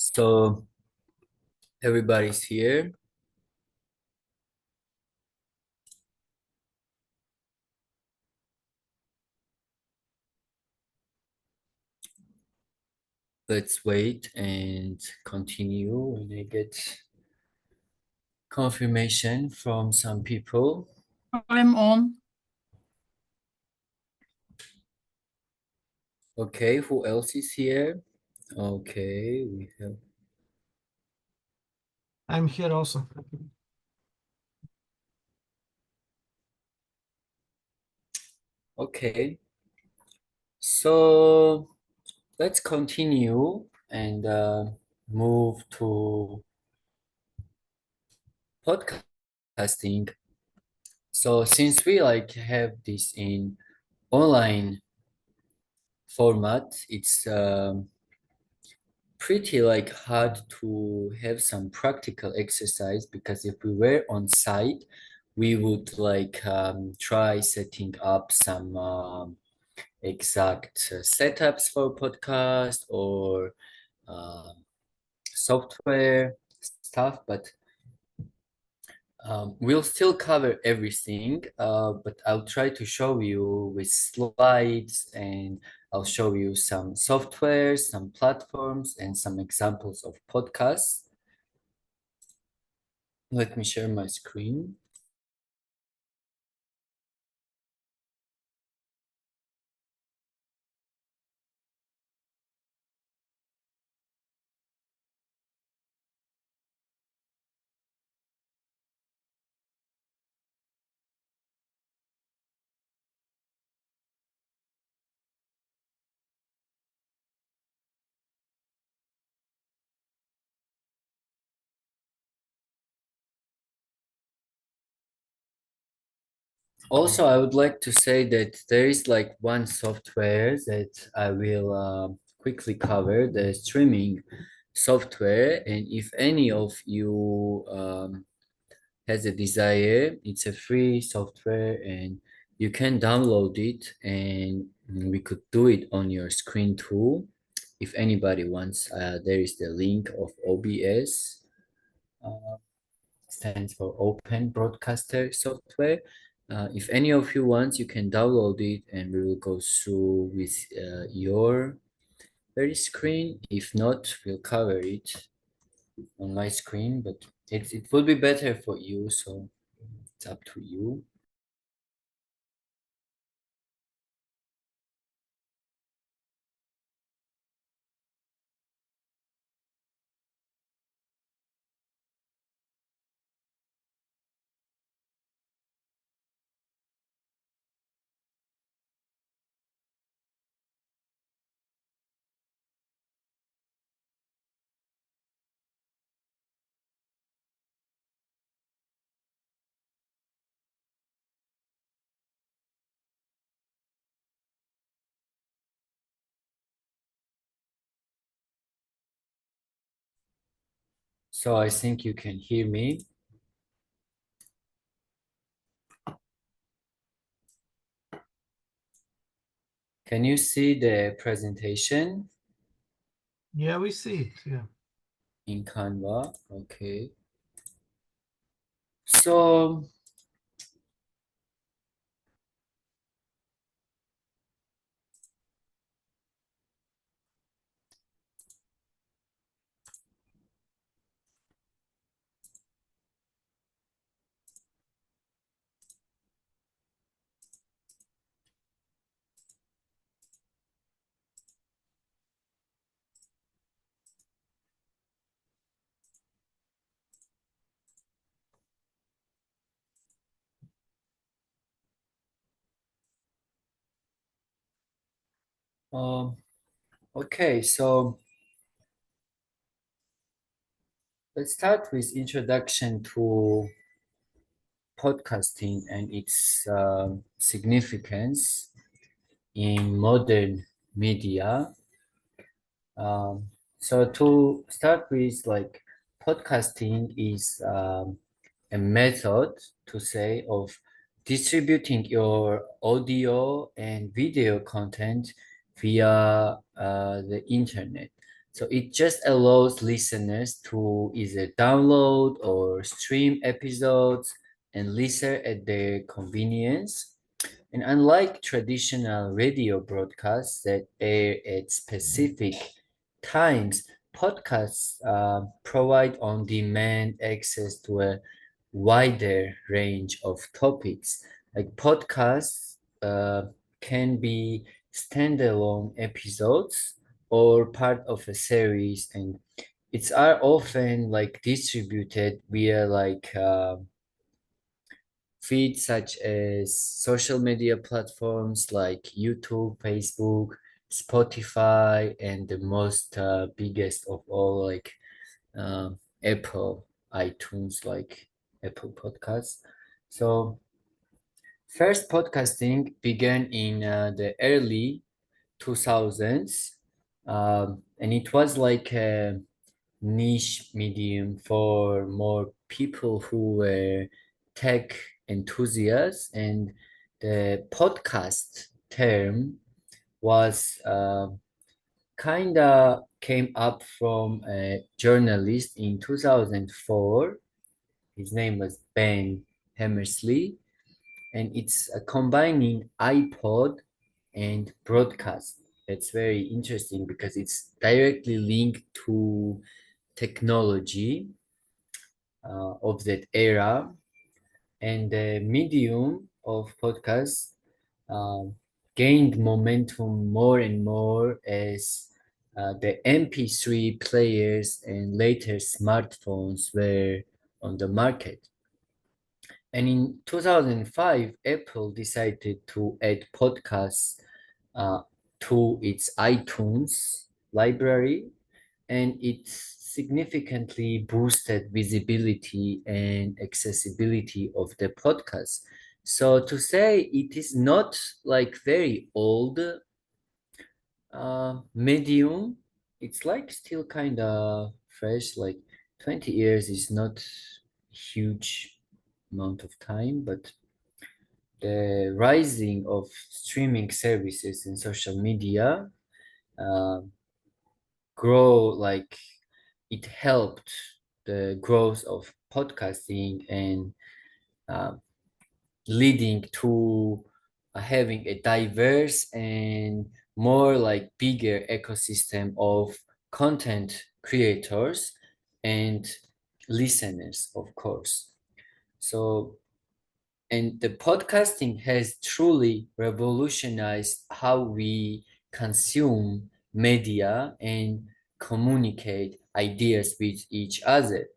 So everybody's here. Let's wait and continue when I get confirmation from some people. I'm on. Okay, who else is here? Okay, we have. I'm here also. Okay, so let's continue and move to podcasting. So since we like have this in online format, it's pretty like hard to have some practical exercise, because if we were on site, we would like try setting up some exact setups for podcast or software stuff, but we'll still cover everything, but I'll try to show you with slides, and I'll show you some softwares, some platforms, and some examples of podcasts. Let me share my screen. Also, I would like to say that there is like one software that I will quickly cover, the streaming software. And if any of you has a desire, it's a free software and you can download it, and we could do it on your screen too. If anybody wants, there is the link of OBS. Stands for Open Broadcaster Software. If any of you want, you can download it and we will go through with your very screen. If not, we'll cover it on my screen, but it will be better for you, so it's up to you. So I think you can hear me. Can you see the presentation Yeah, we see it. Yeah. in Canva? Okay. So okay, so let's start with introduction to podcasting and its significance in modern media. So to start with, like, podcasting is a method, to say, of distributing your audio and video content via the internet. So it just allows listeners to either download or stream episodes and listen at their convenience. And unlike traditional radio broadcasts that air at specific times, podcasts provide on-demand access to a wider range of topics. Like podcasts can be standalone episodes or part of a series, and it's are often like distributed via like feeds such as social media platforms like YouTube, Facebook, Spotify, and the most biggest of all, like Apple iTunes, like Apple Podcasts. So first podcasting began in the early 2000s, and it was like a niche medium for more people who were tech enthusiasts, and the podcast term was kind of came up from a journalist in 2004. His name was Ben Hammersley, and it's combining iPod and broadcast. It's very interesting because it's directly linked to technology of that era, and the medium of podcasts um, gained momentum more and more as the MP3 players and later smartphones were on the market. And in 2005, Apple decided to add podcasts to its iTunes library, and it significantly boosted visibility and accessibility of the podcast. So to say it is not like very old medium, it's like still kind of fresh. Like 20 years is not huge amount of time, but the rising of streaming services and social media uh, grow, like it helped the growth of podcasting and uh, leading to having a diverse and more like bigger ecosystem of content creators and listeners, of course. So, and the podcasting has truly revolutionized how we consume media and communicate ideas with each other.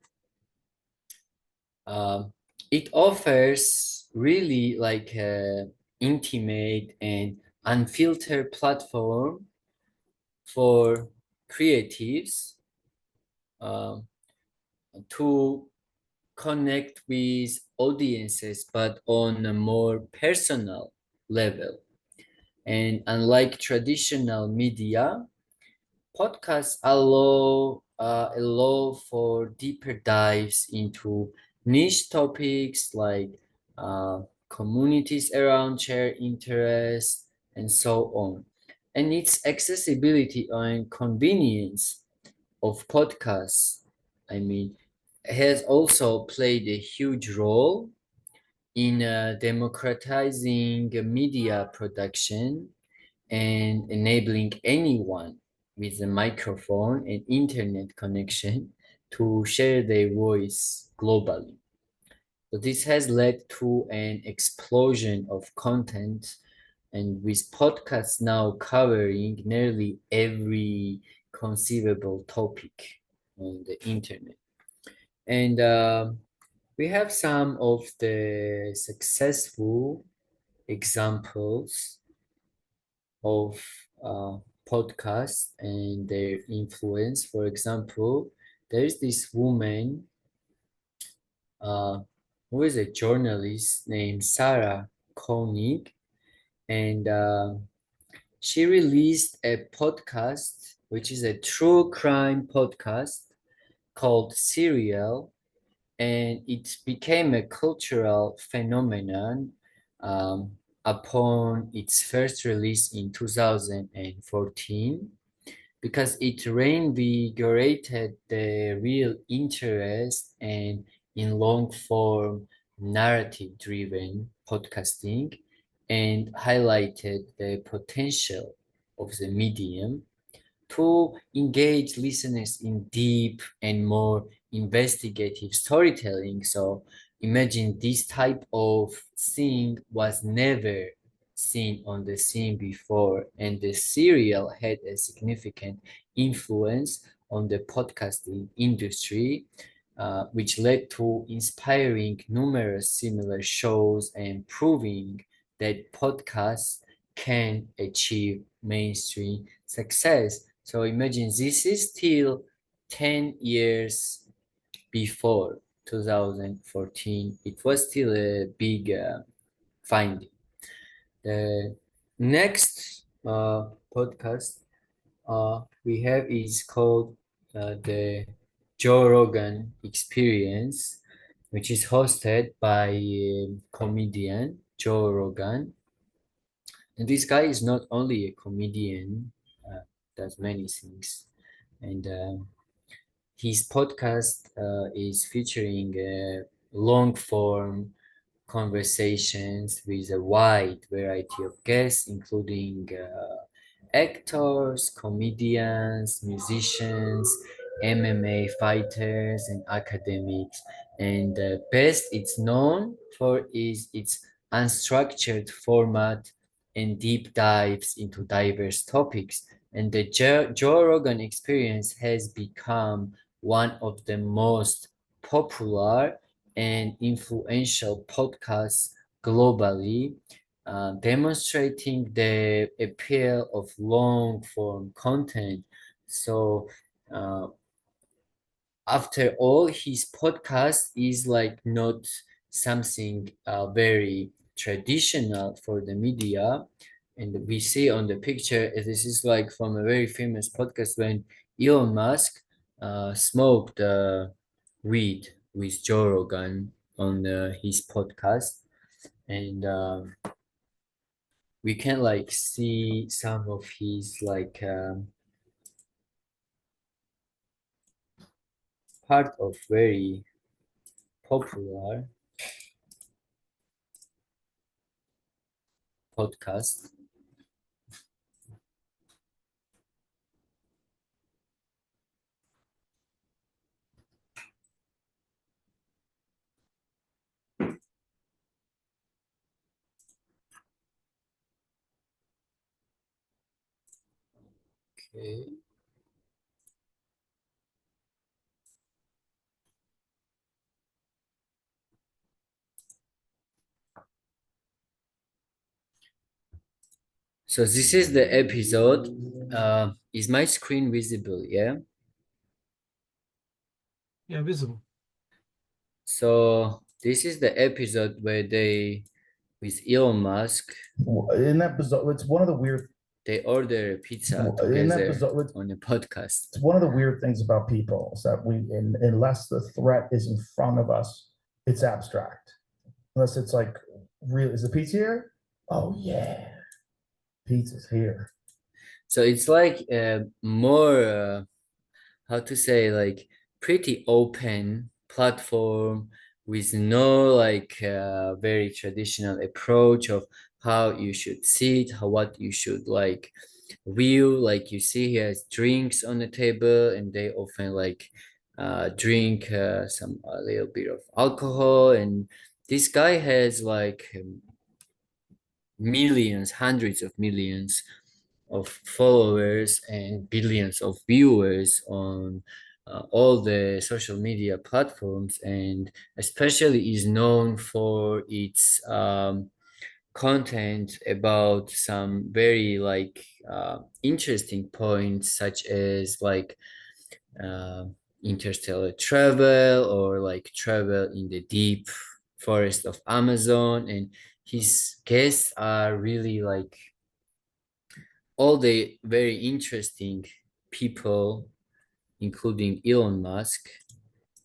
It offers really like a intimate and unfiltered platform for creatives um, to connect with audiences, but on a more personal level. And unlike traditional media, podcasts allow for deeper dives into niche topics like communities around shared interests and so on. And its accessibility and convenience of podcasts, I mean, has also played a huge role in democratizing media production and enabling anyone with a microphone and internet connection to share their voice globally. So this has led to an explosion of content, and with podcasts now covering nearly every conceivable topic on the internet. And we have some of the successful examples of podcasts and their influence. For example, there's this woman who is a journalist named Sarah Koenig, and she released a podcast, which is a true crime podcast called Serial, and it became a cultural phenomenon upon its first release in 2014. because it reinvigorated the real interest and in long form narrative driven podcasting and highlighted the potential of the medium to engage listeners in deep and more investigative storytelling. So imagine this type of thing was never seen on the scene before, and the serial had a significant influence on the podcasting industry, which led to inspiring numerous similar shows and proving that podcasts can achieve mainstream success. So imagine this is still 10 years before 2014. It was still a big finding. The next podcast we have is called the Joe Rogan Experience, which is hosted by comedian Joe Rogan. And this guy is not only a comedian, does many things. And his podcast is featuring long form conversations with a wide variety of guests, including actors, comedians, musicians, MMA fighters, and academics. And best it's known for is its unstructured format and deep dives into diverse topics. And the Joe Rogan Experience has become one of the most popular and influential podcasts globally, demonstrating the appeal of long form content. So, after all, his podcast is like not something very traditional for the media. And we see on the picture, this is like from a very famous podcast when Elon Musk smoked weed with Joe Rogan on his podcast. And we can like see some of his like part of very popular podcast. Okay. So this is the episode. Is my screen visible? Yeah. Yeah, visible. So this is the episode where they, with Elon Musk, In that bizarre, it's one of the weird. they order pizza In that together bizarre, on a podcast. it's one of the weird things about people is that unless the threat is in front of us, it's abstract. Unless it's like, real, is the pizza here? Oh yeah, pizza's here. So it's like more, how to say, like pretty open platform with no like very traditional approach of how you should sit, what you should like view. Like you see he has drinks on the table and they often like drink some a little bit of alcohol, and this guy has like millions, hundreds of millions of followers and billions of viewers on all the social media platforms, and especially is known for its content about some very like interesting points, such as like uh, interstellar travel or like travel in the deep forest of Amazon. And his guests are really like all the very interesting people, including Elon Musk.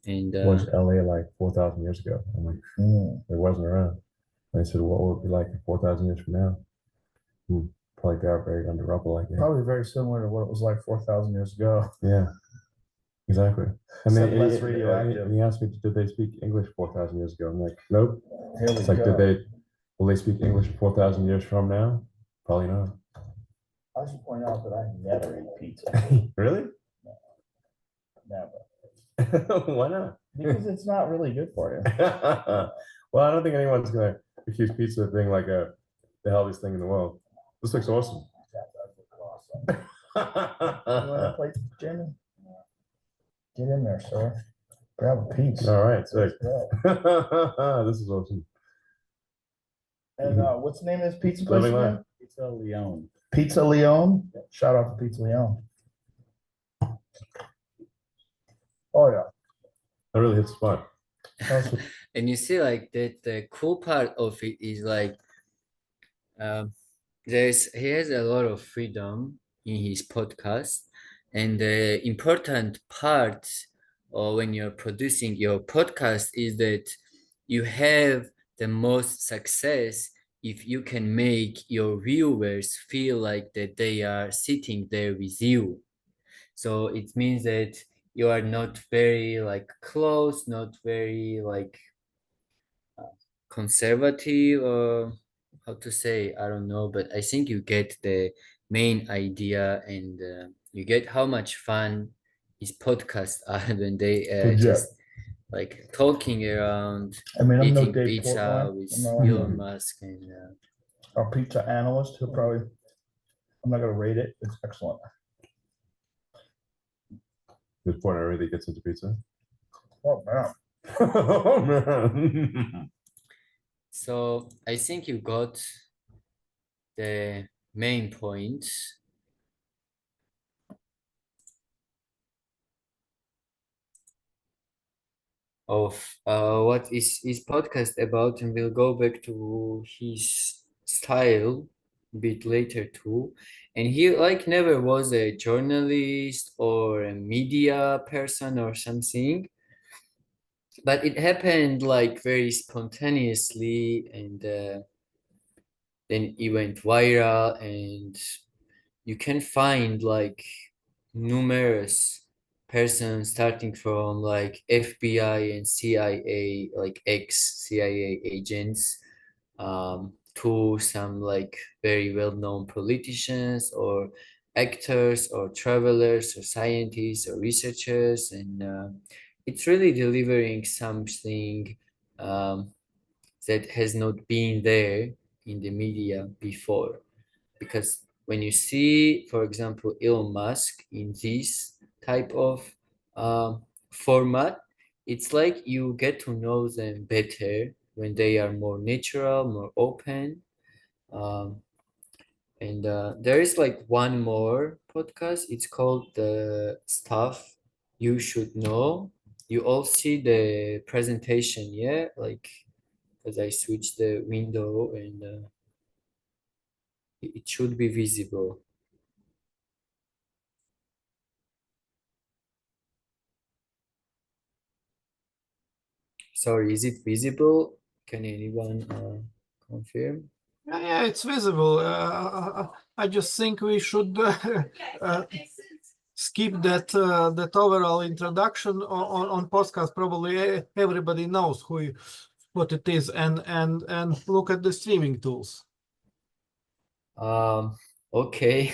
And Was LA like 4,000 years ago? I'm like, it wasn't around. And I said, what would it be like 4,000 years from now? probably got buried under rubble, I guess. Probably very similar to what it was like 4,000 years ago. Yeah, exactly. And Except then less radioactive. he asked me, did they speak English 4,000 years ago? I'm like, nope. Here we It's like, go. will they speak English 4,000 years from now? Probably not. I should point out that I never eat pizza. Really? Never. Why not? Because it's not really good for you. Well, I don't think anyone's gonna accuse pizza of being like the healthiest thing in the world. This looks awesome. You want a plate, Jamie? Get in there, sir. Grab a piece. All right, sick. Let's go. This is awesome. And what's the name of this pizza place Living again? life. Pizza Leone. Pizza Leone? Shout out to Pizza Leone. Oh, yeah. That really hits the spot. Also, And you see, like that, the cool part of it is like, he has a lot of freedom in his podcast, and the important part when you're producing your podcast is that you have the most success if you can make your viewers feel like that they are sitting there with you. So it means that you are not very like close, not very like conservative, or how to say, I don't know, but I think you get the main idea, and you get how much fun his podcasts are when they Good job. just like talking around, I mean, I'm no eating Dave pizza Portnoy. with I'm not like Elon Musk, and our pizza analyst who probably, I'm not going to rate it. It's excellent. This point, I really gets into pizza. Oh, man. Oh, man. so I think you got the main points. Of what is his podcast about, and we'll go back to his style a bit later too. And he like never was a journalist or a media person or something, but it happened like very spontaneously, and then it went viral, and you can find like numerous persons starting from like FBI and CIA, like ex-CIA agents, to some like very well-known politicians or actors or travelers or scientists or researchers, and it's really delivering something that has not been there in the media before. Because when you see, for example, Elon Musk in this type of format, it's like you get to know them better when they are more natural, more open. And there is like one more podcast. It's called The Stuff You Should Know. You all see the presentation, yeah? Like, because I switched the window, and it should be visible. Sorry, is it visible? Can anyone confirm? Yeah, it's visible. I just think we should skip that overall introduction on podcast. Probably everybody knows what it is, and look at the streaming tools. Okay.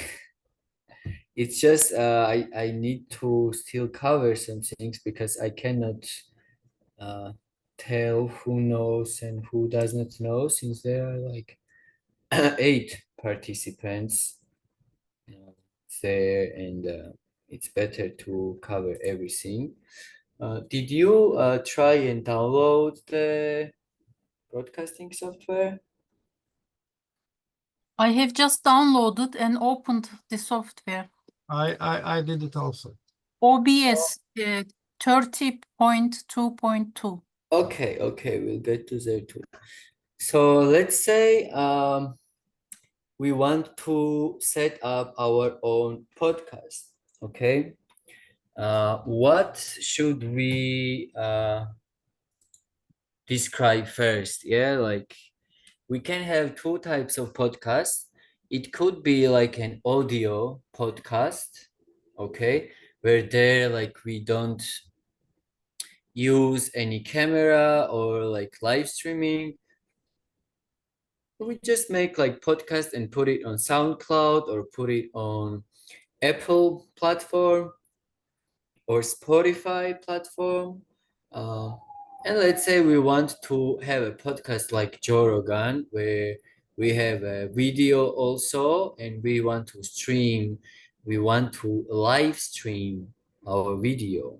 It's just I need to still cover some things because I cannot tell who knows and who does not know, since there are like 8 participants there, and it's better to cover everything. Did you try and download the broadcasting software? I have just downloaded and opened the software. I did it also. OBS 30.2.2. Okay, we'll get to there too. So let's say we want to set up our own podcast, okay? What should we describe first? Yeah, like we can have 2 types of podcasts. it could be like an audio podcast, okay, where there like we don't use any camera or like live streaming. We just make like podcast and put it on SoundCloud or put it on Apple platform or Spotify platform. And let's say we want to have a podcast like Joe Rogan, where we have a video also, and we want to live stream our video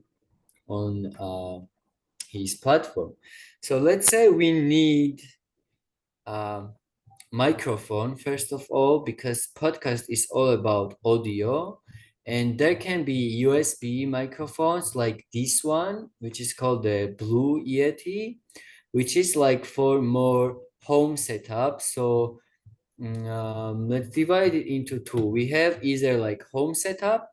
on his platform. So let's say we need microphone first of all, because podcast is all about audio, and there can be USB microphones like this one, which is called the Blue Yeti, which is like for more home setup. So let's divide it into two. We have either like home setup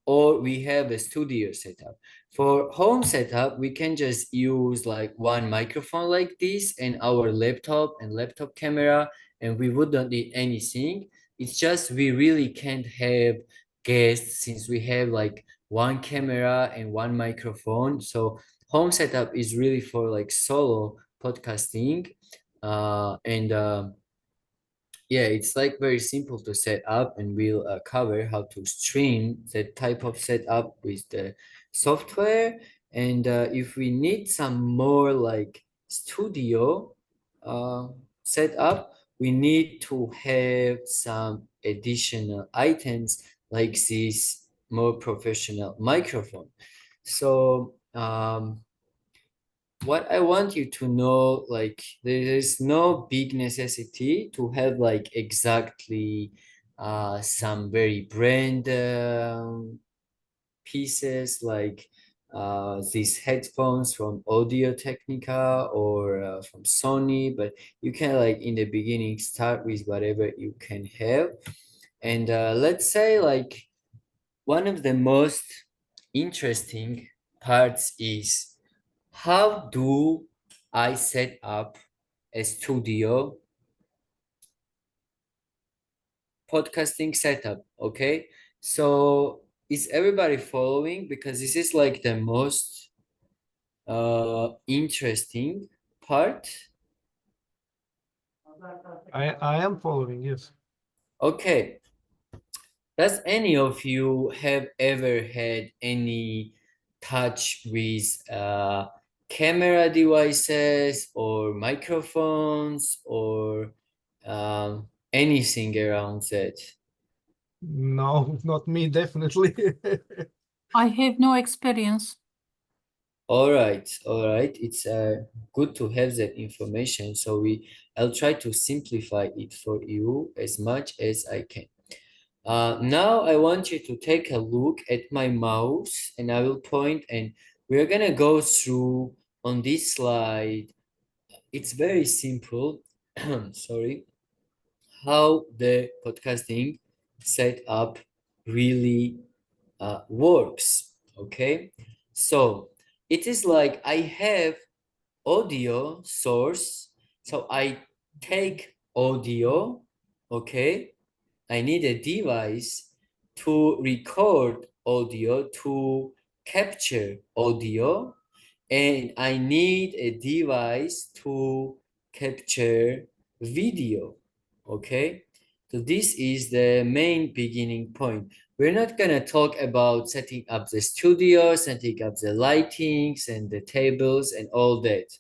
or we have a studio setup. For home setup, we can just use like one microphone like this and our laptop and laptop camera, and we wouldn't need anything. It's just we really can't have guests since we have like one camera and one microphone. So home setup is really for like solo podcasting. And yeah, it's like very simple to set up, and we'll cover how to stream that type of setup with the software. And if we need some more like studio setup, we need to have some additional items like this more professional microphone. So what I want you to know, like there is no big necessity to have like exactly some very brand pieces like these headphones from Audio Technica or from Sony, but you can like in the beginning start with whatever you can have. And let's say like one of the most interesting parts is, how do I set up a studio podcasting setup? Okay, so is everybody following? Because this is like the most interesting part. I am following, yes. Okay, does any of you have ever had any touch with camera devices or microphones or anything around that? No, not me, definitely. I have no experience. All right. It's good to have that information. So I'll try to simplify it for you as much as I can. Now I want you to take a look at my mouse, and I will point, and we're gonna go through on this slide. It's very simple. Sorry, how the podcasting setup really works. Okay, so it is like I have audio source, so I take audio. Okay, I need a device to record audio, to capture audio, and I need a device to capture video. Okay, so this is the main beginning point. We're not gonna talk about setting up the studio, setting up the lightings and the tables and all that.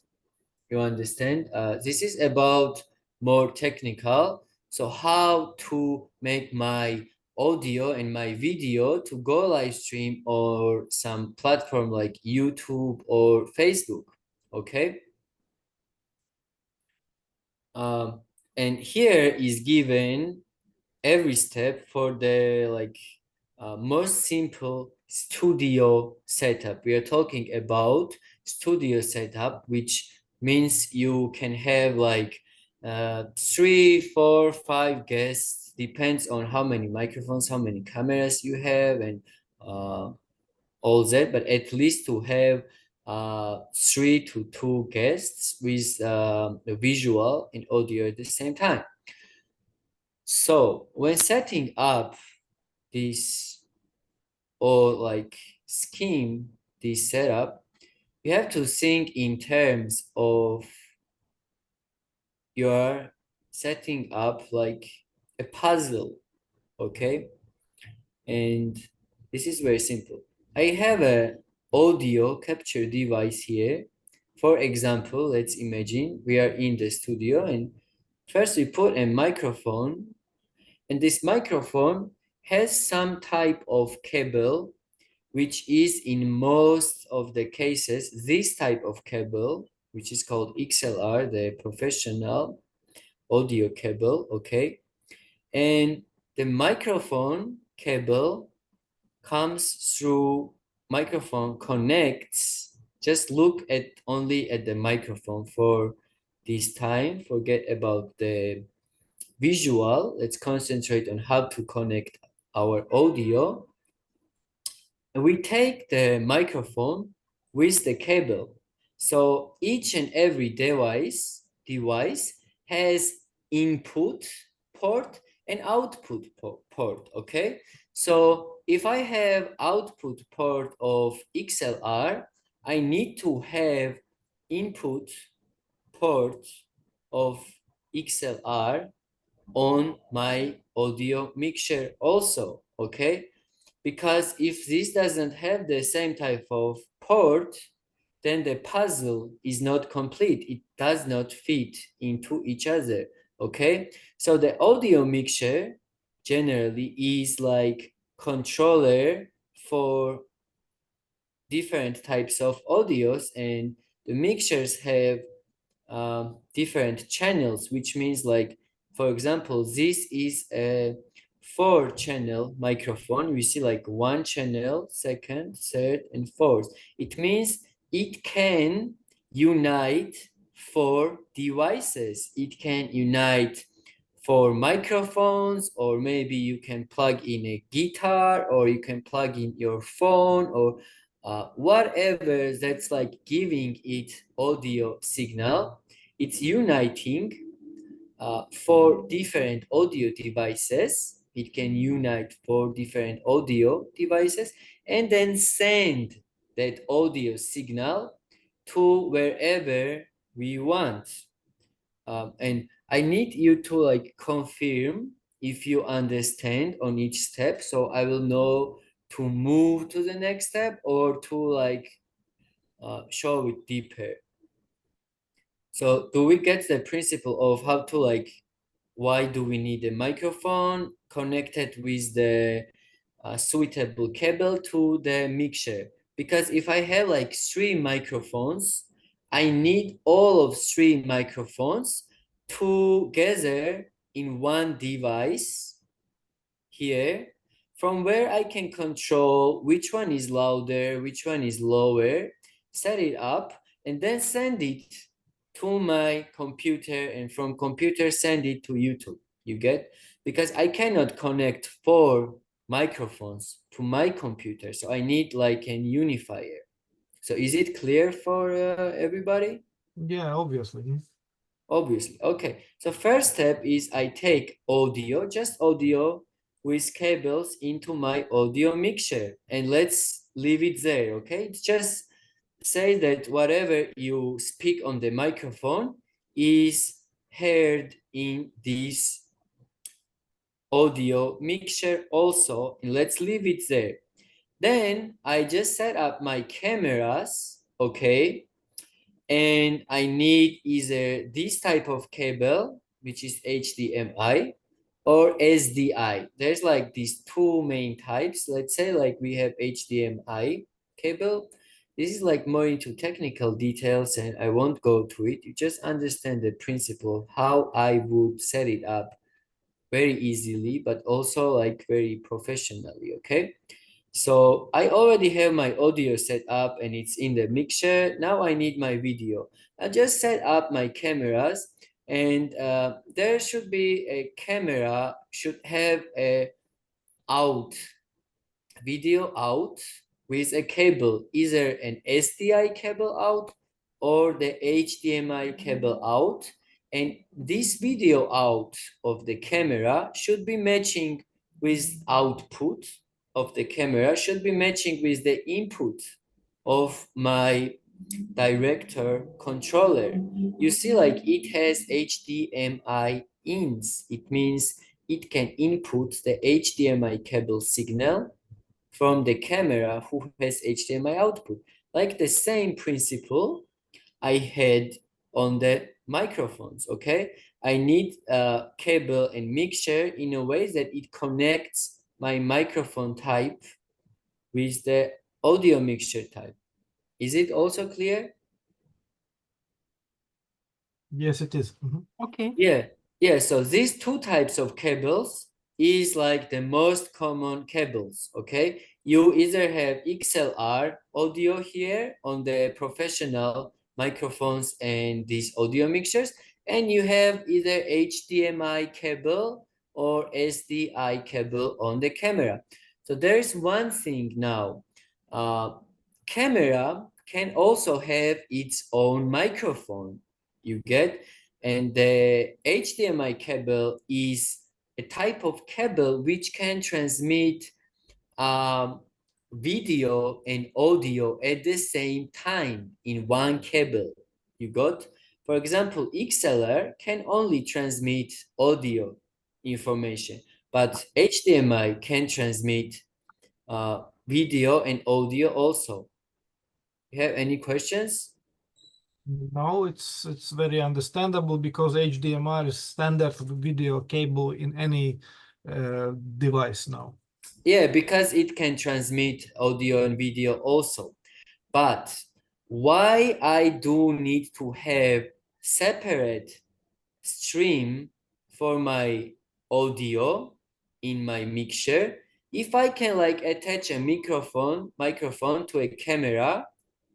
You understand? This is about more technical. So how to make my audio and my video to go live stream or some platform like YouTube or Facebook. Okay. And here is given every step for the like most simple studio setup. We are talking about studio setup, which means you can have like 3, 4, 5 guests, depends on how many microphones, how many cameras you have, and all that, but at least to have 3 to 2 guests with the visual and audio at the same time. So when setting up this or like scheme, this setup, you have to think in terms of you're setting up like a puzzle, okay? And this is very simple. I have a audio capture device here. For example, let's imagine we are in the studio and first we put a microphone, and this microphone has some type of cable, which is in most of the cases, this type of cable, which is called XLR, the professional audio cable, okay? And the microphone cable comes through, microphone connects, just look at only at the microphone for this time, forget about the visual, let's concentrate on how to connect our audio. And we take the microphone with the cable. So each and every device has input port and output port, okay? So if I have output port of XLR, I need to have input port of XLR on my audio mixer also, okay? Because if this doesn't have the same type of port, then the puzzle is not complete. It does not fit into each other, okay? So the audio mixer generally is like controller for different types of audios, and the mixers have different channels, which means like, for example, this is a 4-channel microphone. We see like 1 channel, second, third, and fourth. It means it can unite 4 devices. It can unite 4 microphones, or maybe you can plug in a guitar, or you can plug in your phone, or whatever that's like giving it audio signal. It's uniting 4 different audio devices. It can unite 4 different audio devices and then send that audio signal to wherever we want. And I need you to like confirm if you understand on each step, so I will know to move to the next step or to like show it deeper. So do we get the principle of how to like, why do we need a microphone connected with the suitable cable to the mixer? Because if I have like 3 microphones, I need all of 3 microphones together in one device here, from where I can control which one is louder, which one is lower, set it up, and then send it to my computer, and from computer send it to YouTube. You get? Because I cannot connect 4 microphones to my computer, so I need like an unifier. So is it clear for everybody? Yeah, obviously. Obviously. Okay, so first step is I take audio, just audio with cables into my audio mixer, and let's leave it there, okay? It's just say that whatever you speak on the microphone is heard in this audio mixer also, and let's leave it there. Then I just set up my cameras, okay? And I need either this type of cable, which is HDMI, or SDI. There's like these 2 main types. Let's say like we have HDMI cable. This is like more into technical details and I won't go to it. You just understand the principle of how I would set it up very easily, but also like very professionally, okay? So I already have my audio set up and it's in the mixer. Now I need my video. I just set up my cameras, and there should be a camera, should have a video out with a cable, either an SDI cable out or the HDMI cable out. And this video out of the camera should be matching with output of the camera, should be matching with the input of my director controller. You see, like it has HDMI ins. It means it can input the HDMI cable signal from the camera who has HDMI output. Like the same principle I had on the microphones, okay? I need a cable and mixture in a way that it connects my microphone type with the audio mixture type. Is it also clear? Yes, it is. Mhm. Okay. Yeah, so these two types of cables is like the most common cables, okay? You either have XLR audio here on the professional microphones and these audio mixers, and you have either HDMI cable or SDI cable on the camera. So there is one thing now. Camera can also have its own microphone, you get? And the HDMI cable is a type of cable which can transmit video and audio at the same time in one cable. You got? For example, XLR can only transmit audio information, but HDMI can transmit video and audio also. You have any questions? No, it's very understandable because HDMI is standard video cable in any device now. Yeah, because it can transmit audio and video also. But why I do need to have separate stream for my audio in my mixer? If I can like attach a microphone to a camera,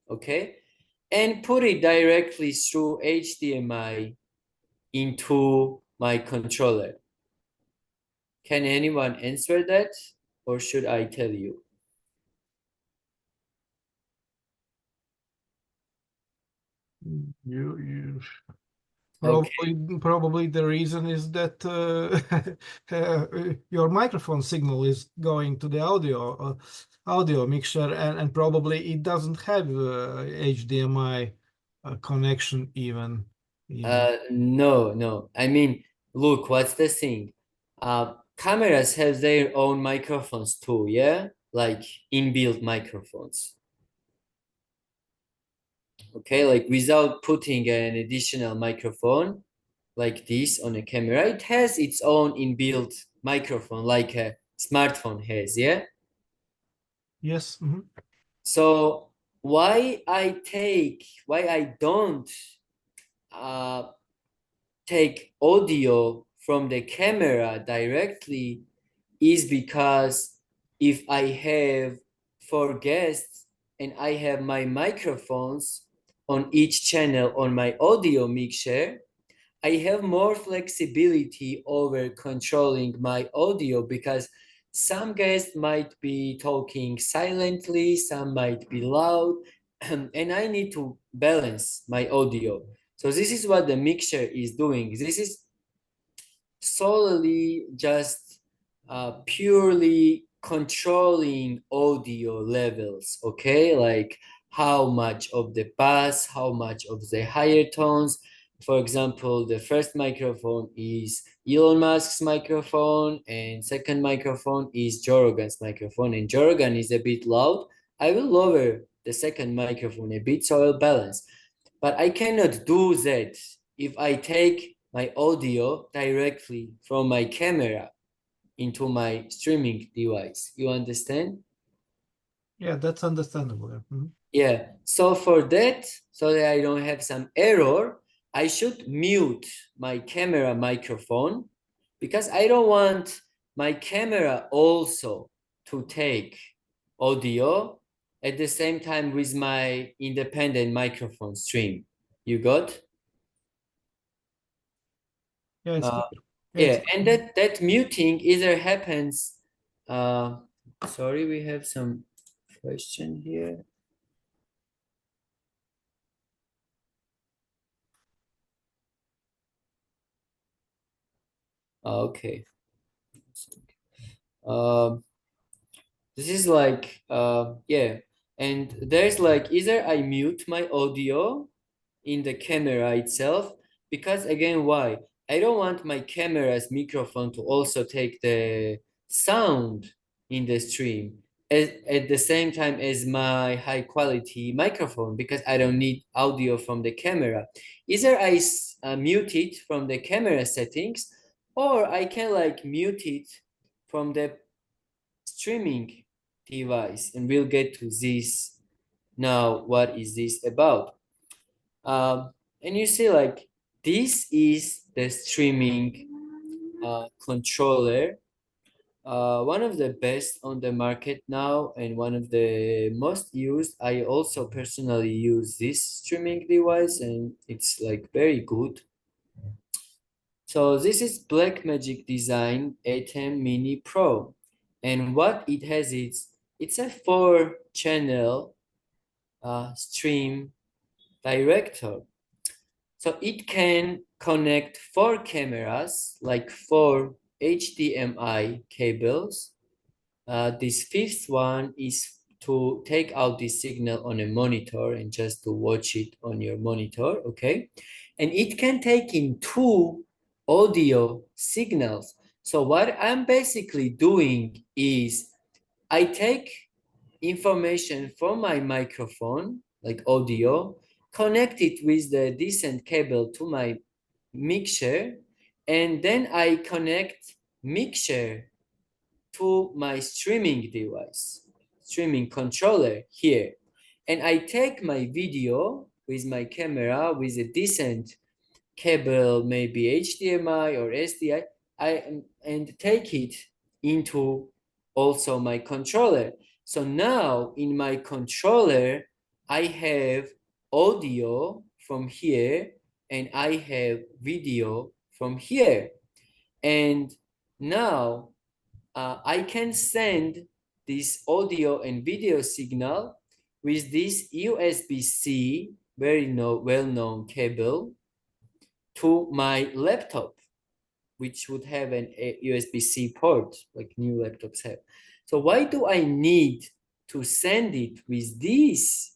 okay, and put it directly through HDMI into my controller. Can anyone answer that, or should I tell you? You Okay. probably the reason is that your microphone signal is going to the audio mixer, and probably it doesn't have HDMI connection even. No. I mean, look, what's the thing? Cameras have their own microphones too, yeah? Like inbuilt microphones. Okay, like without putting an additional microphone like this on a camera, it has its own inbuilt microphone like a smartphone has, yeah? Yes. Mhm. So why I don't take audio from the camera directly is because if I have 4 guests and I have my microphones on each channel on my audio mixer, I have more flexibility over controlling my audio because some guests might be talking silently, some might be loud, and I need to balance my audio. So this is what the mixer is doing. This is solely just purely controlling audio levels, okay? Like how much of the bass, how much of the higher tones. For example, the first microphone is Elon Musk's microphone, and second microphone is Joe Rogan's microphone, and Joe Rogan is a bit loud. I will lower the second microphone a bit so I'll balance. But I cannot do that if I take my audio directly from my camera into my streaming device. You understand? Yeah, that's understandable. Yeah. Mhm. Yeah. So for that, so that I don't have some error, I should mute my camera microphone because I don't want my camera also to take audio at the same time with my independent microphone stream. You got? Yeah, it's clear. Yeah, it's and that muting either happens. Sorry, we have some question here. Okay. Um, this is like, yeah. And there's like, either I mute my audio in the camera itself, because again, why? I don't want my camera's microphone to also take the sound in the stream at the same time as my high quality microphone, because I don't need audio from the camera. Either I mute it from the camera settings, or I can like mute it from the streaming device, and we'll get to this now. What is this about? And you see, like, this is the streaming controller, one of the best on the market now, and one of the most used. I also personally use this streaming device, and it's like very good. So this is Blackmagic Design A10 Mini Pro, and what it has is, it's a 4-channel stream director. So it can connect 4 cameras, like 4 HDMI cables. This 5th one is to take out the signal on a monitor and just to watch it on your monitor, okay? And it can take in 2 audio signals. So what I'm basically doing is I take information from my microphone, like audio, connect it with the decent cable to my mixer, and then I connect mixer to my streaming device, streaming controller here. And I take my video with my camera with a decent cable, maybe HDMI or SDI, and take it into also my controller. So now in my controller, I have audio from here and I have video from here. And now I can send this audio and video signal with this USB-C, very well-known cable, to my laptop, which would have a USB-C port like new laptops have. So why do I need to send it with this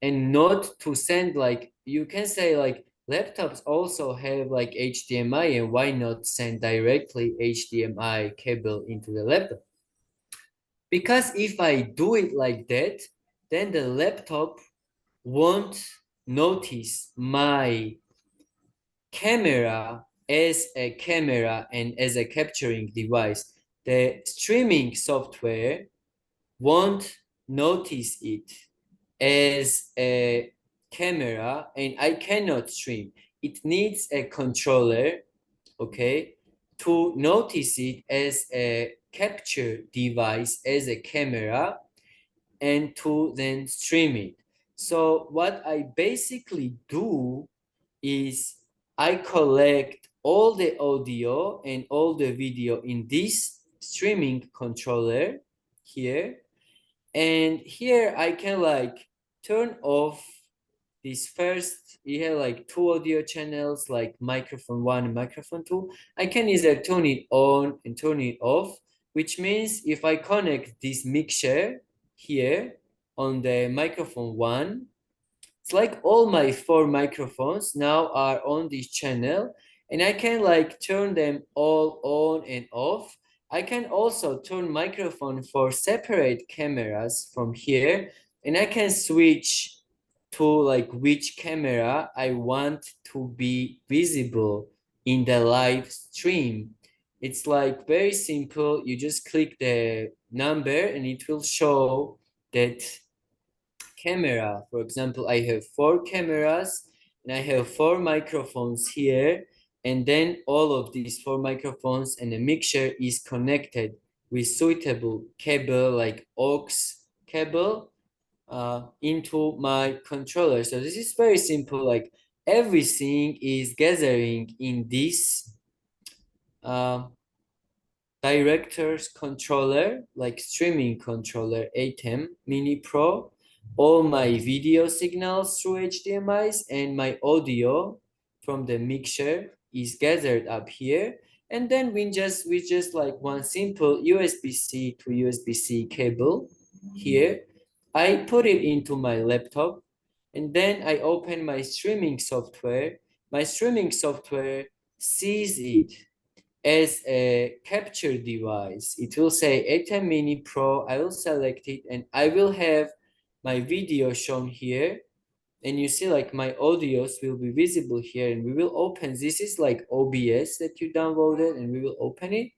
and not to send, like, you can say like laptops also have like HDMI, and why not send directly HDMI cable into the laptop? Because if I do it like that, then the laptop won't notice my camera as a camera and as a capturing device. The streaming software won't notice it as a camera, and I cannot stream. It needs a controller, okay, to notice it as a capture device, as a camera, and to then stream it. So what I basically do is I collect all the audio and all the video in this streaming controller here. And here I can like turn off this first, you have like 2 audio channels, like microphone 1 and microphone 2. I can either turn it on and turn it off, which means if I connect this mixer here on the microphone 1, it's like all my 4 microphones now are on this channel, and I can like turn them all on and off. I can also turn microphone for separate cameras from here, and I can switch to like which camera I want to be visible in the live stream. It's like very simple. You just click the number and it will show that camera. For example, I have 4 cameras and I have 4 microphones here, and then all of these 4 microphones and the mixer is connected with suitable cable like aux cable into my controller. So this is very simple. Like everything is gathering in this director's controller, like streaming controller A10 Mini Pro. All my video signals through HDMIs and my audio from the mixer is gathered up here. And then we just like one simple USB-C to USB-C cable here. I put it into my laptop, and then I open my streaming software. My streaming software sees it as a capture device. It will say A10 Mini Pro. I will select it, and I will have my video shown here. And you see like my audios will be visible here, and we will open, this is like OBS that you downloaded, and we will open it.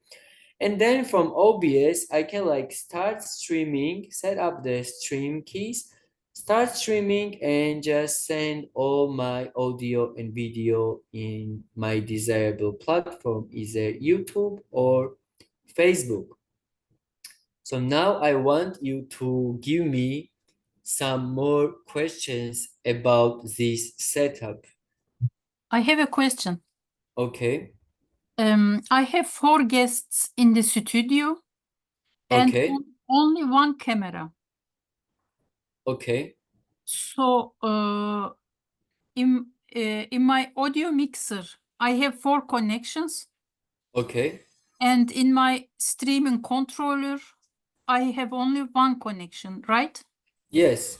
And then from OBS, I can like start streaming, set up the stream keys, start streaming, and just send all my audio and video in my desirable platform, either YouTube or Facebook. So now I want you to give me some more questions about this setup. I have a question. Okay. I have 4 guests in the studio and Okay. only one camera. Okay. So in my audio mixer, I have 4 connections, Okay. and in my streaming controller, I have only 1 connection, right? Yes.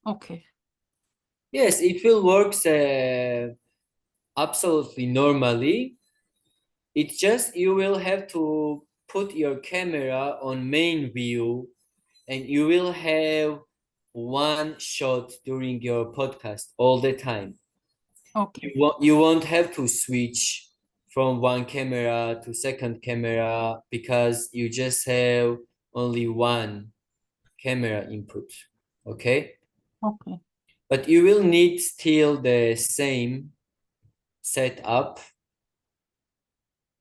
Okay. Yes, it will work absolutely normally. It's just you will have to put your camera on main view, and you will have one shot during your podcast all the time. Okay. You won't have to switch from one camera to second camera, because you just have only one camera input. Okay. Okay. But you will need still the same setup.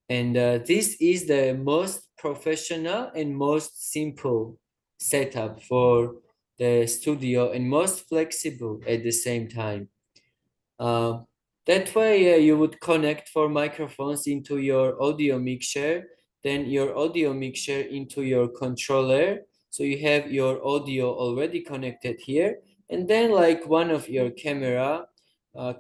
And this is the most professional and most simple setup for the studio, and most flexible at the same time. That way you would connect 4 microphones into your audio mixer, then your audio mixer into your controller. So you have your audio already connected here, and then like one of your camera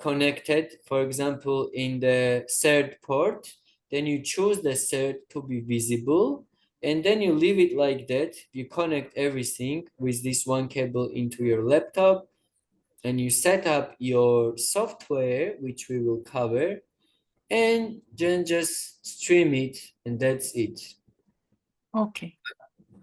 connected, for example, in the third port. Then you choose the third to be visible, and then you leave it like that. You connect everything with this one cable into your laptop, and you set up your software, which we will cover, and then just stream it, and that's it. Okay.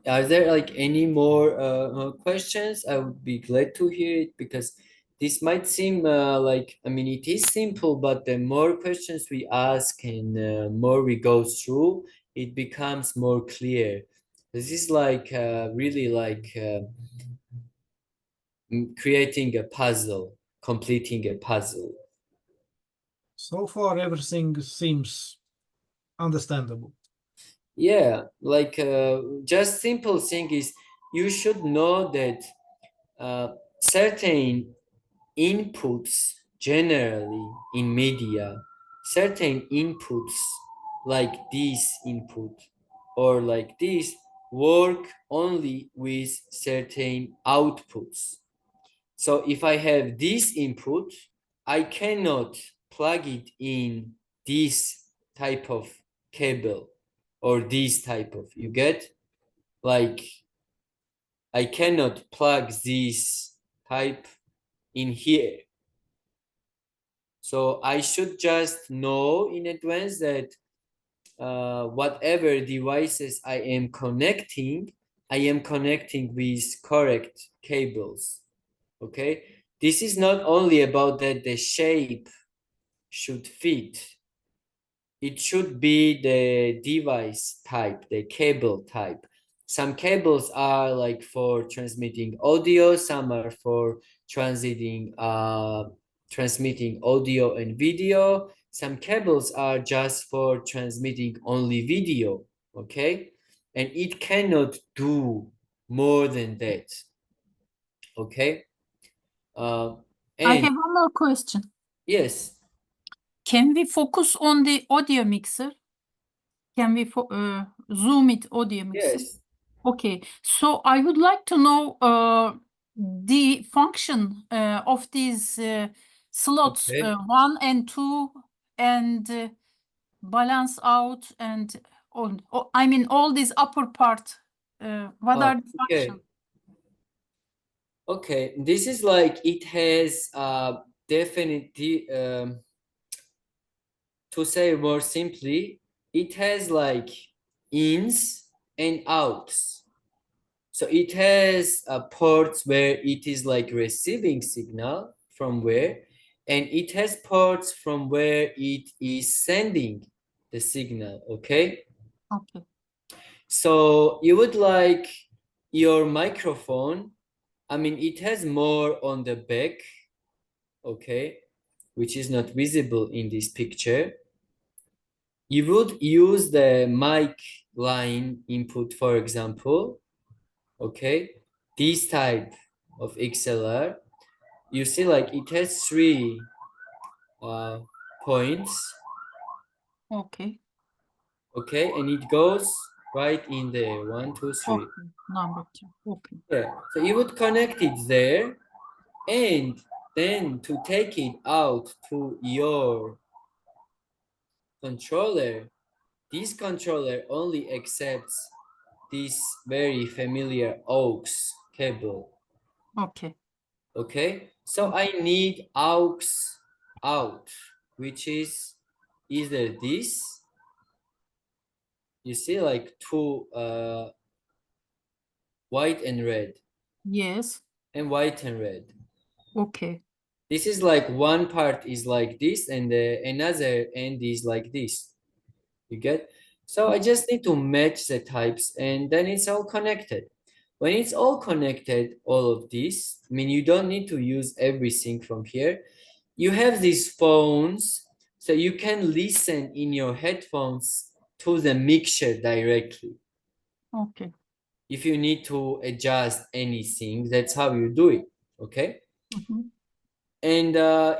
Are there like any more questions? I would be glad to hear it, because this might seem like, I mean, it is simple, but the more questions we ask and more we go through, it becomes more clear. This is like really like creating a puzzle, completing a puzzle. So far, everything seems understandable. Yeah, like just simple thing is, you should know that certain inputs generally in media, certain inputs like this input or like this work only with certain outputs. So if I have this input, I cannot plug it in this type of cable or this type of, you get? Like, I cannot plug this type in here. So I should just know in advance that whatever devices I am connecting with correct cables. Okay, this is not only about that the shape should fit, it should be the device type, the cable type. Some cables are like for transmitting audio, some are for transmitting audio and video. Some cables are just for transmitting only video, okay? And it cannot do more than that, okay? I And have one more question. yes, Can we focus on the audio mixer? Can we zoom it audio mixer? yes. Okay, so I would like to know the function of these slots Okay. 1 and 2, and balance out and I mean all this upper part. What Oh, are the okay. functions? Okay, this is like it has definitely to say more simply, it has like ins and outs. So it has ports where it is like receiving signal from where, and it has ports from where it is sending the signal, okay? Okay. So you would like your microphone, I mean, it has more on the back, okay, which is not visible in this picture. You would use the mic line input, for example, okay, this type of XLR. You see, like it has 3 points, Okay. okay, and it goes right in there, 1, 2, 3. Okay. Number 2. Okay. Yeah, so you would connect it there, and then to take it out to your controller, this controller only accepts this very familiar aux cable. Okay. Okay, so I need aux out, which is either this, you see, like 2 white and red, Yes. and white and red. Okay. This is like one part is like this, and another end is like this. You get? So I just need to match the types, and then it's all connected. When it's all connected, all of this, I mean, you don't need to use everything from here. You have these phones, so you can listen in your headphones to the mixture directly. Okay. If you need to adjust anything, that's how you do it, okay? Mhm. And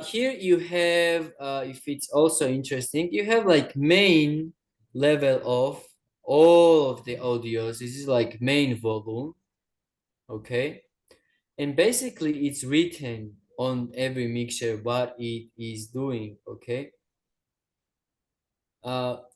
here you have, if it's also interesting, you have like main level of all of the audios. This is like main volume, okay? And basically it's written on every mixture what it is doing, okay?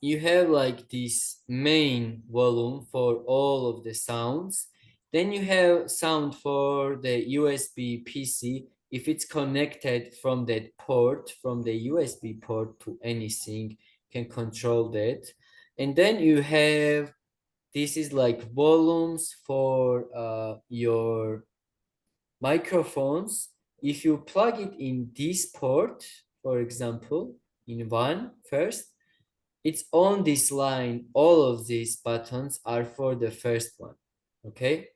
You have like this main volume for all of the sounds. Then you have sound for the USB PC. If it's connected from that port, from the USB port to anything, can control that. And then you have, this is like volumes for your microphones. If you plug it in this port, for example, in one first, it's on this line, all of these buttons are for the first one, okay?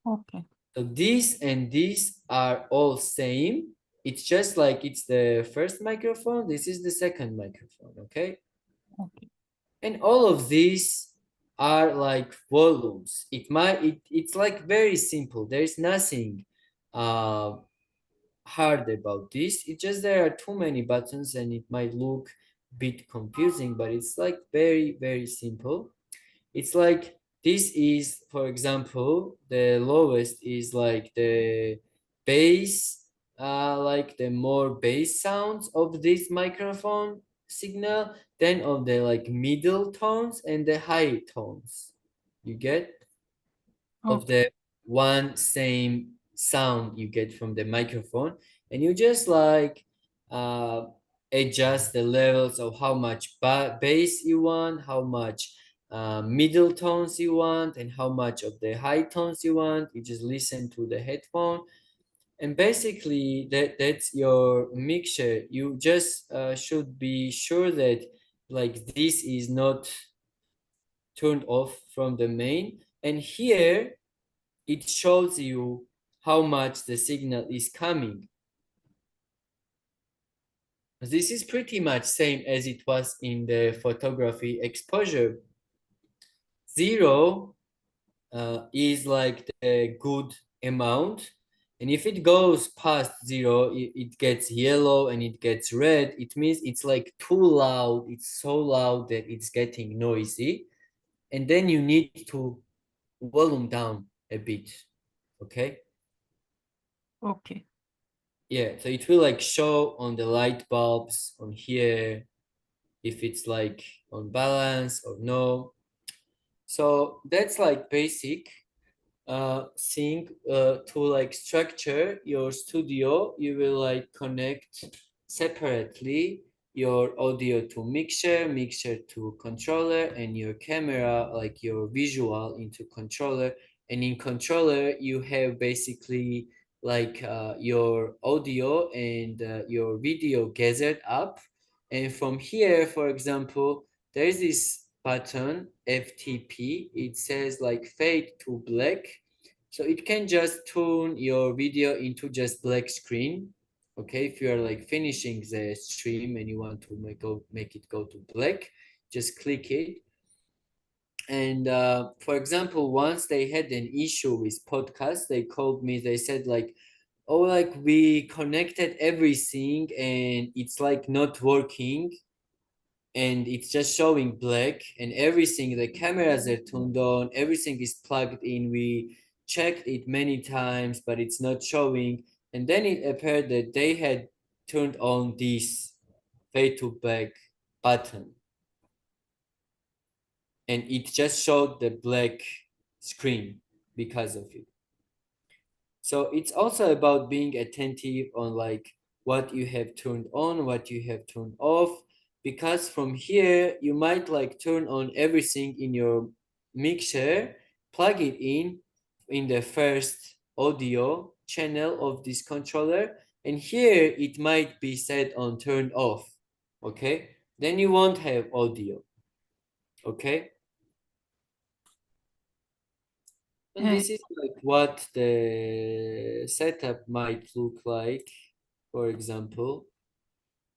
Okay. So this and this are all same. It's just like it's the first microphone, this is the second microphone, okay? Okay. And all of these are like volumes. It's like very simple. There is nothing hard about this. It's just there are too many buttons and it might look a bit confusing, but it's like very, very simple. It's like this is, for example, the lowest is like the bass, like the more bass sounds of this microphone signal, then of the like middle tones and the high tones. You get? Of Okay. the one same sound you get from the microphone, and you just like adjust the levels of how much bass you want, how much middle tones you want, and how much of the high tones you want. You just listen to the headphone, and basically that's your mixture. You just should be sure that like this is not turned off from the main, and here it shows you how much the signal is coming. This is pretty much same as it was in the photography exposure. 0 is like the good amount. And if it goes past 0, it gets yellow and it gets red. It means it's like too loud. It's so loud that it's getting noisy. And then you need to volume down a bit, okay? Yeah, so it will like show on the light bulbs on here. if it's like on balance or no. So that's like basic thing to like structure your studio. You will like connect separately your audio to mixer to controller, and your camera, like your visual, into controller. And in controller you have basically like your audio and your video gathered up. And from here, for example, there is this button FTP. It says like fade to black, so it can just turn your video into just black screen. Okay, if you are like finishing the stream and you want to make it go to black, just click it. And for example, once they had an issue with podcast, they called me, they said like, oh, like we connected everything and it's like not working, and it's just showing black, and everything, the cameras are turned on, everything is plugged in, we checked it many times, but it's not showing. And then it appeared that they had turned on this fade to black button, and it just showed the black screen because of it. So it's also about being attentive on like what you have turned on, what you have turned off, because from here you might like turn on everything in your mixer, plug it in the first audio channel of this controller, and here it might be set on turned off. Okay, then you won't have audio. Okay. And this is like what the setup might look like, for example.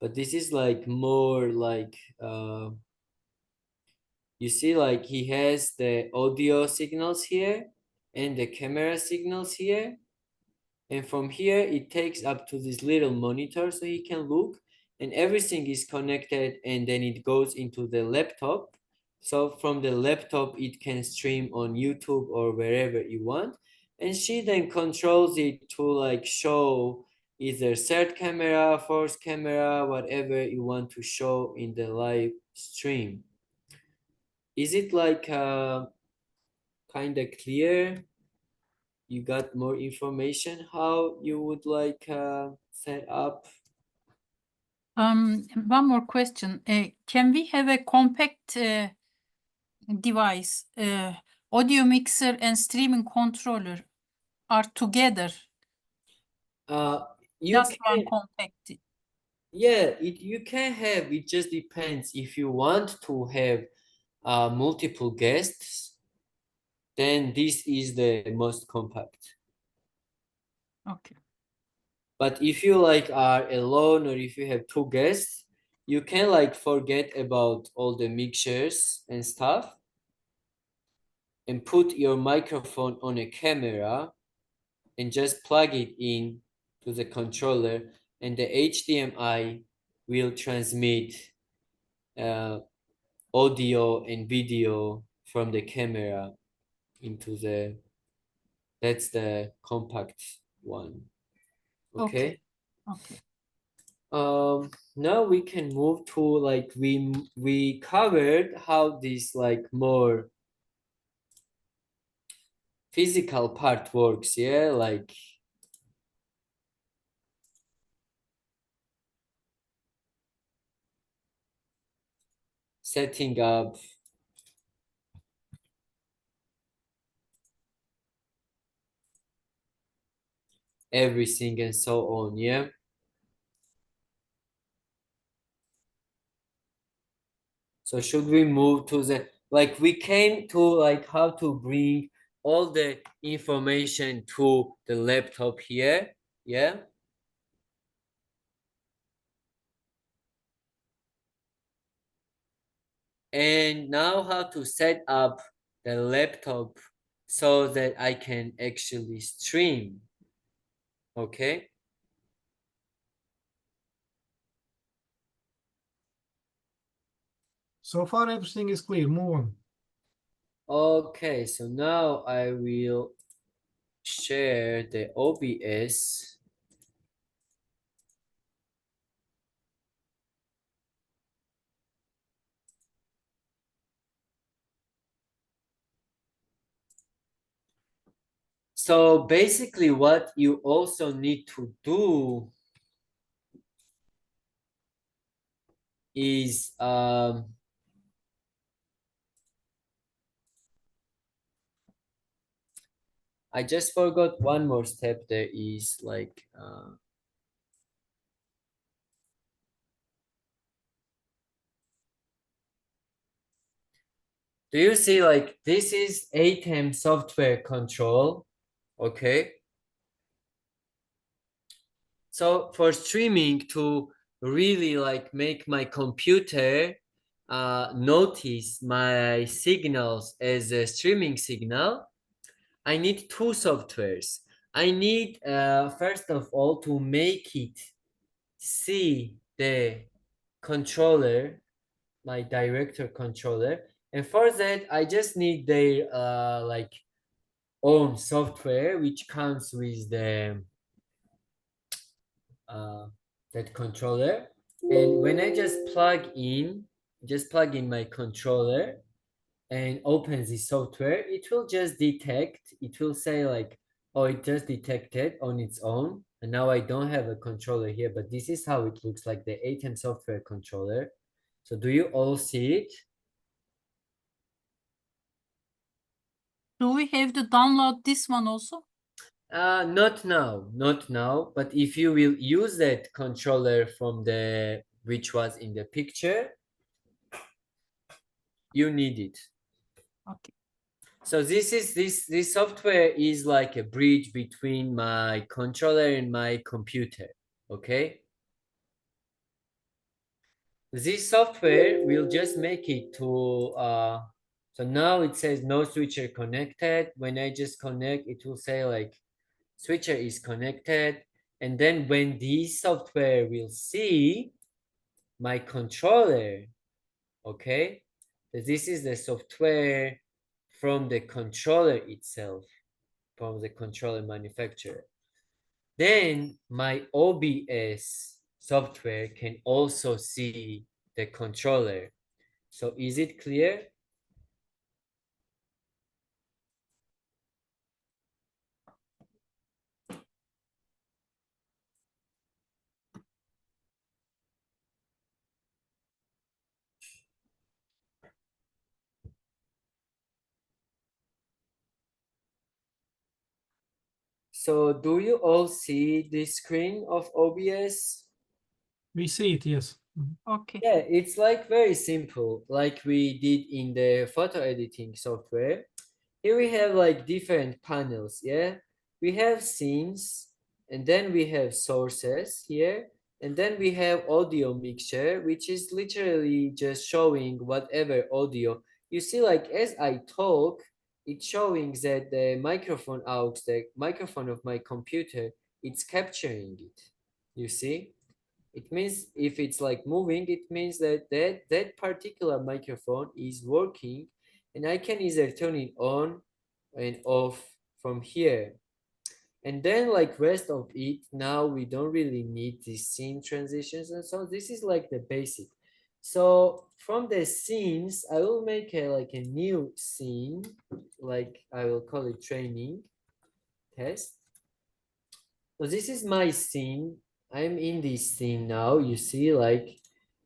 But this is like more like, you see, like he has the audio signals here and the camera signals here. And from here, it takes up to this little monitor so he can look, and everything is connected, and then it goes into the laptop. So from the laptop, it can stream on YouTube or wherever you want. And she then controls it to like show either third camera, fourth camera, whatever you want to show in the live stream. Is it like kind of clear? You got more information how you would like set up? One more question. Can we have a compact device, audio mixer and streaming controller are together? You Just can, one compact. yeah, you can have, it just depends. If you want to have multiple guests, then this is the most compact. Okay. But if you like are alone, or if you have two guests, you can like forget about all the mixers and stuff and put your microphone on a camera and just plug it in to the controller, and the HDMI will transmit audio and video from the camera into the, that's the compact one. Okay. Okay. Now we can move to like, we covered how this like more physical part works, yeah, like setting up everything and so on, yeah. So should we move to the, like we came to like how to bring all the information to the laptop here, yeah. And now how to set up the laptop so that I can actually stream. Okay. So far, everything is clear. Move on. Okay, so now I will share the OBS. So basically what you also need to do is I just forgot one more step. There is like do you see like this is ATEM software control, okay? So for streaming to really like make my computer notice my signals as a streaming signal, I need two softwares. I need first of all to make it see the controller, my director controller, and for that I just need their like own software which comes with the that controller. And when I just plug in my controller and open the software, it will just detect, it will say like, oh, it just detected on its own. And now I don't have a controller here, but this is how it looks like, the ATEM software controller. So do you all see it? Do we have to download this one also? Not now, but if you will use that controller from the which was in the picture, you need it. Okay. So this software is like a bridge between my controller and my computer, okay? This software will just make it to so now it says no switcher connected. When I just connect, it will say like switcher is connected. And then when this software will see my controller, okay, this is the software from the controller itself, from the controller manufacturer. Then my OBS software can also see the controller. So is it clear? So do you all see the screen of OBS? We see it, yes. Mhm. Okay. Yeah, it's like very simple, like we did in the photo editing software. Here we have like different panels, yeah? We have scenes, and then we have sources here, and then we have audio mixture, which is literally just showing whatever audio. You see, like as I talk, it's showing that the microphone aux, the microphone of my computer, it's capturing it. You see? It means if it's like moving, it means that that particular microphone is working, and I can either turn it on and off from here. And then like rest of it, now we don't really need these scene transitions and so this is like the basic. So from the scenes, I will make like a new scene, like I will call it training test. So this is my scene. I'm in this scene now, you see, like,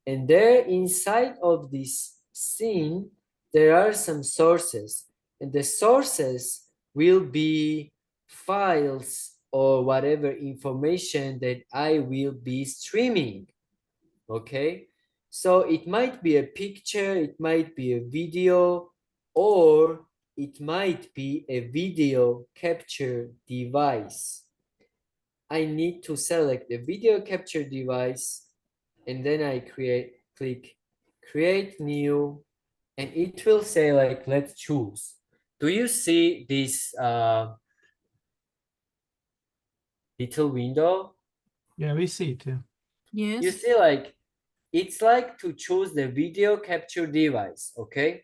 and there inside of this scene, there are some sources, and the sources will be files or whatever information that I will be streaming, okay? So it might be a picture, it might be a video, or it might be a video capture device. I need to select the video capture device, and then I click create new, and it will say like let's choose. Do you see this little window? Yeah, we see it. Yeah. You Yes. see like it's like to choose the video capture device, okay?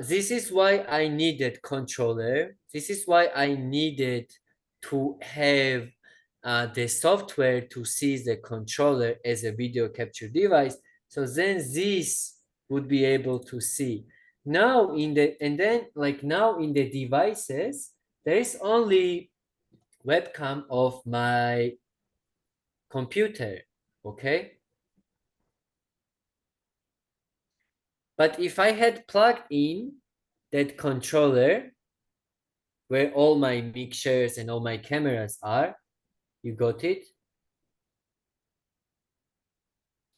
This is why I needed controller. This is why I needed to have the software to see the controller as a video capture device. So then this would be able to see. Now in the, and then like now in the devices, there is only webcam of my computer, okay? But if I had plugged in that controller where all my mixers and all my cameras are, you got it?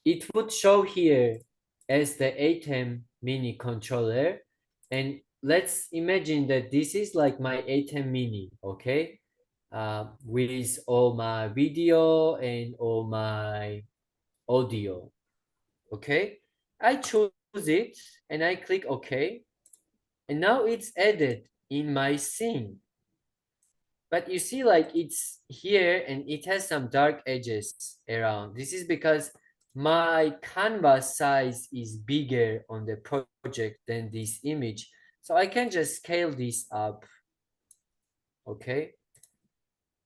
It would show here as the ATEM mini controller. And let's imagine that this is like my ATEM mini, okay? With all my video and all my audio, okay? I choose it and I click OK. And now it's added in my scene. But you see, like, it's here and it has some dark edges around. This is because my canvas size is bigger on the project than this image. So I can just scale this up. Okay.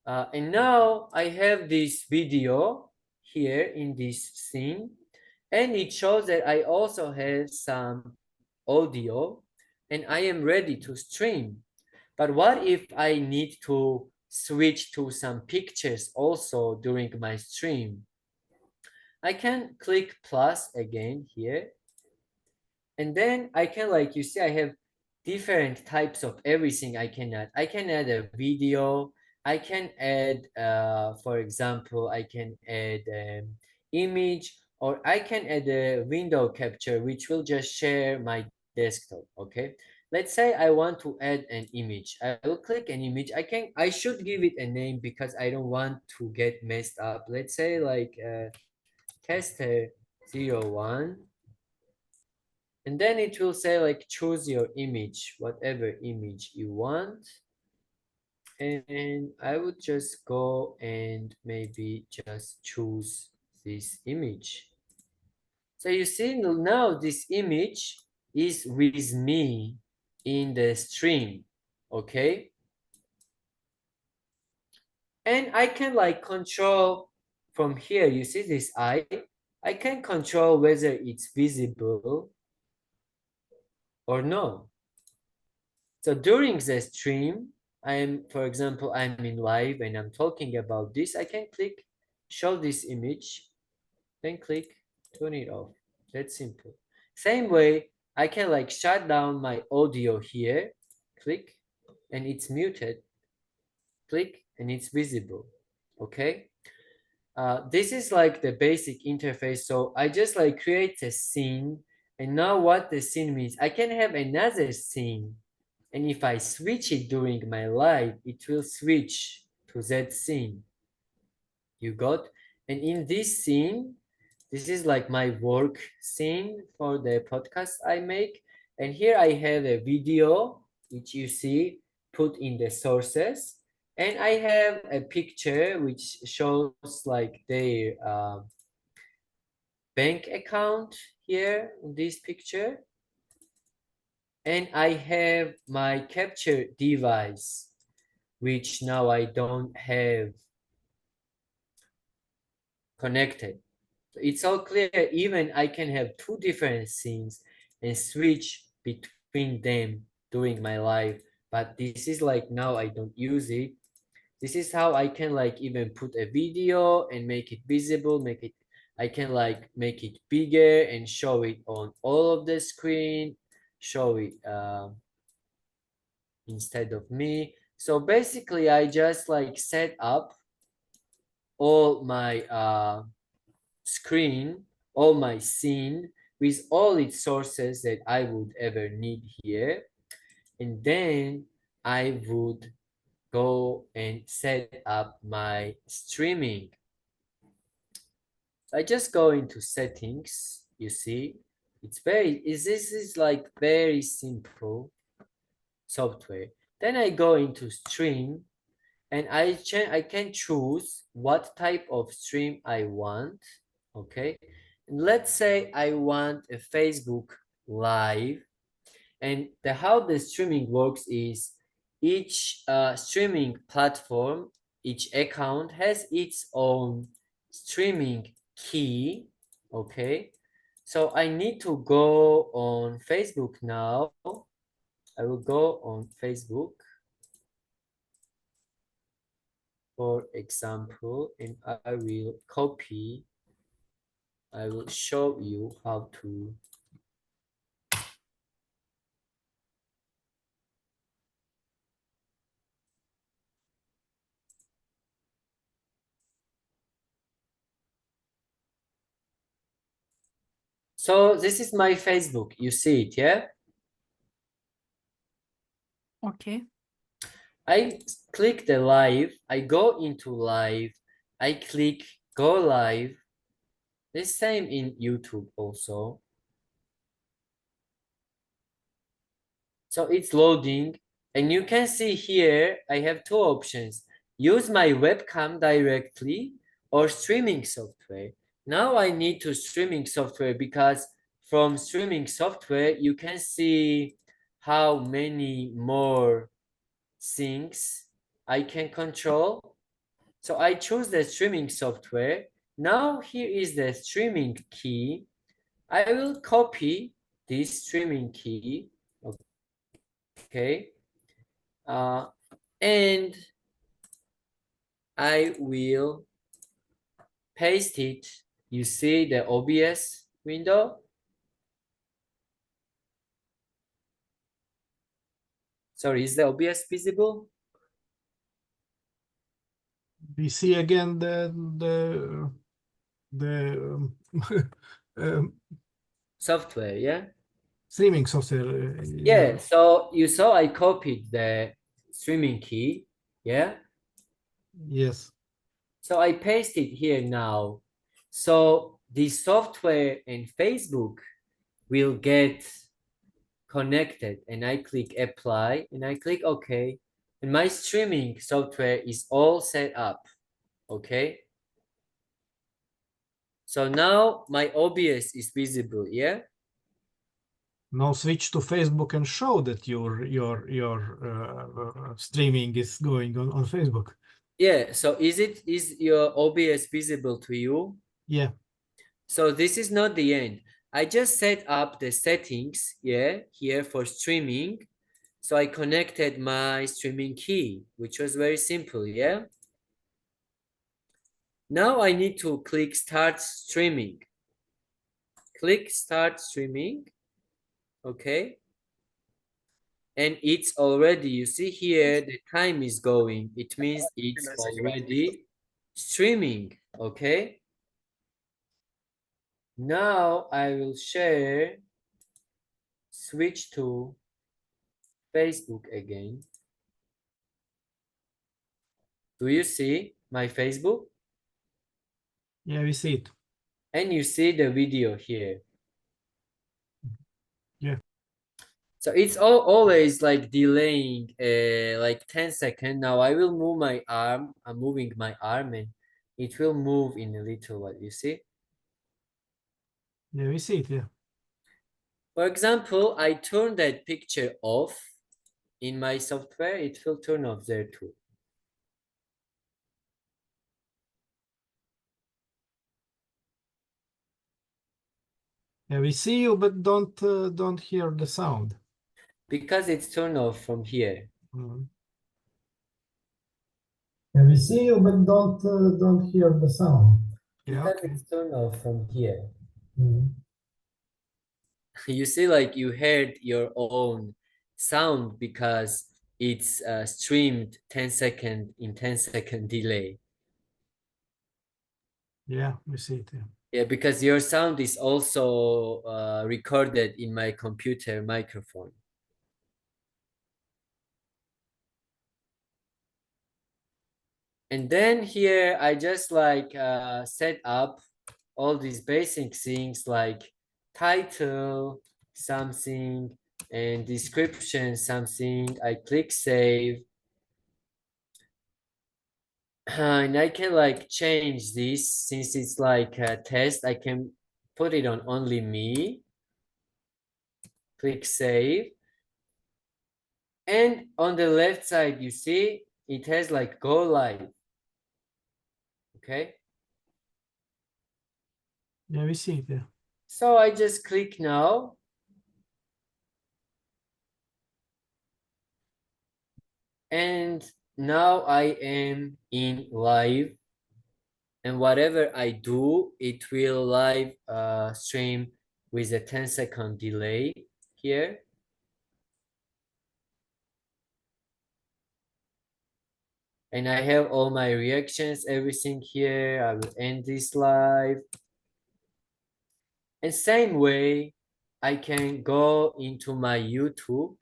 And now I have this video here in this scene. And it shows that I also have some audio and I am ready to stream. But what if I need to switch to some pictures also during my stream? I can click plus again here. And then I can, like you see, I have different types of everything I can add. I can add a video. I can add, for example, I can add an image, or I can add a window capture, which will just share my desktop, okay? Let's say I want to add an image. I will click an image. I should give it a name because I don't want to get messed up. Let's say like tester 01. And then it will say like choose your image, whatever image you want. And I would just go and maybe just choose this image. So you see now this image is with me in the stream, okay? And I can like control from here, you see this eye? I can control whether it's visible or no. So during the stream, for example, I'm in live and I'm talking about this, I can click show this image, then click turn it off. That's simple. Same way, I can like shut down my audio here, click, and it's muted, click, and it's visible, okay? This is like the basic interface. So I just like create a scene, and now what the scene means, I can have another scene. And if I switch it during my live, it will switch to that scene. You got? And in this scene, this is like my work scene for the podcast I make. And here I have a video, which you see put in the sources. And I have a picture which shows like their bank account here in this picture. And I have my capture device, which now I don't have connected. So it's all clear. Even I can have two different scenes and switch between them during my live. But this is like now I don't use it. This is how I can like even put a video and make it visible, I can like make it bigger and show it on all of the screen, show it instead of me. So basically I just like set up all my screen, all my scene with all its sources that I would ever need here. And then I would go and set up my streaming. I just go into settings, you see, this is like very simple software. Then I go into stream and I can choose what type of stream I want, okay? And let's say I want a Facebook Live, and how the streaming works is each streaming platform, each account has its own streaming key, okay? So I need to go on Facebook now. I will go on Facebook. for example, and I will copy. I will show you how to. So this is my Facebook. You see it, yeah? Okay. I click the live. I go into live. I click go live. The same in YouTube also. So it's loading, and you can see here I have two options: use my webcam directly or streaming software. Now I need to streaming software because from streaming software you can see how many more things I can control. So I choose the streaming software. Now here is the streaming key. I will copy this streaming key. Okay, and I will paste it. You see the OBS window? Sorry, is the OBS visible? We see again Software, yeah? streaming software. Yeah, so you saw I copied the streaming key, yeah? Yes. So I paste it here now. So the software and Facebook will get connected, and I click apply and I click OK, and my streaming software is all set up. Okay, so now my OBS is visible, yeah? Now switch to Facebook and show that your streaming is going on Facebook. Yeah, so is your OBS visible to you? Yeah. So this is not the end. I just set up the settings, yeah, here for streaming. So I connected my streaming key, which was very simple, yeah? Now I need to click start streaming. Click start streaming, okay? And it's already, you see here, the time is going. It means it's already streaming, okay? Now I will share, switch to Facebook again. Do you see my Facebook? Yeah, we see it. And you see the video here. Yeah. So it's always like delaying like 10 seconds. Now I will move my arm. I'm moving my arm and it will move in a little while, you see? Yeah, we see it, yeah. For example, I turn that picture off in my software, it will turn off there too. Yeah, we see you, but don't hear the sound. Because it's turned off from here. Yeah, we see you, but don't hear the sound. Because Yeah, okay. it's turned off from here. You see, like you heard your own sound because it's streamed 10 second in 10-second delay. Yeah, we see it, yeah. Yeah, because your sound is also recorded in my computer microphone. And then here I just like set up all these basic things like title, something, and description, something. I click save. And I can like change this since it's like a test. I can put it on only me. Click save. And on the left side, you see, it has like go live. Okay. Yeah, we see it, yeah. So I just click now. And now I am in live, and whatever I do, it will live stream with a 10-second delay here. And I have all my reactions, everything here. I will end this live. And same way, I can go into my YouTube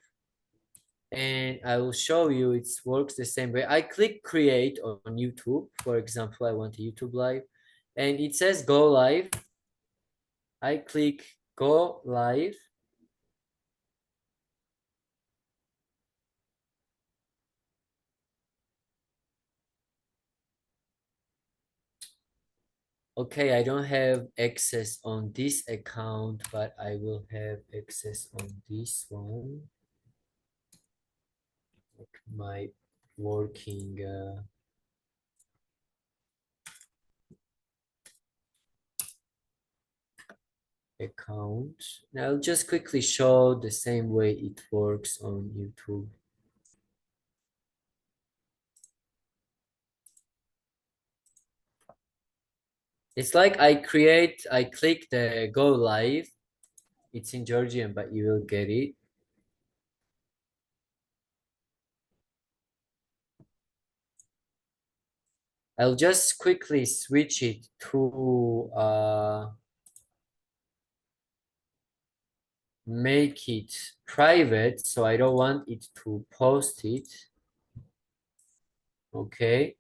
and I will show you it works the same way. I click create on YouTube. For example, I want a YouTube live and it says go live. I click go live. Okay, I don't have access on this account, but I will have access on this one. Like my working account. And I'll just quickly show the same way it works on YouTube. It's like I click the go live. It's in Georgian, but you will get it. I'll just quickly switch it to make it private, so I don't want it to post it. Okay.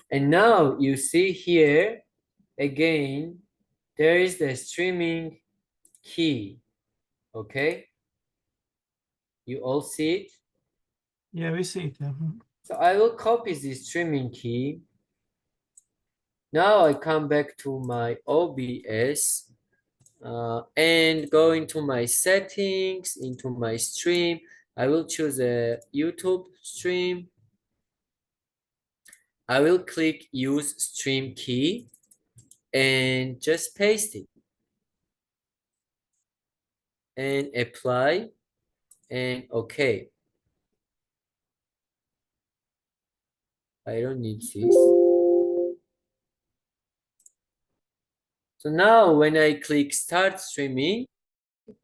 And now you see here again, there is the streaming key. Okay. You all see it? Yeah, we see it. Yeah. So I will copy this streaming key. Now I come back to my OBS and go into my settings, into my stream. I will choose a YouTube stream. I will click use stream key and just paste it. And apply and okay. I don't need this. So now when I click start streaming,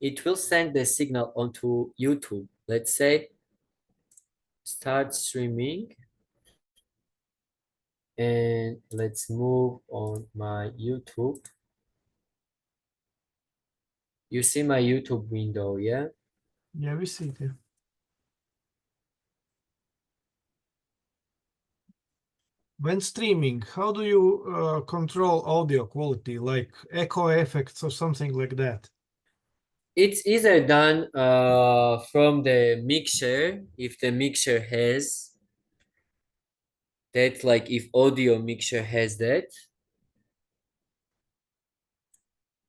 it will send the signal onto YouTube. Let's say start streaming. And let's move on my YouTube. You see my YouTube window, yeah? Yeah, we see it. Yeah. When streaming, how do you control audio quality, like echo effects or something like that? It's either done from the mixer, if the mixer has that, like if audio mixer has that.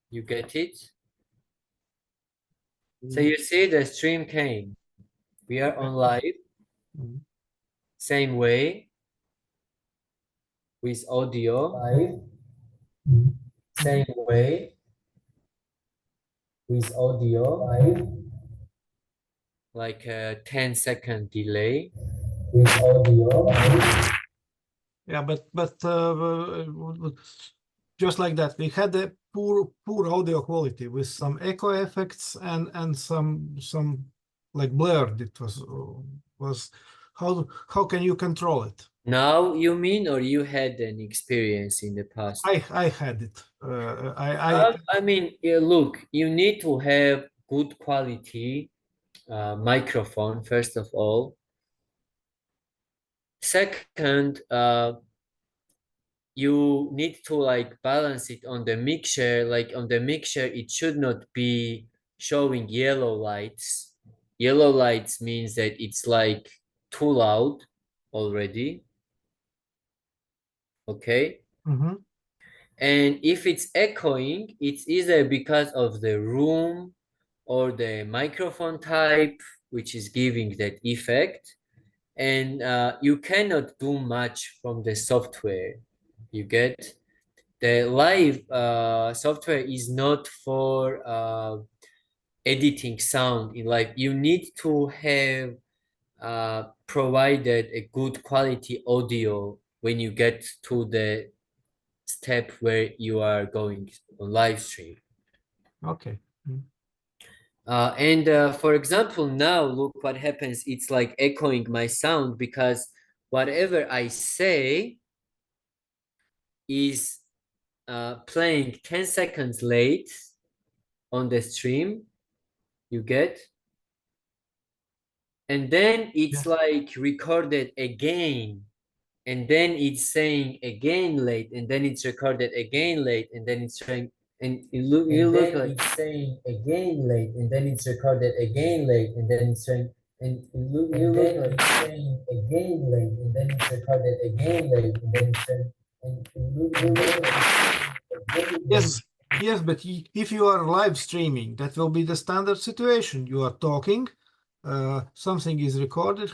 You get it? So you see the stream came. We are on live. Mhm. Same way with audio. Live. Same way with audio. Live. Like a 10-second delay with audio. Yeah, but just like that, we had a poor audio quality with some echo effects and some like blurred. It was how can you control it? Now you mean, or you had an experience in the past? I had it. I mean, look, you need to have good quality microphone, first of all. Second, you need to like balance it on the mixer. Like on the mixer, it should not be showing yellow lights. Yellow lights means that it's like too loud already. Okay. Mhm. And if it's echoing, it's either because of the room or the microphone type, which is giving that effect. And you cannot do much from the software. You get the live software is not for editing sound in live. You need to have provided a good quality audio when you get to the step where you are going on live stream. Okay. And for example, now look what happens. It's like echoing my sound because whatever I say is playing 10 seconds late on the stream. You get? And then it's like recorded again. And then it's saying again late, and then it's recorded again late, and then it's trying, and you look like it's saying again late, and then it's recorded again late, and then it's trying, and you look like it's saying again late, and then it's recorded again late, and then it's trying, and you look like it's saying again late. Yes, but if you are live streaming, that will be the standard situation. You are talking, something is recorded,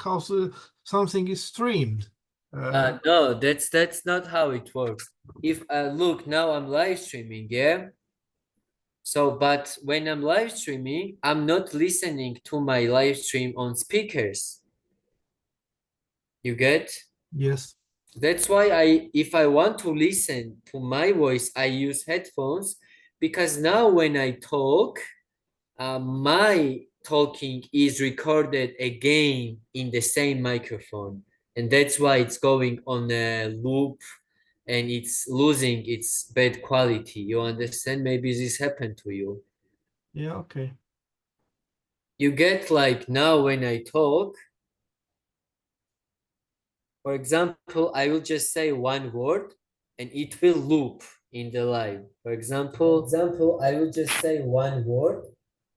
something is streamed. No, that's not how it works. If look, now I'm live streaming, yeah. So, but when I'm live streaming, I'm not listening to my live stream on speakers. You get? Yes. That's why if I want to listen to my voice, I use headphones, because now when I talk, my talking is recorded again in the same microphone. And that's why it's going on a loop and it's losing its bad quality. You understand? Maybe this happened to you. Yeah, okay. You get like now when I talk, for example, I will just say one word and it will loop in the live. For example, I will just say one word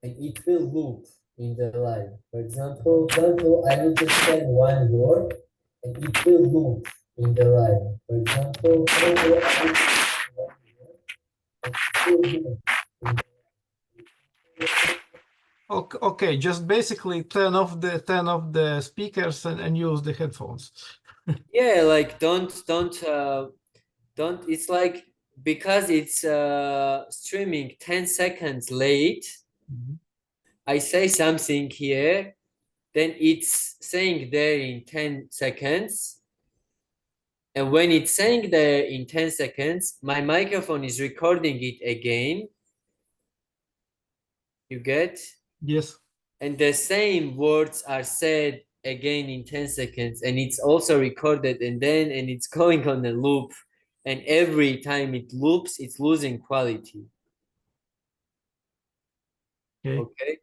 and it will loop in the live. For example, I will just say one word and it will loop in the live. For example, Okay, just basically turn off the speakers and use the headphones. yeah, like don't it's like, because it's streaming 10 seconds late, I say something here, then it's saying there in 10 seconds. And when it's saying there in 10 seconds, my microphone is recording it again. You get? Yes. And the same words are said again in 10 seconds, and it's also recorded, and it's going on a loop. And every time it loops, it's losing quality. Okay.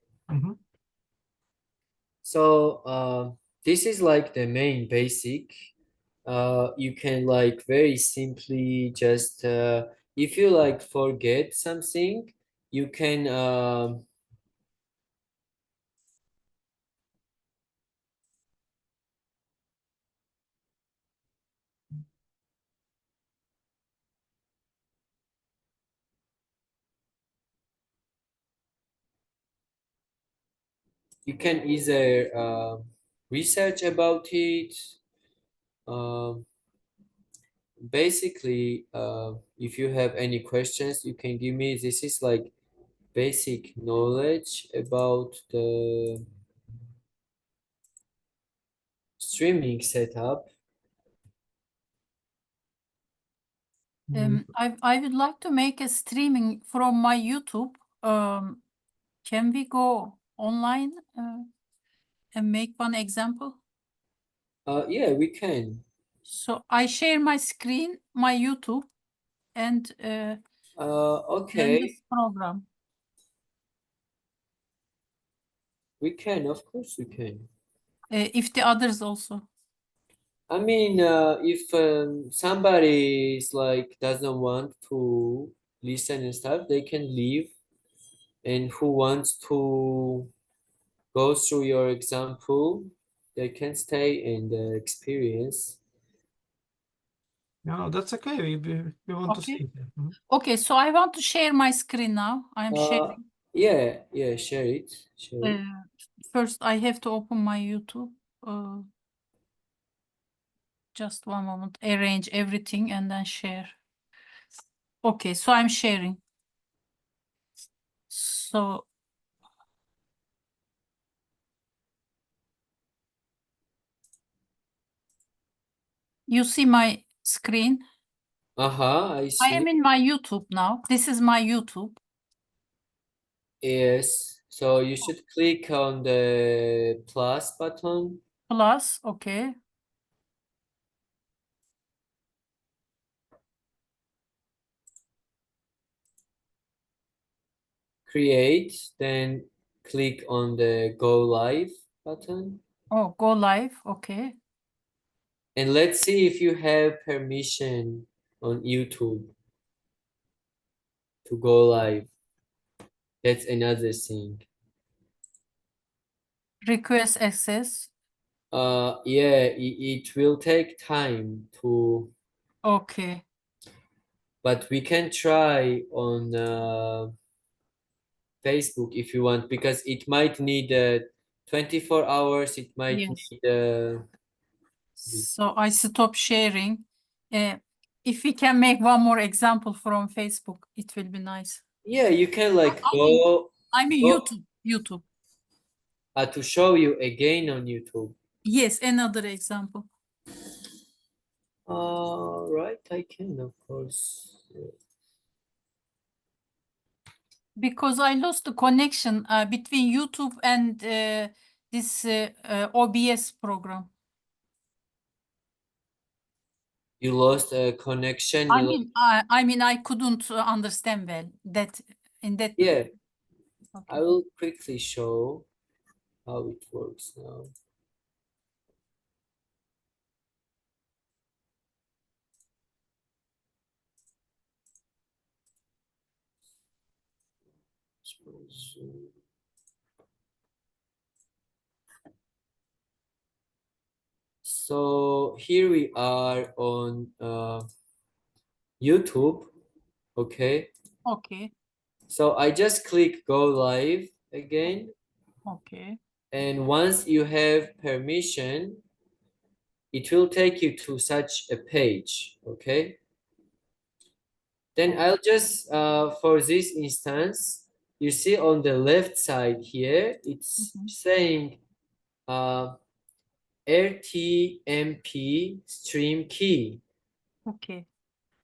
So this is like the main basic. You can like very simply just if you like forget something, you can either research about it. Basically, if you have any questions, you can give me. This is like basic knowledge about the streaming setup. I would like to make a streaming from my YouTube. Can we go online and make one example? Yeah, we can. So I share my screen, my YouTube, and okay. then this program. We can, of course we can. If the others also. I mean, if somebody is like doesn't want to listen and stuff, they can leave. And who wants to go through your example, they can stay and experience. No, that's okay. We want to see. Okay, so I want to share my screen now. I am sharing. Yeah, share it. First, I have to open my YouTube. Just one moment. Arrange everything and then share. Okay, so I'm sharing. So You see my screen? I I see. am in my YouTube now. This is my YouTube. Yes. So you should click on the plus button. Plus, okay. Create, then click on the go live button. Oh, go live, okay. And let's see if you have permission on YouTube to go live. That's another thing. Request access. Yeah, it will take time to, Okay. but we can try on Facebook if you want, because it might need 24 hours. It might Yes. need So I stop sharing. If we can make one more example from Facebook, it will be nice. yeah, you can like I mean- go I mean Oh. YouTube. To show you again on YouTube. Yes, another example. Right, I can, of course. Because I lost the connection between YouTube and this OBS program. You lost a connection. You I mean, I couldn't understand well that in that. yeah, Okay. I will quickly show how it works now. So here we are on YouTube, okay? Okay. So I just click go live again, Okay. and once you have permission, it will take you to such a page, okay? Then I'll just, for this instance, you see on the left side here, it's saying RTMP stream key. Okay.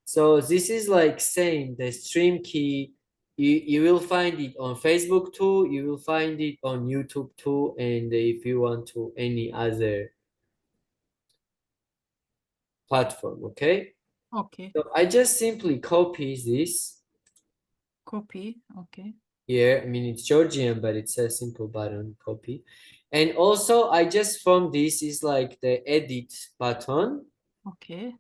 So this is like saying the stream key, you will find it on Facebook too, you will find it on YouTube too, and if you want to any other platform, okay? Okay. So I just simply copy this Copy. Okay. here. I mean, it's Georgian, but it's a simple button copy. And also I just from this is like the edit button. Okay.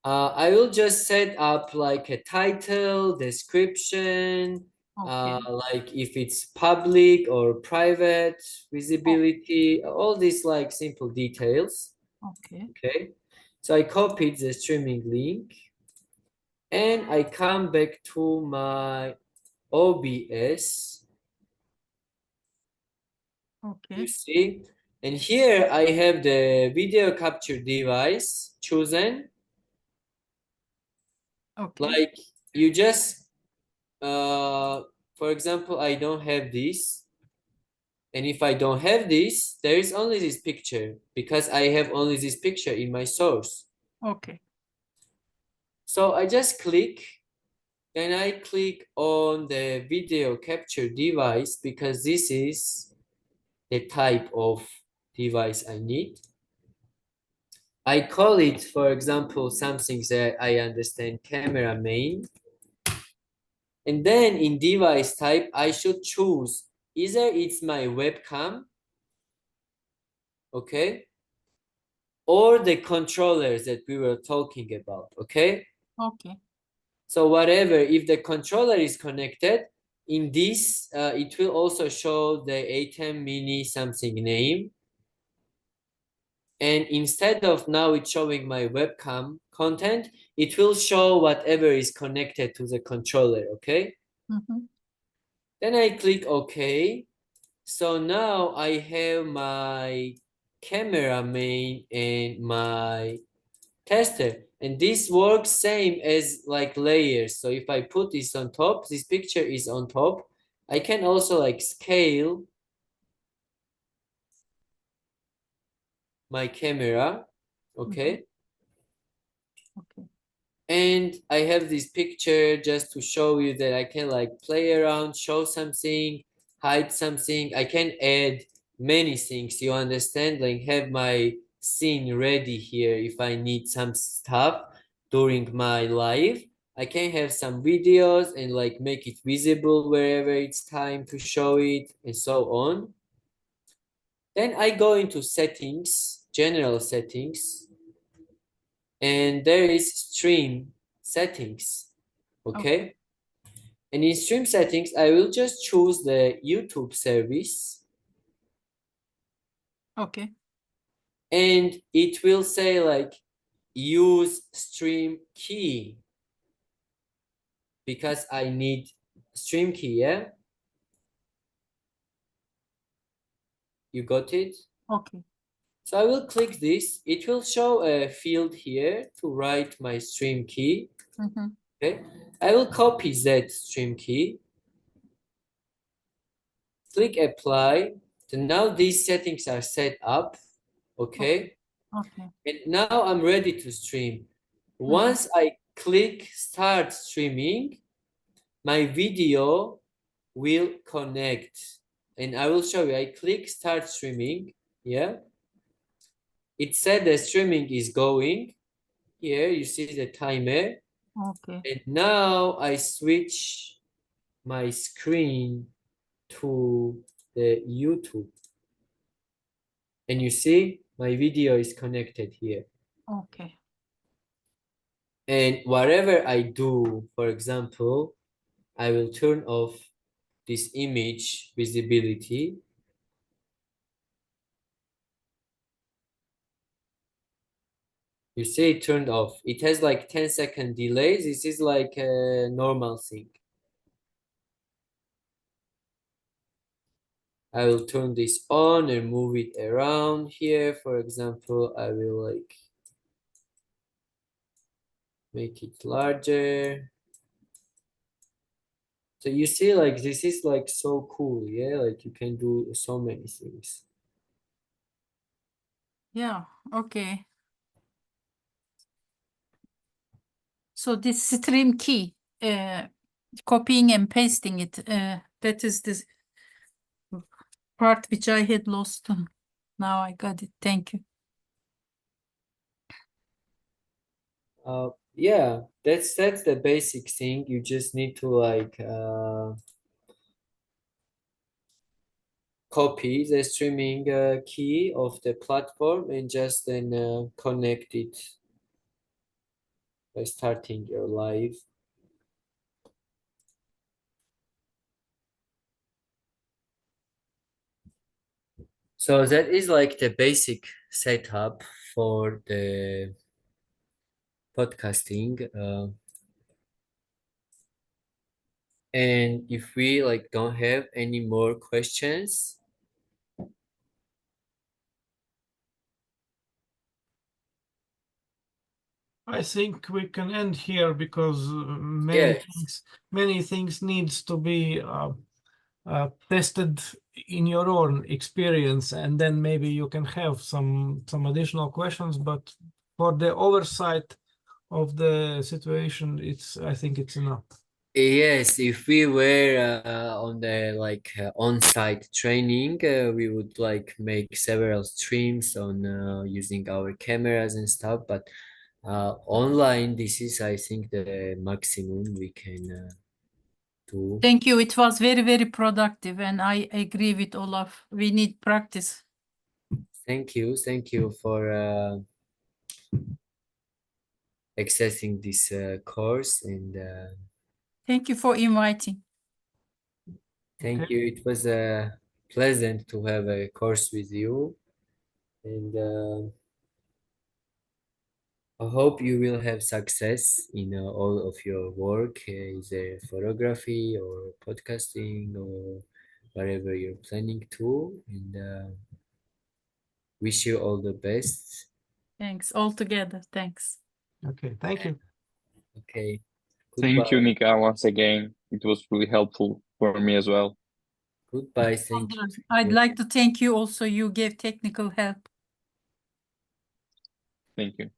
I will just set up like a title, description, Okay. like if it's public or private, visibility, all these like simple details. Okay. Okay. So I copied the streaming link and I come back to my OBS. Okay. You see? And here I have the video capture device chosen. Okay. Like you just, for example, I don't have this. And if I don't have this, there is only this picture because I have only this picture in my source. Okay. So I just click, and I click on the video capture device because this is the type of device I need. I call it, for example, something that I understand, camera main. And then in device type, I should choose either it's my webcam, okay, or the controllers that we were talking about, okay? Okay. So whatever, if the controller is connected, in this, it will also show the ATEM mini something name. And instead of now it's showing my webcam content, it will show whatever is connected to the controller, okay? Then I click OK. So now I have my camera main and my tester. And this works same as like layers. So if I put this on top, this picture is on top. I can also like scale my camera, okay? Okay. And I have this picture just to show you that I can like play around, show something, hide something. I can add many things, you understand? Like have my scene ready here if I need some stuff during my live. I can have some videos and like make it visible wherever it's time to show it and so on. Then I go into settings, general settings, and there is stream settings. Okay. And in stream settings, I will just choose the YouTube service. Okay. And it will say like use stream key because I need stream key, yeah? You got it? Okay. So I will click this. It will show a field here to write my stream key. Mhm. Okay. I will copy that stream key. Click apply. So now these settings are set up. Okay. Okay. And now I'm ready to stream. Once I click start streaming, my video will connect. And I will show you. I click start streaming. Yeah. It said the streaming is going. Here you see the timer. Okay. And now I switch my screen to the YouTube. And you see my video is connected here. Okay. And whatever I do, for example, I will turn off this image visibility. You see it turned off. It has like 10-second delay. This is like a normal thing. I will turn this on and move it around here. For example, I will like make it larger. So you see like this is like so cool, yeah? Like you can do so many things. Yeah. Okay. So this stream key, copying and pasting it, that is the part which I had lost. Now I got it. Thank you. Yeah, that's the basic thing. You just need to like copy the streaming key of the platform and just then connect it by starting your live. So that is like the basic setup for the podcasting. And if we like don't have any more questions, I think we can end here because yes. many things needs to be tested in your own experience, and then maybe you can have some additional questions. But for the oversight of the situation, I think it's enough. Yes, if we were on the like on-site training, we would like make several streams on using our cameras and stuff. But online, this is, I think, the maximum we can do. Thank you. It was very, very productive, and I agree with Olaf. We need practice. Thank you for accessing this course, and Thank you for inviting. thank Okay. you. It was pleasant to have a course with you, and I hope you will have success in all of your work, either photography or podcasting or whatever you're planning to, and wish you all the best. Thanks. All together. Thanks. Okay. Thank you. Okay. Thank you, Goodbye. Nika, once again. It was really helpful for me as well. Goodbye. Thank you. I'd like to thank you also. You gave technical help. Thank you.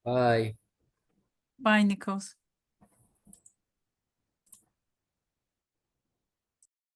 Bye. Bye, Nikos.